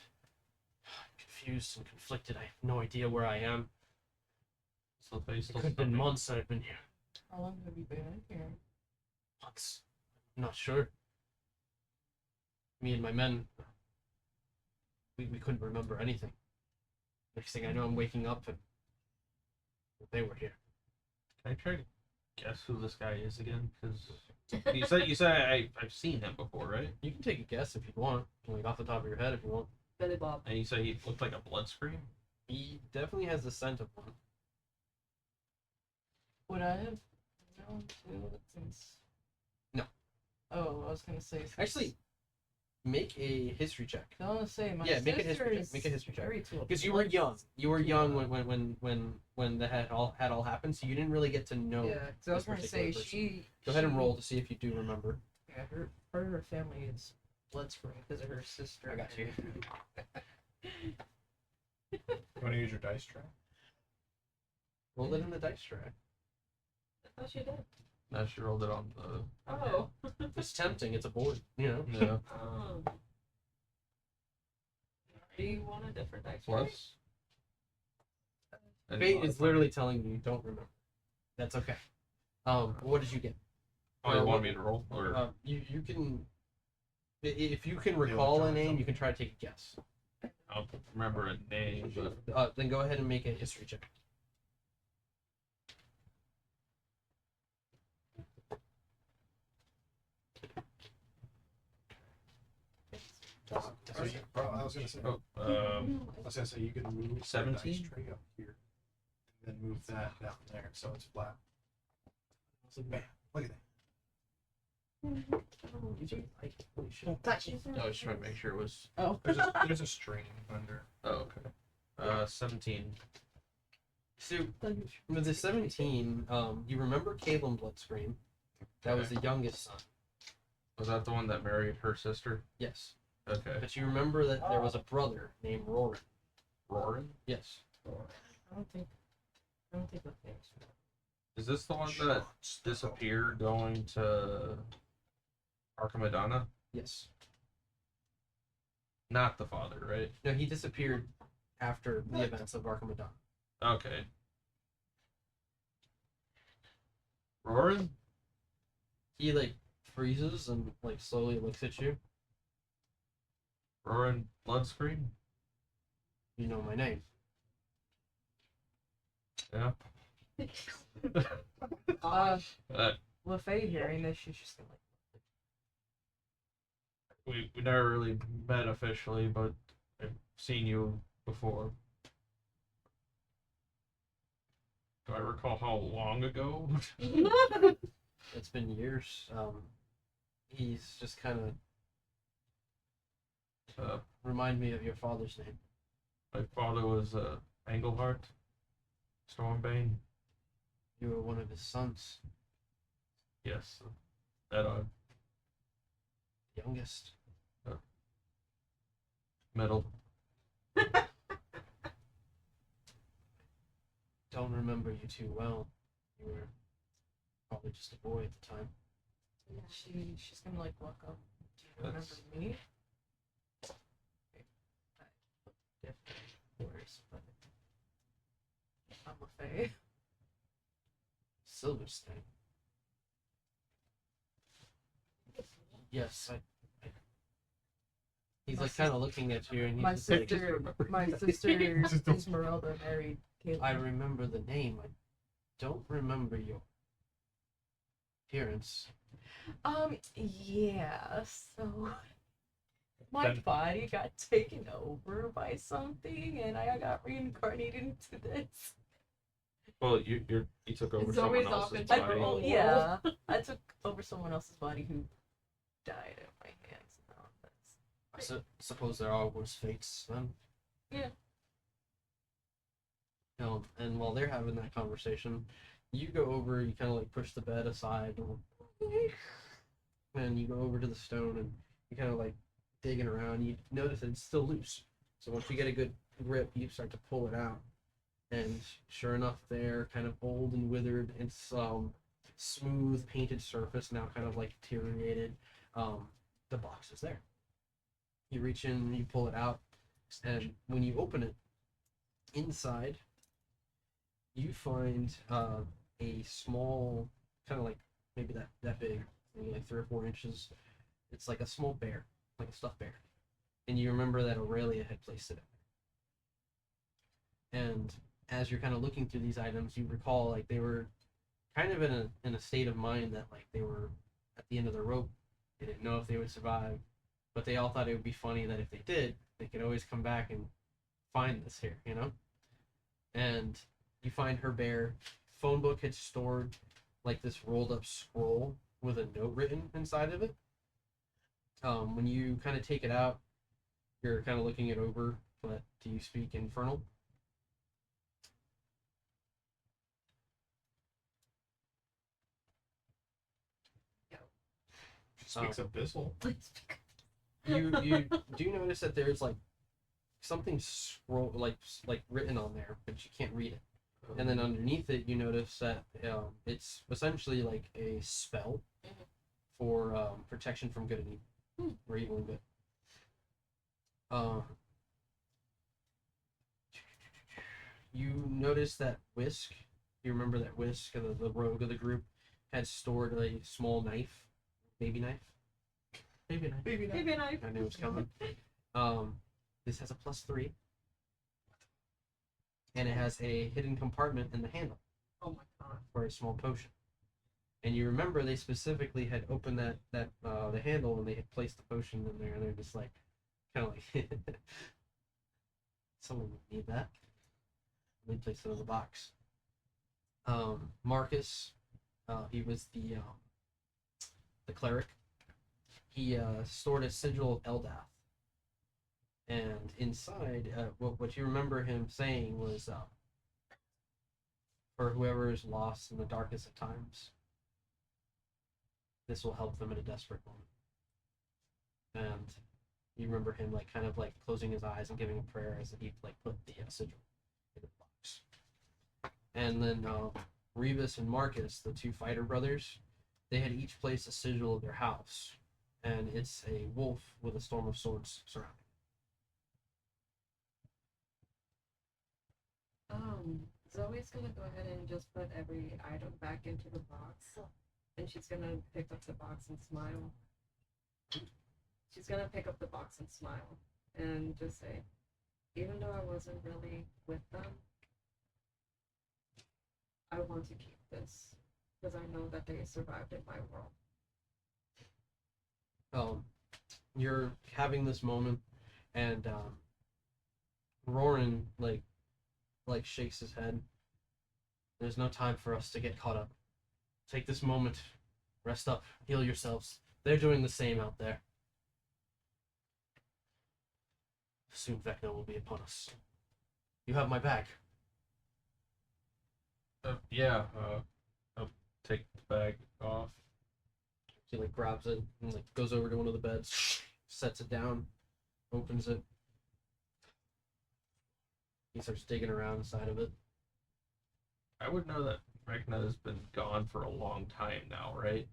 I'm confused and conflicted. I have no idea where I am. So they It still could have been smoking. months that I've been here. How long have you been in here? Months. I'm not sure. Me and my men, we couldn't remember anything. Next thing I know, I'm waking up and they were here. Can I try to guess who this guy is again? Because you said I've seen him before, right? You can take a guess if you want, like off the top of your head if you want. Billy Bob. And you said he looked like a blood scream. He definitely has the scent of one. Would I have known too since? No. Oh, I was gonna say. Actually, make a history check. I was gonna say my Yeah, make a sister history check. is Make a history check. married to a Because you were blood- young. You were young when that had all happened, so you didn't really get to know. Yeah, because I was this gonna say particular person. she. Go ahead and roll to see if you do remember. Yeah, her family is blood spring because of her sister. I got you. You want to use your dice tray? Roll it in the dice tray. I thought she did. No, she rolled it on the. Oh. It's tempting. It's a board. You know. Yeah. Oh. Do you want a different dice? Plus. Fate is literally telling you don't remember. That's okay. What did you get? Oh, you want me to roll? Or You can. If you can recall a name, you can try to take a guess. I don't remember a name, but Then go ahead and make a history check. So I was gonna say. oh, I was gonna say you can move the 17? dice tray up here, and then move that down there so it's flat. Bam! Look at that. Touch. I was trying to make sure it was. Oh. There's a string under. Oh, okay. 17. So with the 17, you remember Caitlin Bloodscream? That was the youngest son. Was that the one that married her sister? Yes. Okay. But you remember that there was a brother named Roran. Roran? Yes. I don't think that thing's. Is this the one that disappeared going to Arkamadona? Yes. Not the father, right? No, he disappeared after the events of Arkamadona. Okay. Roran? He like freezes and like slowly looks at you. Roran Bloodscream? You know my name. Yeah. Uh, Uh, LaFay hearing this, she's just gonna like. we never really met officially, but I've seen you before. Do I recall how long ago? It's been years. He's just kind of remind me of your father's name. My father was Engelhart Stormbane. You were one of his sons, Yes, that youngest. metal. Don't remember you too well. You were probably just a boy at the time. She's gonna like walk up. Do you remember That's- me? Different words, but I'm a fae. Silverstein. Yes, he's My like kind of looking at you, and he's My just like, sister Esmeralda married Caleb. I remember the name. I don't remember your appearance. Yeah, so my Then- body got taken over by something and I got reincarnated into this. Well, you took over It's someone always else's often body. trouble. Yeah. I took over someone else's body who died at my hands. No, that's Suppose there are worse fates then. Yeah. And while they're having that conversation, you go over. You kind of like push the bed aside, and you go over to the stone, and you kind of like digging around. You notice that it's still loose. So once you get a good grip, you start to pull it out, and sure enough, there, kind of old and withered, and some smooth painted surface now kind of like deteriorated. The box is there. You reach in, you pull it out, and when you open it, inside, you find a small, kind of like maybe that big, maybe like 3 or 4 inches. It's like a small bear, like a stuffed bear, and you remember that Aurelia had placed it in. And as you're kind of looking through these items, you recall like they were kind of in a state of mind that like they were at the end of the rope. They didn't know if they would survive, but they all thought it would be funny that if they did, they could always come back and find this here, you know? And you find her bear. Phone book had stored like this rolled up scroll with a note written inside of it. When you kind of take it out, you're kind of looking it over, but do you speak Infernal? She speaks Abyssal. You do notice that there's like something scroll like written on there, but you can't read it. And then underneath it, you notice that it's essentially like a spell for protection from good and evil, or evil and good. You notice that Whisk. You remember that Whisk, the rogue of the group, had stored a small knife, baby knife. Baby knife. Baby Maybe a knife. I knew it was coming. This has a +3. And it has a hidden compartment in the handle Oh my god. for a small potion. And you remember they specifically had opened the handle and they had placed the potion in there, and they're just like, kind of like, someone would need that. And they placed it in the box. Marcus, he was the cleric. He stored a sigil of Eldath. And inside, what you remember him saying was, for whoever is lost in the darkest of times, this will help them in a desperate moment. And you remember him like kind of like closing his eyes and giving a prayer as he like put the sigil in the box. And then Rebus and Marcus, the 2 fighter brothers, they had each placed a sigil of their house, and it's a wolf with a storm of swords surrounding. Zoe's gonna go ahead and just put every item back into the box. And she's gonna pick up the box and smile. She's gonna pick up the box and smile. And just say, even though I wasn't really with them, I want to keep this. Because I know that they survived in my world. You're having this moment, and Roran like shakes his head, There's no time for us to get caught up. Take this moment, rest up, heal yourselves. They're doing the same out there. Soon Vecna will be upon us. You have my bag. Yeah. I'll take the bag off. He like grabs it and like goes over to one of the beds, sets it down, opens it. He starts digging around inside of it. I would know that Vecna has been gone for a long time now, right?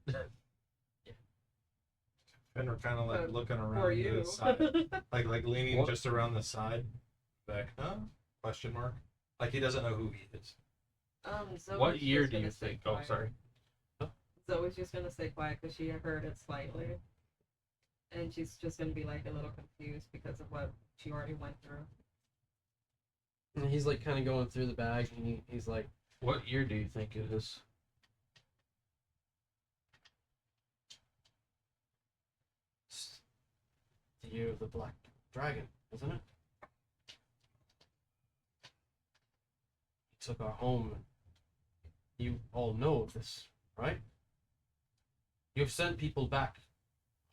Fenrir kind of like looking For around to you. the side, like leaning What? just around the side. Vecna? Question mark. Like he doesn't know who he is. Zoe's What year just do you gonna stay think? Oh, quiet. sorry. Zoe's just gonna stay quiet because she heard it slightly, and she's just gonna be like a little confused because of what she already went through. And he's like kind of going through the bag, and he's like, What year do you think it is? "It's the year of the Black Dragon, isn't it? He took our home. And you all know of this, right? You've sent people back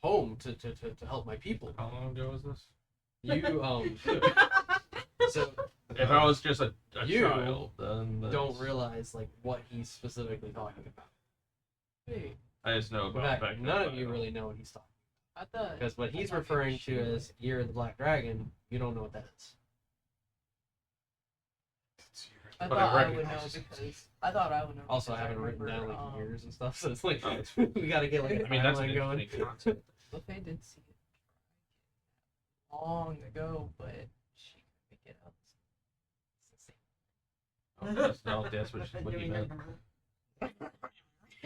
home to help my people. How long ago was this? You so If I was just a You child, then don't realize like what he's specifically talking about. Hey, I just know in about fact, Vecna. none but of I you don't- really know what he's talking I thought. about. Because what he's I thought referring maybe to as Year of the Black Dragon, you don't know what that is. I But thought I I would know recognize it. because I thought I would know. Also, I because haven't written down remember, like years and stuff, so it's like Oh. we gotta get like a I mean, that's an timeline going. interesting concept. Buffet did see it long ago, but she couldn't pick it up. It's the same. Oh, that's what he meant.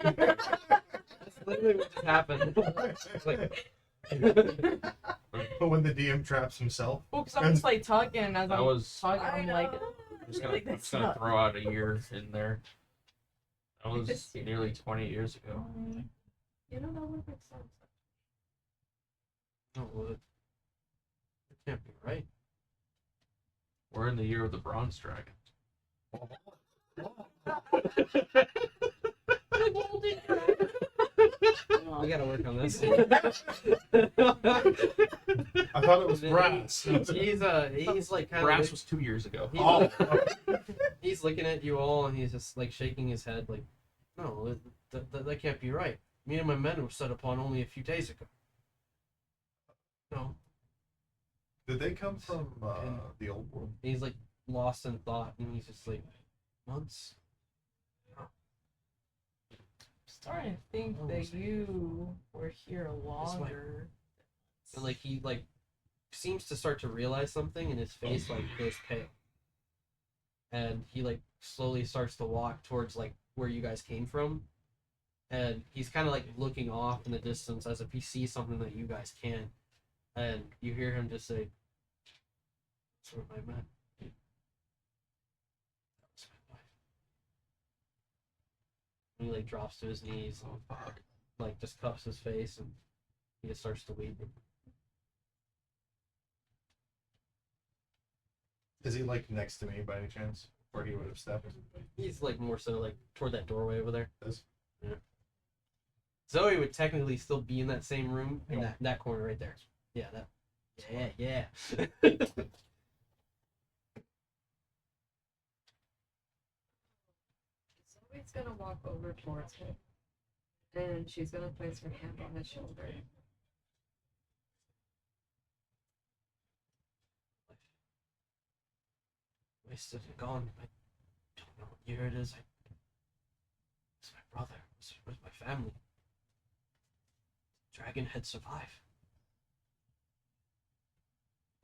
That's literally what just happened. It's like, But when the DM traps himself, Well, because I'm just like talking as I I'm was- talking. I'm like, I'm just Like, gonna that's gonna not- throw out a year in there. That was It's nearly 20 years ago. You know, that would make sense. no, well, it can't be right. We're in the year of the Bronze Dragon. We gotta work on this. I thought it was brass. he's like kind Brass of was 2 years ago. Oh, he's looking at you all and he's just like shaking his head like, no, that can't be right. Me and my men were set upon only a few days ago. No. did they come from the old world? And he's like lost in thought and he's just like, months? starting to think that you were here longer. And like he like seems to start to realize something and his face like goes pale. And he like slowly starts to walk towards like where you guys came from. And he's kind of like looking off in the distance as if he sees something that you guys can't. And you hear him just say, "That's where my man. That was my wife." And he like drops to his knees and like just cups his face and he just starts to weep. Is he like next to me by any chance, where he would have stepped? He's like more so like toward that doorway over there. This? Yeah. Zoe would technically still be in that same room in that corner right there. Yeah, that. Yeah. Zoe's gonna walk over towards him, and she's gonna place her hand on his shoulder. Wasted and gone. I don't know what year it is. It's my brother. Where's my family? Dragon had survived.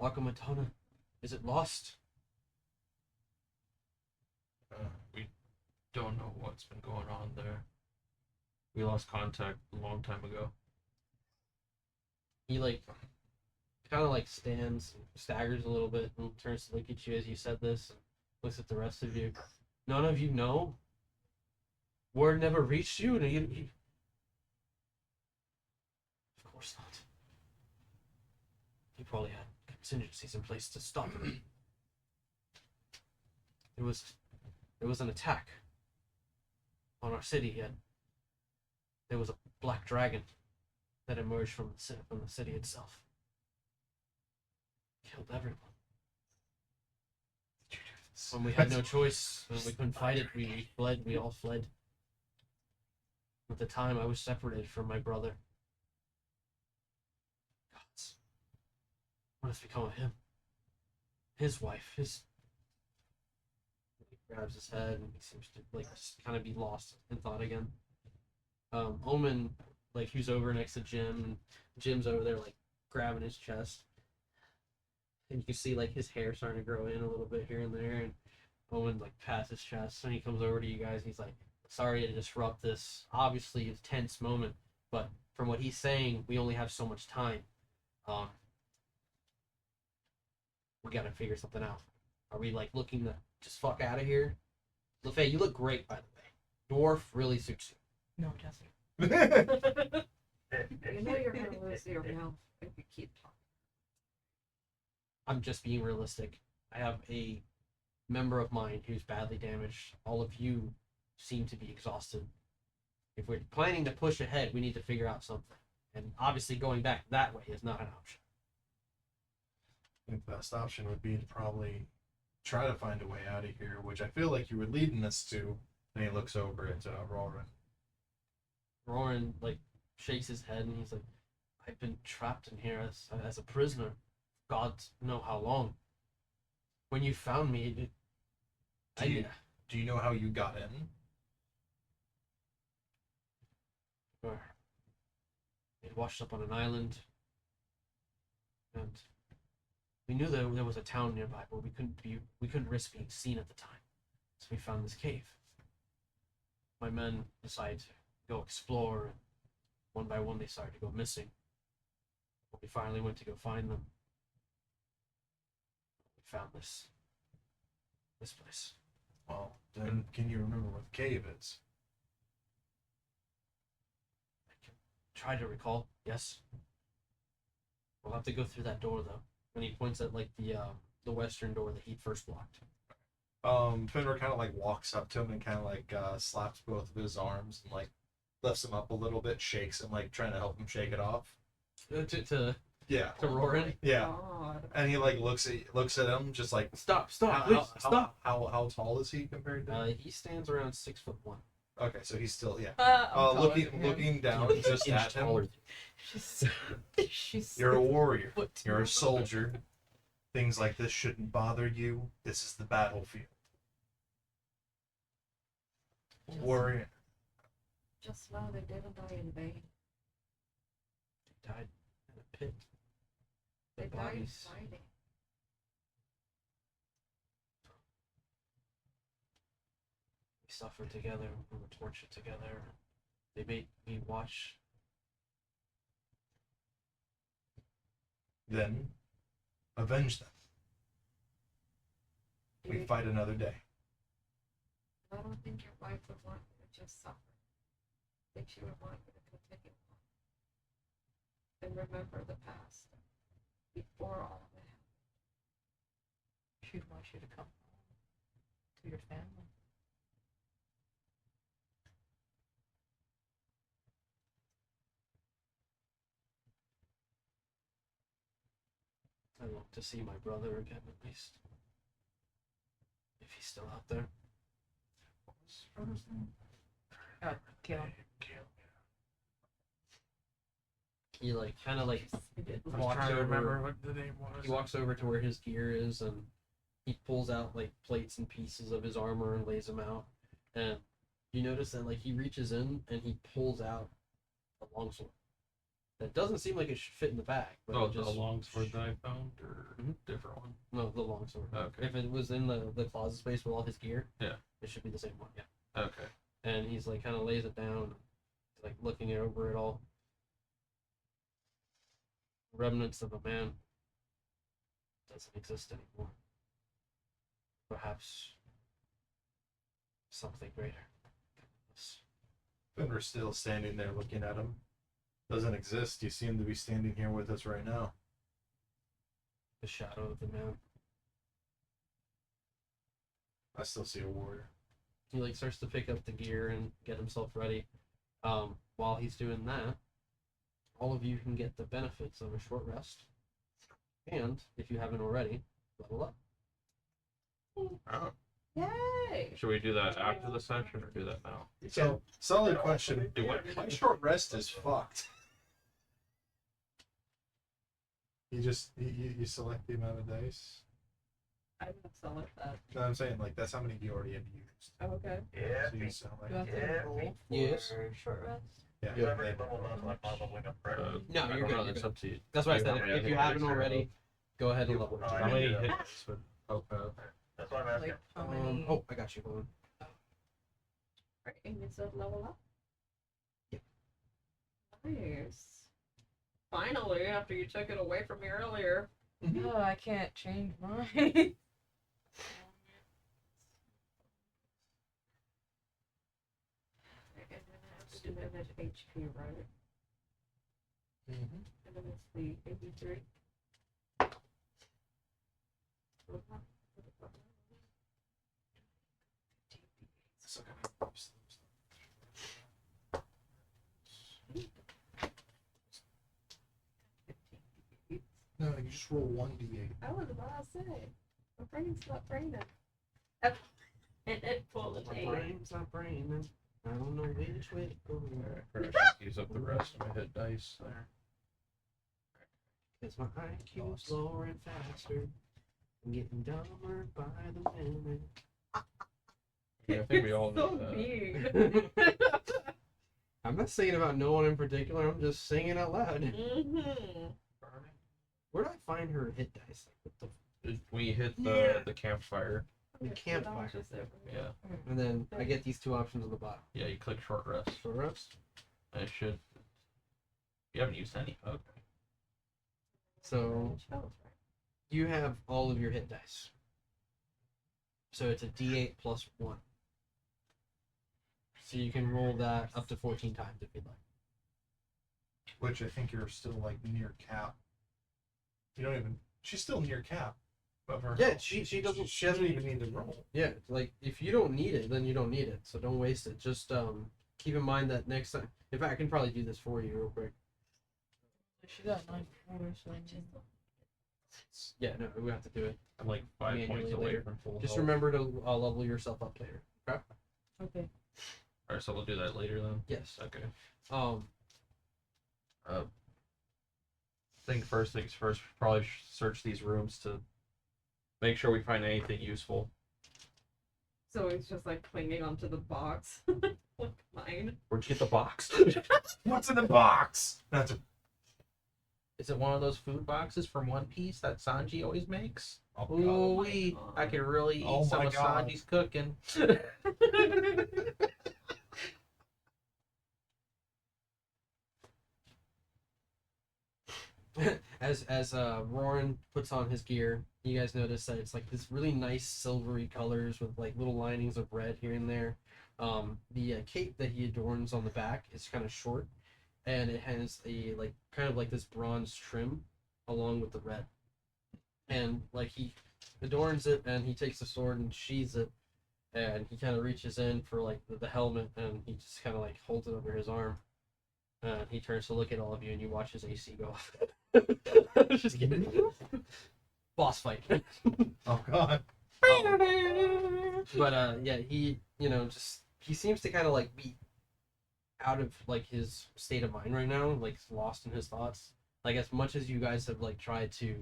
Arkamadona, is it lost? We don't know what's been going on there. We lost contact a long time ago. He like kind of like stands, staggers a little bit, and turns to look at you as you said this, and looks at the rest of you. None of you know. Word never reached you, and you... Of course not. You probably had contingencies in place to stop it. There was an attack on our city yet. There was a black dragon that emerged from the city itself. Killed everyone. When we had no choice, when we couldn't fight it, we fled. We all fled. At the time, I was separated from my brother. Gods, what has become of him? His wife, his... He grabs his head and he seems to, like, just kind of be lost in thought again. Omen, like, he's over next to Jim, and Jim's over there, like, grabbing his chest. And you can see, like, his hair starting to grow in a little bit here and there, and Owen, like, pats his chest, and he comes over to you guys, and he's like, sorry to disrupt this, obviously, tense moment, but from what he's saying, we only have so much time. We gotta figure something out. Are we, like, looking to just fuck out of here? LaFay, you look great, by the way. Dwarf really suits you. No, it doesn't. You know you're gonna lose your mouth if you keep talking. I'm just being realistic. I have a member of mine who's badly damaged. All of you seem to be exhausted. If we're planning to push ahead, we need to figure out something. And obviously going back that way is not an option. I think the best option would be to probably try to find a way out of here, which I feel like you were leading us to. And he looks over at Roran. Roran, like, shakes his head and he's like, I've been trapped in here as a prisoner. God know how long. When you found me, Do you know how you got in? It washed up on an island, and we knew that there was a town nearby, but we couldn't risk being seen at the time, so we found this cave. My men decided to go explore, and one by one they started to go missing. When we finally went to go find them, we found this place. Well, then can you remember what the cave is? I can try to recall. Yes. We'll have to go through that door though. And he points at, like, the western door that he first blocked. Fenrir kind of like walks up to him and kind of like slaps both of his arms and like lifts him up a little bit, shakes him, like trying to help him shake it off. To To Roran. Yeah. God. And he like looks at him just like Stop! how, Please, how, stop! How tall is he compared to? He stands around 6'1". Okay, so he's still I'm taller than him. looking down just at him. She's You're a warrior. foot You're a taller. soldier. Things like this shouldn't bother you. This is the battlefield. Warrior. Just now they didn't die in vain. Died in a pit. They Their died bodies. fighting. We suffered together. We were tortured together. They made me watch. Then avenge them. We You- fight another day. I don't think your wife would want you to just suffer. I think she would want you to continue on. And remember the past. Before all of it happened. She'd want you to come home to your family. I want to see my brother again, at least. If he's still out there. Kill. He, like, kind of, like, I'm walks trying to over. remember what the name was. He walks over to where his gear is, and he pulls out, like, plates and pieces of his armor and lays them out. And you notice that, like, he reaches in and he pulls out a longsword. That doesn't seem like it should fit in the bag. But Oh, it just, the longsword that I found, or Mhm. different one? No, the longsword. Okay. If it was in the closet space with all his gear, Yeah. it should be the same one. Yeah. Okay. And he's like kind of lays it down, like looking over it all. Remnants of a man doesn't exist anymore. Perhaps something greater. Fenrir's still standing there looking at him. Doesn't exist. You seem to be standing here with us right now. The shadow of the man. I still see a warrior. he like starts to pick up the gear and get himself ready. While he's doing that, all of you can get the benefits of a short rest, and if you haven't already, level up. Oh, Yay! should we do that after the session or do that now? So, solid question. Do what? My short rest is fucked. You select the amount of dice. I don't select that. No, I'm saying like that's how many you already have used. Oh, okay. Yeah. So you select. Do I have to Yeah, roll Yes. for short rest? Yeah. You already leveled up, like leveling up, right? No, I you're don't good, know, you're it's good. up to you. That's why I You said have if you any haven't extra already, go ahead and level. Oh, How many Yeah. hit dice would Pope have? That's what I'm asking. Like, how many? Oh, I got you. Hold on. Right, and you said level up? Yep. Nice. Finally, after you took it away from me earlier. Oh, I can't change mine. And then I have to do manage HP, right? Mm-hmm. And then it's the 83. No, you just roll 1d8. I was about to say, my brain's not braining. And then pull the My tape. brain's not braining. I don't know which way to go. Alright, first use up the rest of my hit dice there. Cause my IQ's lower and faster. I'm getting dumber by the minute. Yeah, I think we all So need that. big. I'm not saying about no one in particular, I'm just saying it out loud. Mm-hmm. Where do I find her hit dice? Like, what We hit the campfire. The campfire. Yeah. and then I get these two options on the bottom. Yeah, you click short rest. Short rest. And it should. You haven't used any. Okay. So you have all of your hit dice. So it's a D8 plus 1. So you can roll that up to 14 times if you'd like. Which I think you're still like near cap. You don't even. She's still near cap. Of her Yeah, health. she doesn't. She doesn't even need to roll. Yeah, like if you don't need it, then you don't need it. So don't waste it. Just keep in mind that next time. In fact, I can probably do this for you real quick. She got 9 points, so Yeah, no, we have to do it. I'm like 5 Manually points away later. from full Just health. remember to level yourself up later. Okay. Okay. Alright, so we'll do that later then. Yes. Okay. Um. Think first things first. Probably search these rooms to make sure we find anything useful. So he's just like clinging onto the box. Like mine. Where'd you get the box? What's in the box? That's a. Is it one of those food boxes from One Piece that Sanji always makes? Oh, God. Ooh, I could really eat Oh some my of God. Sanji's cooking. as Roran puts on his gear, you guys notice that it's like this really nice silvery colors with like little linings of red here and there. The cape that he adorns on the back is kind of short, and it has a like kind of like this bronze trim along with the red. And like he adorns it, and he takes the sword and sheathes it, and he kind of reaches in for like the helmet, and he just kind of like holds it over his arm. And he turns to look at all of you, and you watch his AC go off. Just kidding. Boss fight. Oh God. But yeah, he he seems to kind of like be out of like his state of mind right now, like lost in his thoughts. Like as much as you guys have like tried to,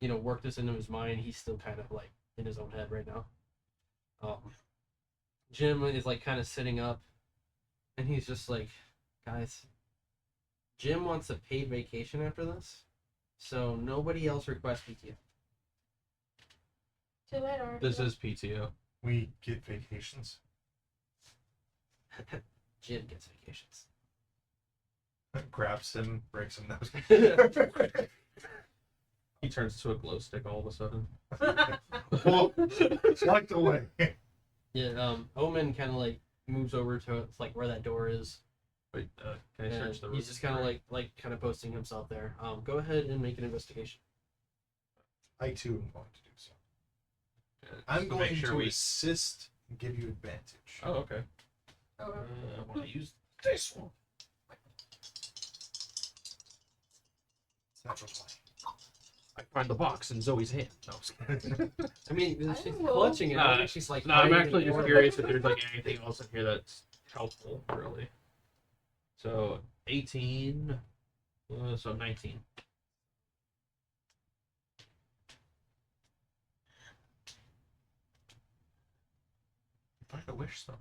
work this into his mind, he's still kind of like in his own head right now. Jim is like kind of sitting up, and he's just like, guys, Jim wants a paid vacation after this, so nobody else requests PTO. See you later. This is PTO. We get vacations. Jim gets vacations. Grabs him, breaks him nose. He turns to a glow stick all of a sudden. Well, locked away. Yeah, Omen kind of like moves over to like where that door is. Wait, can I And search the room? he's just kind of like kind of posting himself there. Go ahead and make an investigation. I too am going to do so. Yeah, I'm just to going make sure to we. assist give you advantage. Oh, okay. Oh, I want to use this one. It's natural 20. I find the box in Zoe's hand. No, I'm just kidding. I mean, I she's will. clutching it. I Nah, think she's like. No, I'm hiding actually it just more. curious if there's like anything else in here that's helpful, really. So 18, so 19. Find a wish stone.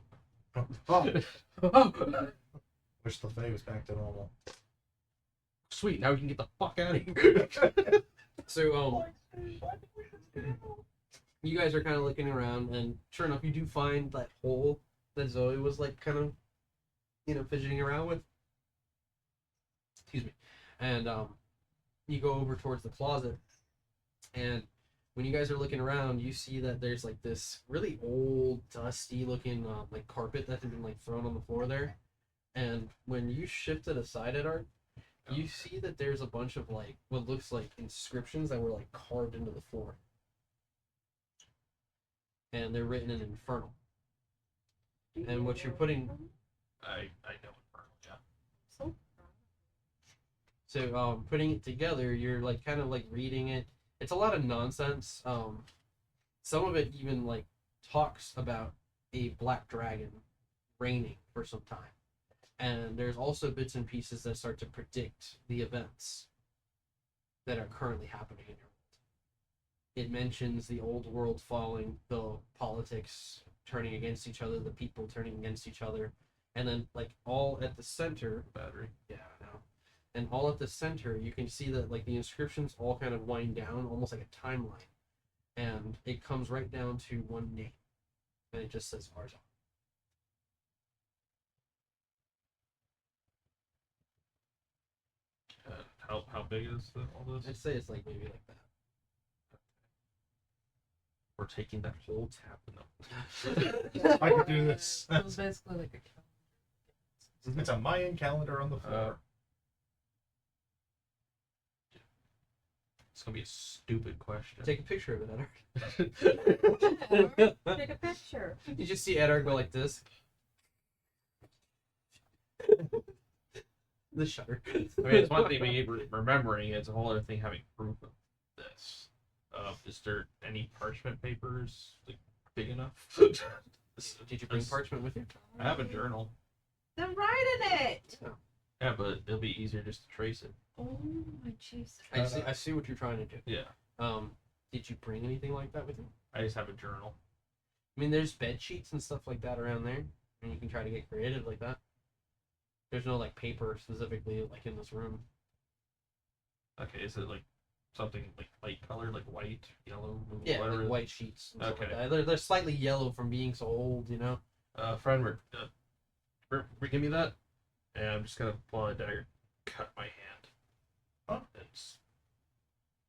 Wish the Fae was back to normal. Sweet, now we can get the fuck out of here. So you guys are kind of looking around, and sure enough, you do find that hole that Zoe was like kind of, fidgeting around with. Excuse me. And you go over towards the closet, and when you guys are looking around, you see that there's like this really old, dusty-looking like carpet that had been like thrown on the floor there. And when you shift it aside at Art, you see that there's a bunch of like what looks like inscriptions that were like carved into the floor, and they're written in Infernal. And what you're putting, I know Infernal, yeah. so putting it together, you're like kind of like reading it. It's a lot of nonsense. Some of it even like talks about a black dragon reigning for some time. And there's also bits and pieces that start to predict the events that are currently happening in your world. It mentions the old world falling, the politics turning against each other, the people turning against each other, and then like all at the center, Battery. yeah, I know. And all at the center, you can see that like the inscriptions all kind of wind down, almost like a timeline, and it comes right down to one name, and it just says Arzon. How big is all this? I'd say it's like maybe like that. We're taking that whole tab. I could do this. it was basically like a calendar. It's a Mayan calendar on the floor. It's gonna be a stupid question. Take a picture of it, Edark. Take a picture. You just see Edark go like this. The shutter. I mean, it's one thing being remembering; it's a whole other thing having proof of this. Is there any parchment papers like big enough? Did you bring parchment with you? I have a journal. Then write in it. Yeah, but it'll be easier just to trace it. Oh my Jesus. I see what you're trying to do. Yeah. Did you bring anything like that with you? I just have a journal. I mean, there's bed sheets and stuff like that around there, and you can try to get creative like that. There's no like paper specifically like in this room. Okay, is it like something like light color, like white, yellow, Yeah, whatever? like white sheets. And stuff like Okay. that. They're slightly yellow from being so old, you know. Friend, give me that, and I'm just gonna pull out a dagger, cut my hand, and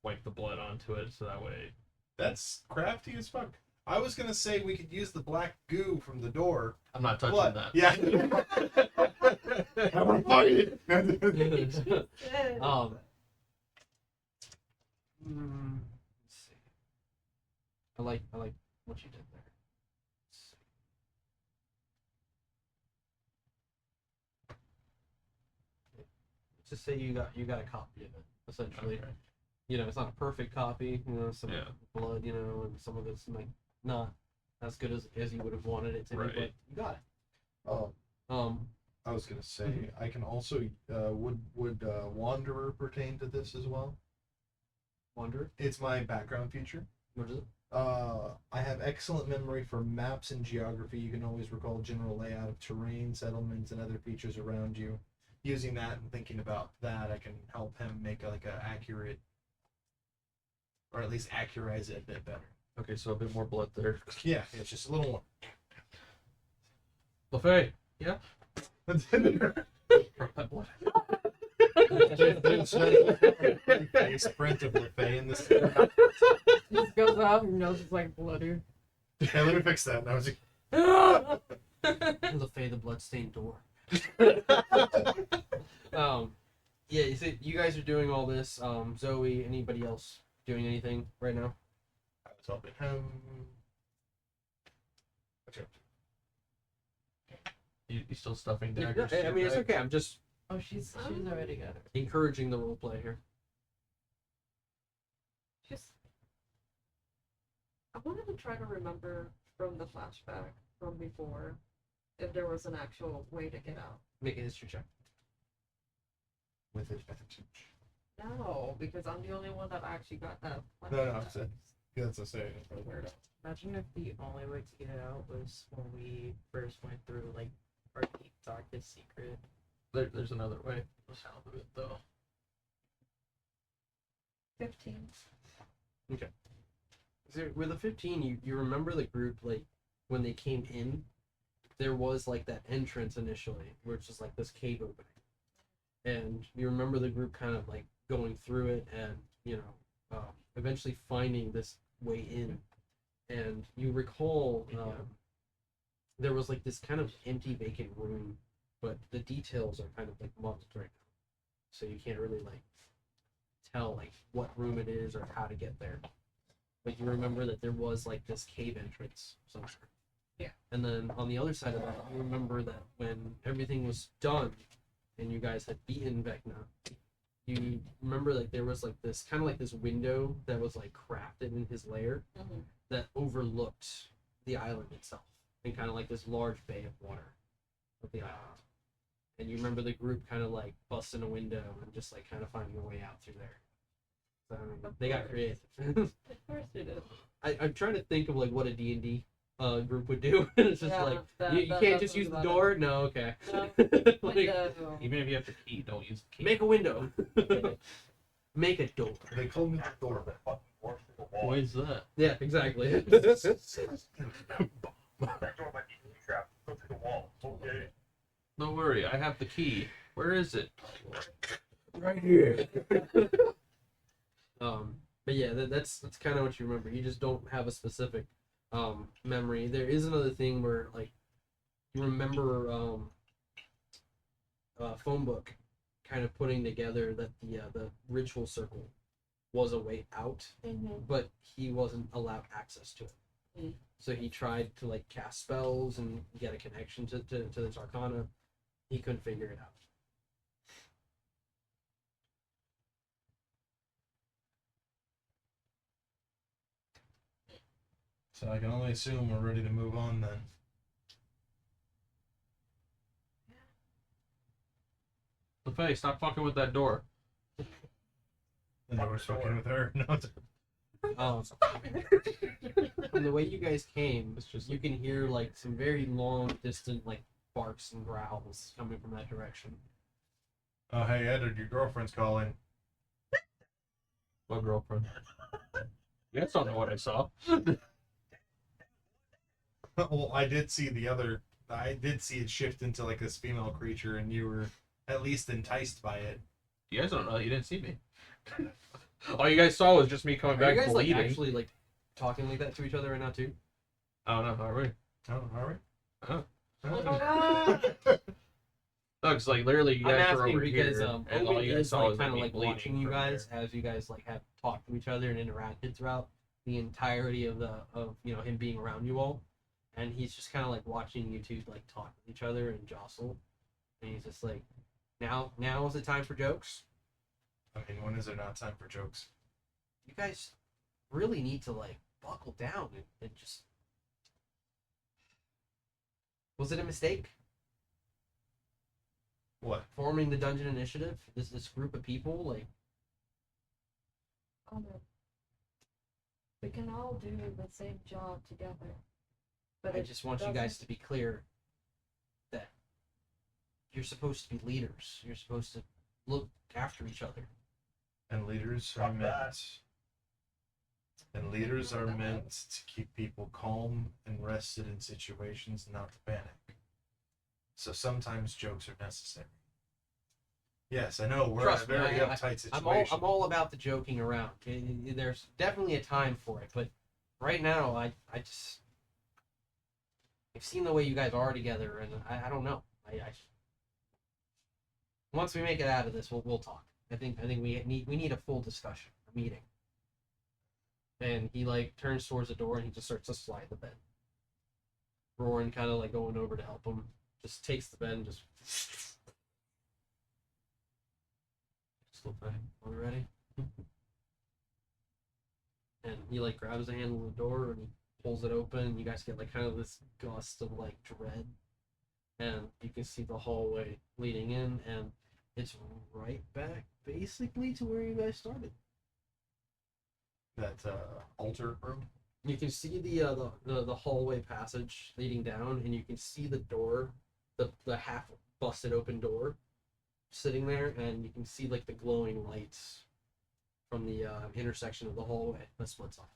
wipe the blood onto it, so that way. That's crafty as fuck. I was gonna say we could use the black goo from the door. I'm not touching But, that. yeah. I want to fight it. Let's see. I like what you did there. Let's see. Let's just say you got a copy of it, essentially. Okay. You know, it's not a perfect copy, you know, some Yeah. blood, you know, and some of it's like not as good as you would have wanted it to Right. be, but you got it. Oh, I was gonna say I can also would Wanderer pertain to this as well? Wanderer? It's my background feature. What is it? I have excellent memory for maps and geography. You can always recall general layout of terrain, settlements, and other features around you. Using that and thinking about that, I can help him make a accurate, or at least accurize it a bit better. Okay, so a bit more blood there. Yeah, it's just a little more. Buffet. Yeah. Face print of Lefay in this. Just goes out, your nose is like bloody. Hey, let me fix that. Now, The Bloodstained door. Yeah, you see, you guys are doing all this. Zoe, anybody else doing anything right now? I was helping him. You still stuffing Yeah, daggers? I mean, it's okay. I'm just Oh, she's already got it. encouraging the role play here. Just, I wanted to try to remember from the flashback from before if there was an actual way to get out. Make a history check. With advantage. No, because I'm the only one that actually got that. No, I'm saying. That's a saying. Weirdo. Imagine if the only way to get out was when we first went through like our deep darkest secret. There's another way. The sound of it, though. 15. So with a 15, you remember the group, like, when they came in, there was, like, that entrance initially, which is, like, this cave opening. And you remember the group kind of, like, going through it and, you know, eventually finding this way in. And you recall there was, like, this kind of empty, vacant room, but the details are kind of, like, muddled right now. So you can't really, like, tell, like, what room it is or how to get there. But you remember that there was like this cave entrance somewhere. Yeah. And then on the other side of that, you remember that when everything was done and you guys had beaten Vecna, you remember like there was like this kind of like this window that was like crafted in his lair that overlooked the island itself and kind of like this large bay of water of the island. And you remember the group kind of like busting a window and just like kind of finding a way out through there. So, I mean, they got creative. Of course it is. I'm trying to think of like what a D&D group would do. It's just Yeah, like you that can't just use the sounds door. No, okay. No, Like, Even if you have the key, don't use the key. make a window. Make a door. They call me the door. Why is that? Yeah, exactly. That door might be trapped. Go through the wall. Okay. Don't worry, I have the key. Where is it? Right here. But yeah, that's kind of what you remember. You just don't have a specific memory. There is another thing where like you remember phone book kind of putting together that the ritual circle was a way out, but he wasn't allowed access to it. So he tried to like cast spells and get a connection to this arcana. He couldn't figure it out. So I can only assume we're ready to move on then. LeFay, stop fucking with that door. And they were fucking with her. No, it's- And the way you guys came, it's just you can hear like some very long, distant like barks and growls coming from that direction. Oh, hey, Edward, your girlfriend's calling. What girlfriend? You guys don't know what I saw. Well, I did see it shift into like this female creature, and you were at least enticed by it. You guys don't know. You didn't see me. All you guys saw was just me coming Are back you guys like bleeding. actually like talking like that to each other right now too? Oh no, are we? Oh, are we? Oh. Oh. No, because like literally you I'm guys were asking over because here, and all Owen you guys is saw like was kind of me like bleeding watching you from guys there. as you guys like have talked to each other and interacted throughout the entirety of him being around you all, and he's just kind of like watching you two like talk with each other and jostle, and he's just like, now is the time for jokes. I mean, when is there not time for jokes? You guys really need to like buckle down and just. Was it a mistake What? forming the Dungeon Initiative? This group of people, like, We can all do the same job together. But I it just want you guys doesn't- to be clear that you're supposed to be leaders. You're supposed to look after each other. And leaders are meant to keep people calm and rested in situations, not to panic. So sometimes jokes are necessary. Yes, I know we're Trust in a very me, uptight situation. I'm all about the joking around. There's definitely a time for it, but right now I've seen the way you guys are together, and I don't know. Once we make it out of this, we'll talk. I think we need a full discussion, a meeting. And he like turns towards the door and he just starts to slide the bed. Roran kind of like going over to help him. Just takes the bed and just slip back. Are we ready? And he like grabs a handle of the door and he pulls it open. And you guys get like kind of this gust of like dread, and you can see the hallway leading in, and it's right back basically to where you guys started. That altar room. You can see the hallway passage leading down, and you can see the door, the half busted open door, sitting there, and you can see like the glowing lights from the intersection of the hallway that splits off.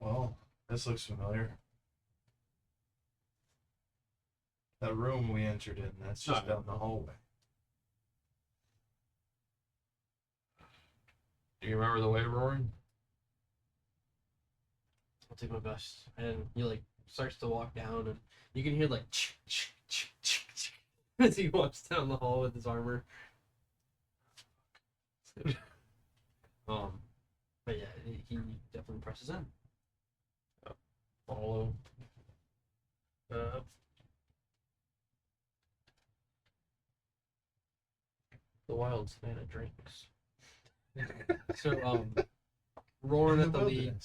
Well, this looks familiar. That room we entered in, that's just down the hallway. Do you remember the way, Roaring? I'll do my best. And he like starts to walk down, and you can hear like as he walks down the hall with his armor. But yeah, he definitely presses in. Follow. The wild savannah drinks. So, Roaring at the lead,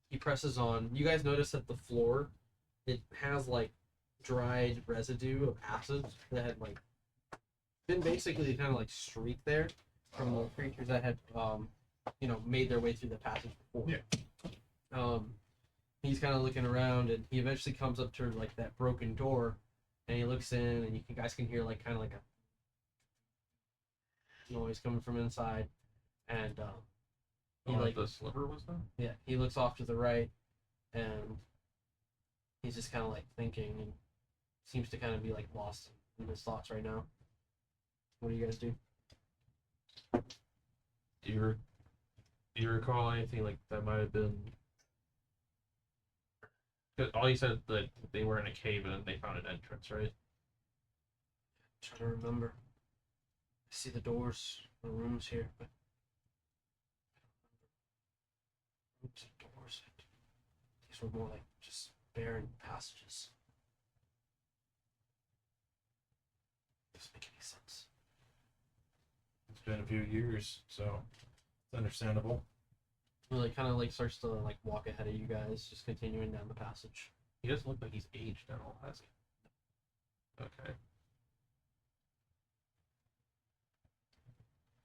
he presses on. You guys notice that the floor, it has like dried residue of acid that had like been basically kind of like streaked there from the creatures that had made their way through the passage before. Yeah. He's kind of looking around, and he eventually comes up to like that broken door, and he looks in, and you guys can hear like kind of like a noise coming from inside, and he like the sliver was done? yeah, he looks off to the right, and he's just kind of like thinking, and seems to kind of be like lost in his thoughts right now. What do you guys do? Do you recall anything like that might have been? 'Cause all you said that they were in a cave and then they found an entrance, right? Trying to remember. I see the doors, the rooms here, but rooms and doors. These were more like just barren passages. Doesn't make any sense. It's been a few years, so it's understandable. He like kind of like starts to like walk ahead of you guys, just continuing down the passage. He doesn't look like he's aged at all, has he? Okay.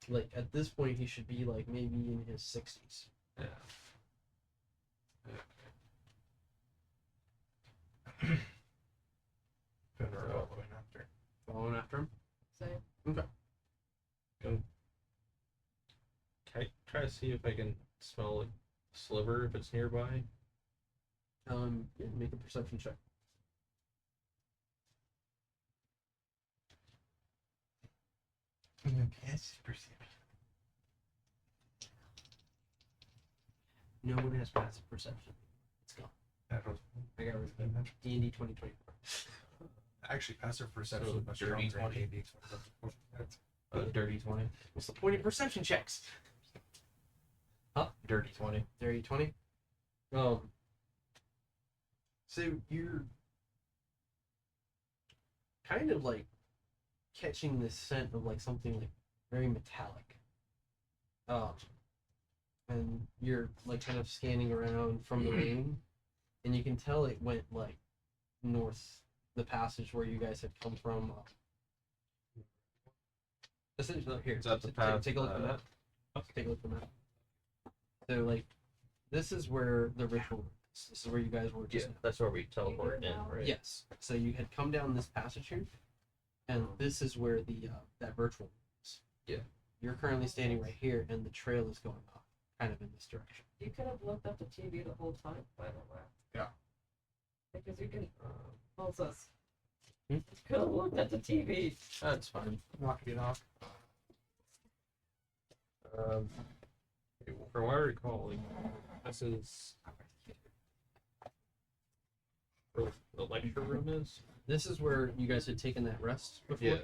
Like at this point, he should be like maybe in his 60s. Yeah. Following after. Following after him. Same. Okay. Can I try to see if I can smell like sliver if it's nearby? Yeah, make a perception check. No one has passive perception. Let's go. I got rid of D&D 2024. Actually, passive perception So, is much dirty stronger 20. than D&D 20. Dirty 20. What's the point of perception checks? Dirty 20. Dirty 20. So you're kind of like catching this scent of like something like very metallic. And you're like kind of scanning around from the room, and you can tell it went like north, the passage where you guys had come from. Essentially, here, Is that the take- path, take a look at the map. Take a look at the map. So like, this is where the ritual is. This is where you guys were just now. That's where we teleported in, right? Yes. So you had come down this passage here, and this is where the that virtual is. Yeah. You're currently standing right here, and the trail is going up, kind of in this direction. You could have looked at the TV the whole time, by the way. Yeah. Because you can pulse us. Hmm? You could have looked at the TV. That's fine. Knock it off. From what I recall, like, this is where the lecture room is. This is where you guys had taken that rest before. Yeah.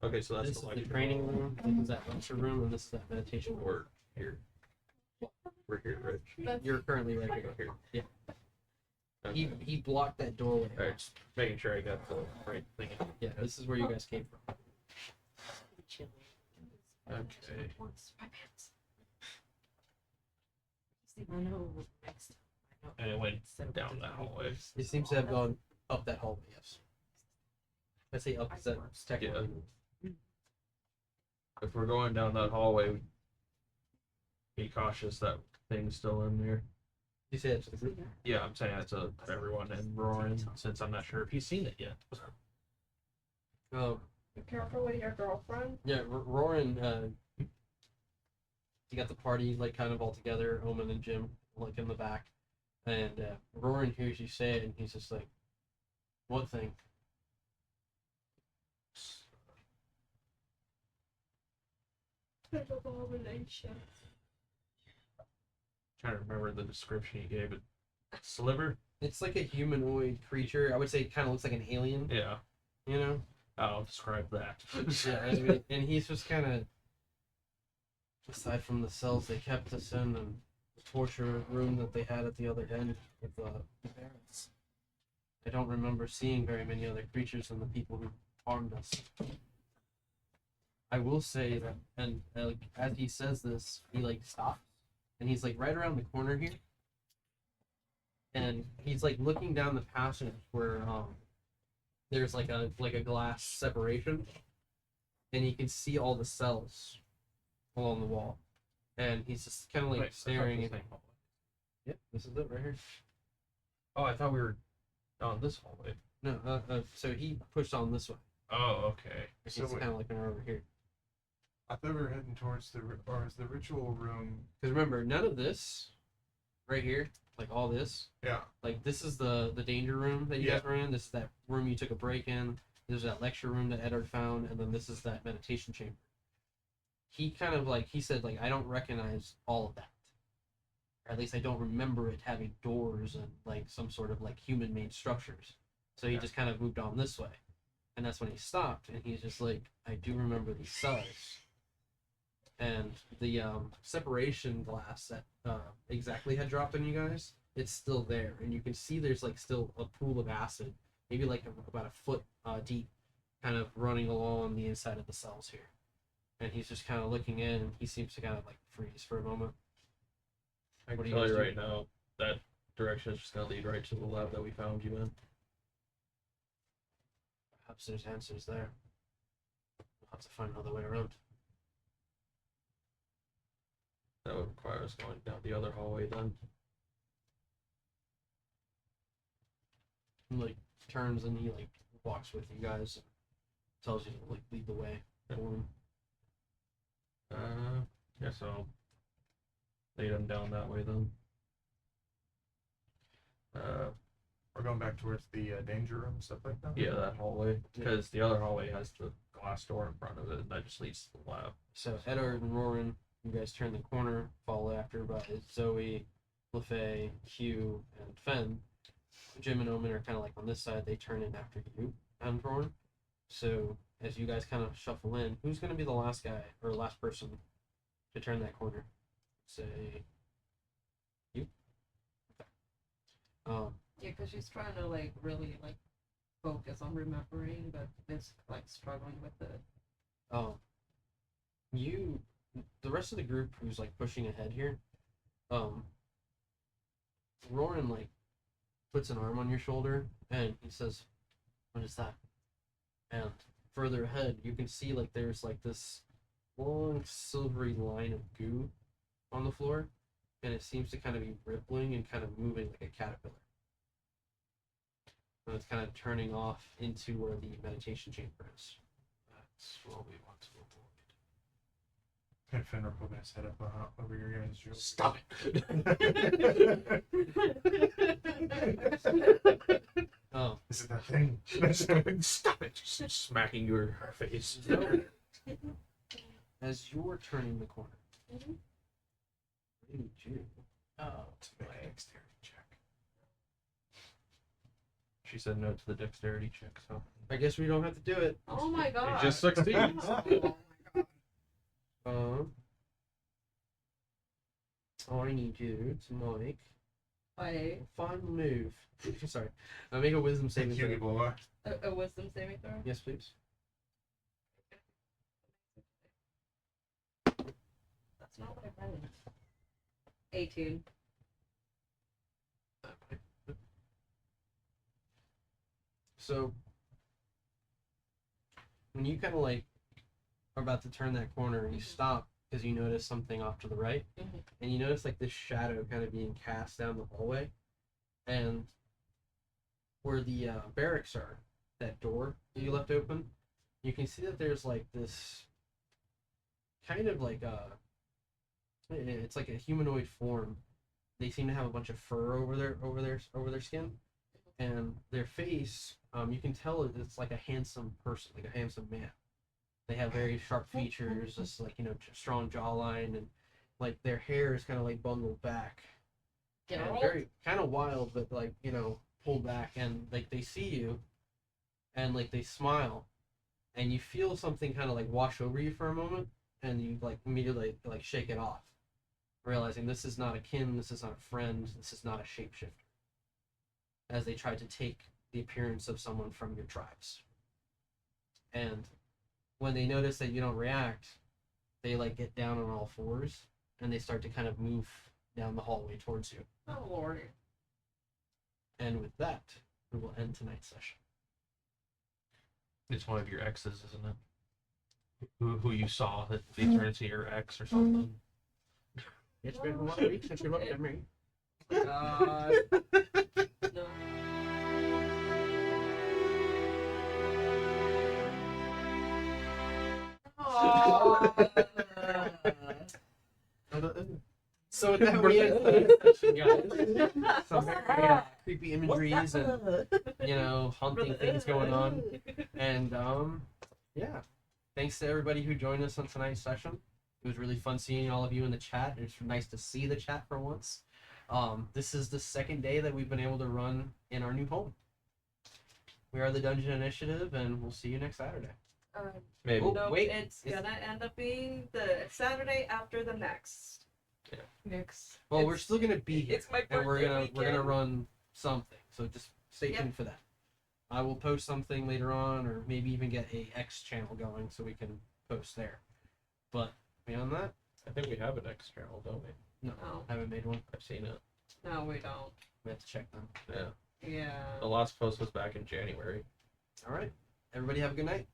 Okay, so that's This is the the lecture training room. This is that lecture room, and this is that meditation room. Or here. We're here, Rich. You're currently right here. Yeah. He blocked that doorway. Alright, just making sure I got the right thing. Yeah, this is where you guys came from. Okay. I know next time. I know. And it went down that hallway. It seems to have gone up that hallway, yes. I say up because that's technically. If we're going down that hallway, be cautious that thing's still in there. You say that to the group? Yeah, I'm saying that to everyone and Roran, since I'm not sure if he's seen it yet. Oh, Be careful with your girlfriend. yeah, Roran, you got the party, like, kind of all together, Omen and Jim, like, in the back. And Roran hears you say it, and he's just like, what thing? Abomination. Trying to remember the description he gave it. Sliver? It's like a humanoid creature. I would say it kind of looks like an alien, Yeah. you know? I'll describe that. Yeah, I mean, and he's just kind of, aside from the cells they kept us in and the torture room that they had at the other end with the barrels, I don't remember seeing very many other creatures than the people who harmed us. I will say that, and like as he says this, he like stops, and he's like right around the corner here, and he's like looking down the passage where there's like a glass separation, and you can see all the cells along the wall, and he's just kind of like staring at. Yep, this is it right here. Oh, I thought we were on this hallway. No, so he pushed on this way. Oh, okay. He's So wait. kind of looking over here. I thought we were heading towards the ritual room. Because remember, none of this, right here, like all this, Yeah. like this is the danger room that you guys were in. This is that room you took a break in. There's that lecture room that Edward found, and then this is that meditation chamber. He kind of like, he said like, I don't recognize all of that. Or at least I don't remember it having doors and like some sort of like human-made structures. So he just kind of moved on this way. And that's when he stopped, and he's just like, I do remember these cells. And the separation glass that exactly had dropped on you guys, it's still there. And you can see there's like still a pool of acid, maybe like about a foot deep, kind of running along the inside of the cells here. And he's just kind of looking in, and he seems to kind of like freeze for a moment. I What can do you tell guys you do? right now, that direction is just going to lead right to the lab that we found you in. Perhaps there's answers there. We'll have to find another way around. That would require us going down the other hallway then. He like turns and he like walks with you guys and tells you to like lead the way for him. Guess I'll lead him down that way then. We're going back towards the danger room, stuff like that. Yeah, that hallway. Because the other hallway has the glass door in front of it, and that just leads to the lab. So Edward and Roran, you guys turn the corner, follow after by Zoe, LaFay, Hugh, and Fen. Jim and Omen are kind of like on this side. They turn in after you and Roran. So as you guys kind of shuffle in, who's going to be the last guy or last person to turn that corner? Say you. Yeah, because she's trying to like really like focus on remembering, but it's like struggling with it. You, the rest of the group who's like pushing ahead here, Roran like puts an arm on your shoulder and he says, "What is that?" And further ahead, you can see like there's like this long silvery line of goo on the floor, and it seems to kind of be rippling and kind of moving like a caterpillar. And it's kind of turning off into where the meditation chamber is. That's what we want to avoid. And Fenrir poking his head up over your guys' shoulder. Stop it! Oh, Is it that thing? Stop it! Just smacking your face. as you're turning the corner, what do you do? To make a dexterity check. She said no to the dexterity check, so. I guess we don't have to do it. Oh my god. It just succeeds. I need you to make I a final move. Sorry. Make a wisdom saving Cutie throw. boy. a wisdom saving throw. Yes, please. That's not what I rolled. 18. So, when you kind of like are about to turn that corner, you stop because you notice something off to the right, Mhm. and you notice like this shadow kind of being cast down the hallway, and where the barracks are, that door that you left open, you can see that there's like this kind of like it's like a humanoid form. They seem to have a bunch of fur over their skin, and their face, you can tell it's like a handsome person, like a handsome man. They have very sharp features, just like, strong jawline, and like their hair is kind of like bundled back. And very kind of wild, but like, pulled back, and like they see you and like they smile, and you feel something kind of like wash over you for a moment, and you like immediately like shake it off, realizing this is not a kin, this is not a friend, this is not a shapeshifter, as they try to take the appearance of someone from your tribes. And when they notice that you don't react, they like get down on all fours and they start to kind of move down the hallway towards you. Oh lord. And with that, we will end tonight's session. It's one of your exes, isn't it? Who you saw that they turned into your ex or something. It's been 1 week since you looked at me. God. No. So with that, we end tonight's session, guys. Some very creepy imageries and haunting things going on. And yeah, thanks to everybody who joined us on tonight's session. It was really fun seeing all of you in the chat. It's nice to see the chat for once. This is the second day that we've been able to run in our new home. We are the Dungeon Initiative, and we'll see you next Saturday. Maybe. Oh, No, wait. it's gonna end up being the Saturday after the next. Next. Well, we're still gonna be here, It's my and we're birthday gonna weekend. run something. So just stay tuned for that. I will post something later on, or maybe even get a X channel going so we can post there. But beyond that, I think we have an X channel, don't we? no, No. I haven't made one. I've seen it. No, we don't. We have to check them. Yeah. Yeah. The last post was back in January. All right, everybody have a good night.